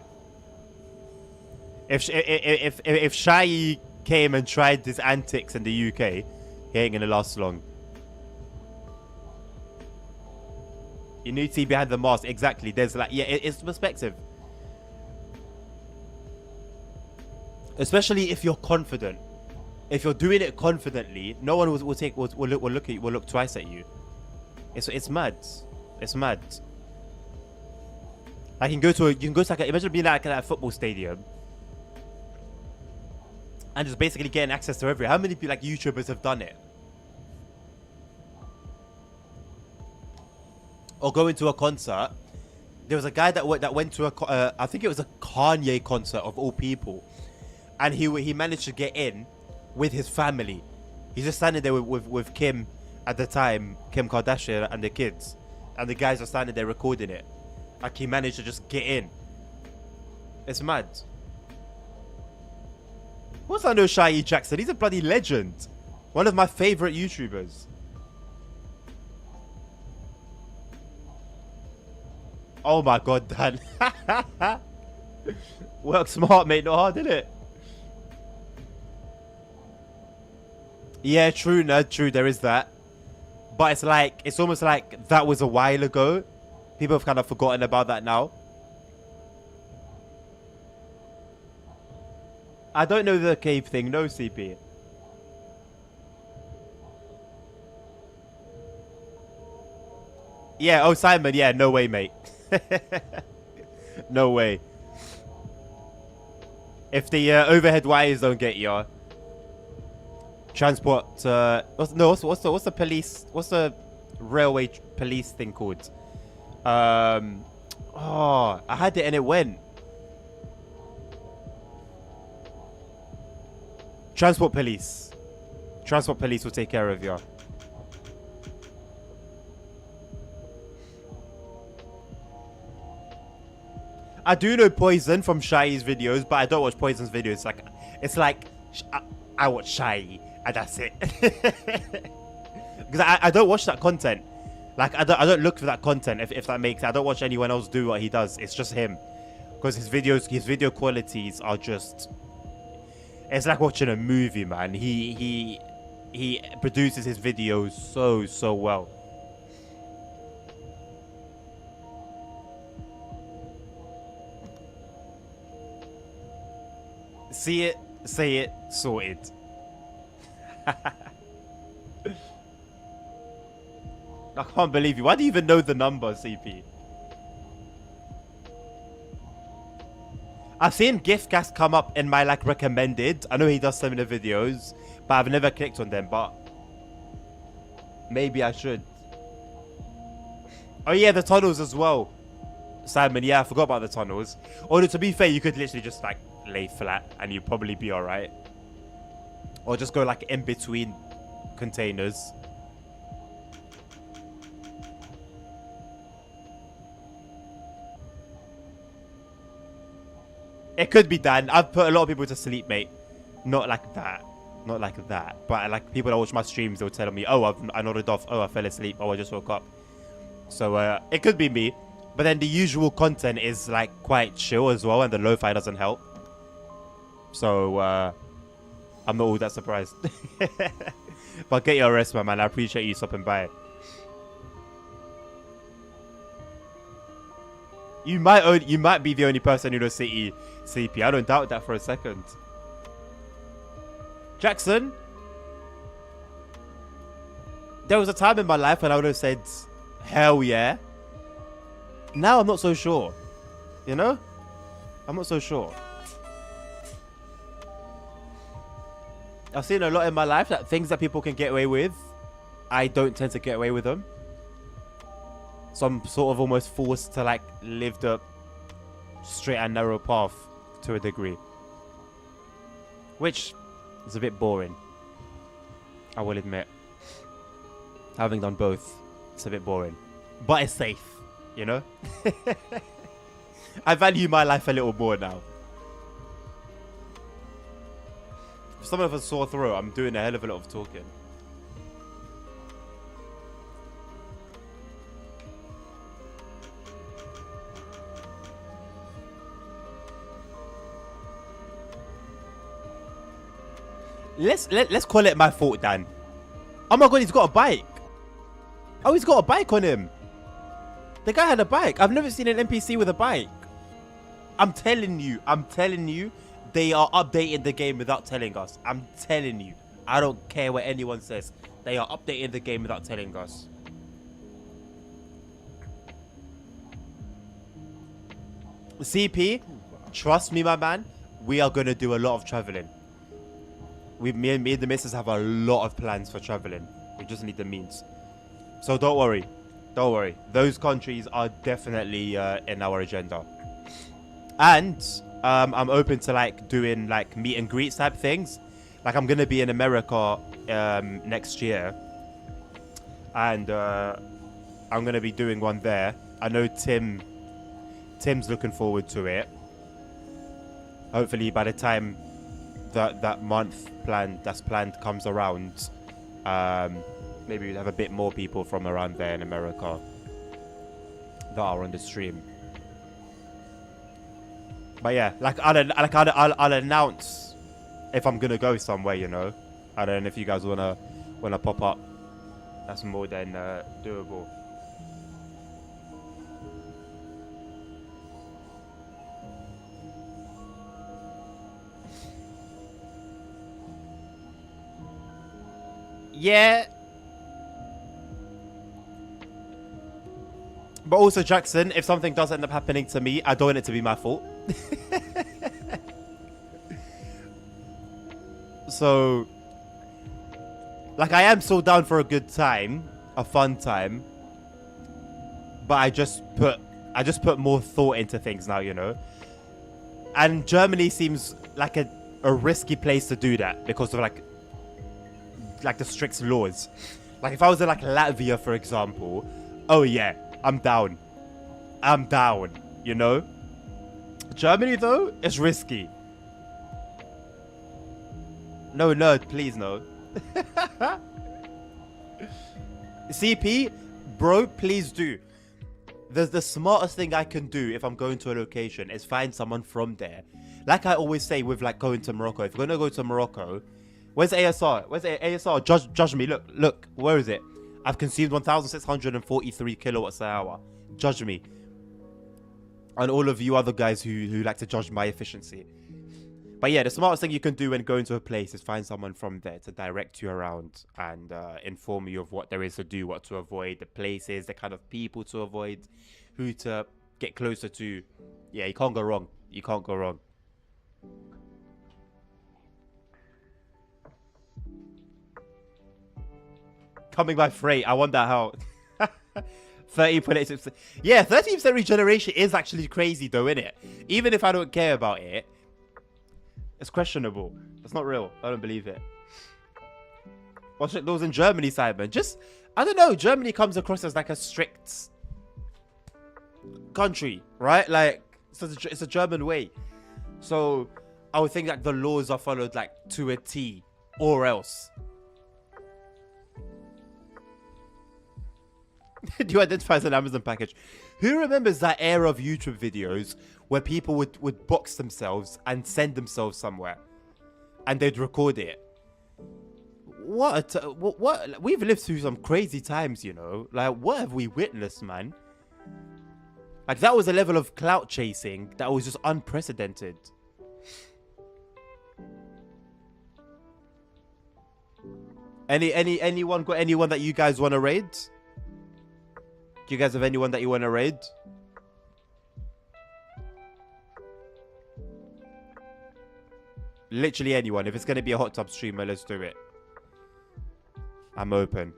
If Shai came and tried his antics in the UK, he ain't gonna last long. You need to see behind the mask. Exactly. There's like, yeah, it's perspective. Especially if you're confident. If you're doing it confidently, no one will look twice at you. It's mad. It's mad. Like you can go to like imagine being like at a football stadium and just basically getting access to everything. How many people like YouTubers have done it? Or going to a concert. There was a guy that went to a I think it was a Kanye concert of all people, and he managed to get in with his family. He's just standing there with Kim at the time, Kim Kardashian and the kids. And the guys are standing there recording it. Like he managed to just get in. It's mad. What's I know Shai Jackson? He's a bloody legend. One of my favorite YouTubers. Oh my god, Dan. Work smart, mate, not hard, innit? Yeah, true, nerd, true, there is that. But it's like, it's almost like that was a while ago. People have kind of forgotten about that now. I don't know the cave thing, no CP. Yeah, oh Simon, yeah, no way, mate. No way. If the overhead wires don't get you, transport. What's the police? What's the railway police thing called? Oh, I had it and it went. Transport police. Transport police will take care of you. I do know Poison from Shy's videos, but I don't watch Poison's videos. It's like I watch Shy and that's it. Because I don't watch that content. Like I don't look for that content. If that makes, I don't watch anyone else do what he does. It's just him. Because his video qualities are just. It's like watching a movie, man. He produces his videos so well. See it, say it, sorted. I can't believe you. Why do you even know the number, CP? I've seen Giftcast come up in my like recommended. I know he does some of the videos, but I've never clicked on them. But maybe I should. Oh yeah, the tunnels as well, Simon. Yeah, I forgot about the tunnels. Although to be fair, you could literally just like lay flat and you'd probably be all right, or just go like in between containers. It could be done. I've put a lot of people to sleep, mate. Not like that. Not like that. But like people that watch my streams, they'll tell me, oh, I nodded off. Oh, I fell asleep. Oh, I just woke up. So it could be me. But then the usual content is like quite chill as well. And the lo-fi doesn't help. So I'm not all that surprised. But get your rest, my man. I appreciate you stopping by. You might be the only person who knows City CP. I don't doubt that for a second. Jackson, there was a time in my life when I would have said, hell yeah. Now I'm not so sure. You know? I'm not so sure. I've seen a lot in my life that things that people can get away with, I don't tend to get away with them. So I'm sort of almost forced to like live the straight and narrow path to a degree. Which is a bit boring, I will admit. Having done both, it's a bit boring. But it's safe, you know? I value my life a little more now. If someone has a sore throat, I'm doing a hell of a lot of talking. Let's call it my fault, Dan. Oh my god, he's got a bike. Oh, he's got a bike on him. The guy had a bike. I've never seen an NPC with a bike. I'm telling you, they are updating the game without telling us. I'm telling you. I don't care what anyone says. They are updating the game without telling us. CP, trust me, my man. We are going to do a lot of traveling. Me and the missus have a lot of plans for traveling. We just need the means. So don't worry. Don't worry. Those countries are definitely in our agenda. And I'm open to like doing like meet and greet type things. Like I'm going to be in America next year. And I'm going to be doing one there. I know Tim's looking forward to it. Hopefully by the time that month that's planned comes around, maybe we'll have a bit more people from around there in America that are on the stream. But yeah, I'll announce if I'm gonna go somewhere, you know. I don't know if you guys wanna pop up. That's more than doable. Yeah. But also, Jackson, if something does end up happening to me, I don't want it to be my fault. So, like, I am so down for a good time, a fun time. But I just put I just put more thought into things now, you know. And Germany seems like a risky place to do that because of like the strict laws. Like if I was in like Latvia, for example, oh yeah, I'm down, you know. Germany though, is risky. No nerd, please no. CP, bro, please do. The smartest thing I can do if I'm going to a location is find someone from there. Like I always say with like going to Morocco. If you're going to go to Morocco, where's ASR? Where's ASR? Judge me. Look. Where is it? I've consumed 1,643 kilowatts an hour. Judge me. And all of you other guys who like to judge my efficiency. But yeah, the smartest thing you can do when going to a place is find someone from there to direct you around and inform you of what there is to do, what to avoid, the places, the kind of people to avoid, who to get closer to. Yeah, you can't go wrong. You can't go wrong. Coming by freight. I wonder how. 30.86%. Yeah, 30% regeneration is actually crazy though, isn't it? Even if I don't care about it. It's questionable. It's not real. I don't believe it. Watch it. Those in Germany, Simon. Just, I don't know. Germany comes across as like a strict country, right? Like, it's a German way. So, I would think that the laws are followed like to a T or else. Do you identify as an Amazon package? Who remembers that era of YouTube videos where people would box themselves and send themselves somewhere and they'd record it? What we've lived through some crazy times, you know. Like, what have we witnessed, man? Like, that was a level of clout chasing that was just unprecedented. Anyone got anyone that you guys want to raid? Do you guys have anyone that you want to raid? Literally anyone. If it's going to be a hot tub streamer, let's do it. I'm open.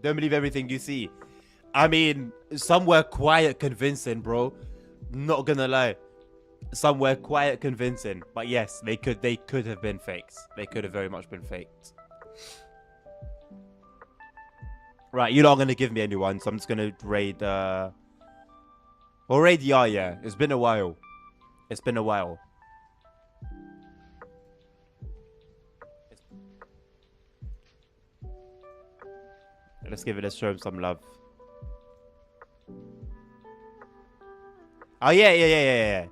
Don't believe everything you see. I mean, some were quiet convincing, bro. Not gonna lie. Some were quiet convincing. But yes, they could have been fakes. They could have very much been faked. Right, you're not gonna give me anyone, so I'm just gonna raid well, raid yeah. It's been a while. It's been a while. Let's give it a show him some love. Oh yeah.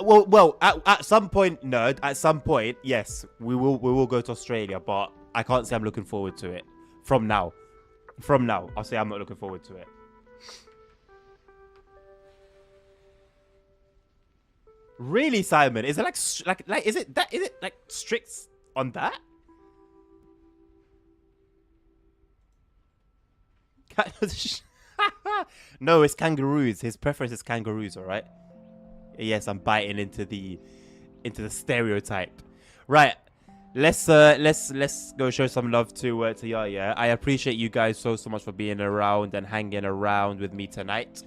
Well, at some point, nerd. At some point, yes, we will go to Australia, but I can't say I'm looking forward to it. From now, I'll say I'm not looking forward to it. Really, Simon? Is it like is it like strict on that? No, it's kangaroos. His preference is kangaroos, all right? Yes, I'm biting into the stereotype. Right. Let's go show some love to Yaya. I appreciate you guys so much for being around and hanging around with me tonight.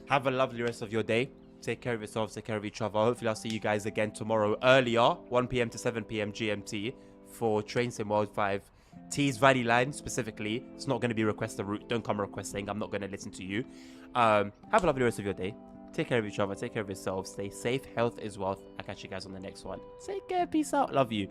Have a lovely rest of your day. Take care of yourselves, take care of each other. Hopefully I'll see you guys again tomorrow earlier, 1 p.m. to 7 p.m. GMT for Train Sim World 5. Tees Valley line specifically. It's not going to be request a route. Don't come requesting. I'm not going to listen to you. Have a lovely rest of your day. Take care of each other. Take care of yourselves. Stay safe. Health is wealth. I'll catch you guys on the next one. Take care. Peace out. Love you.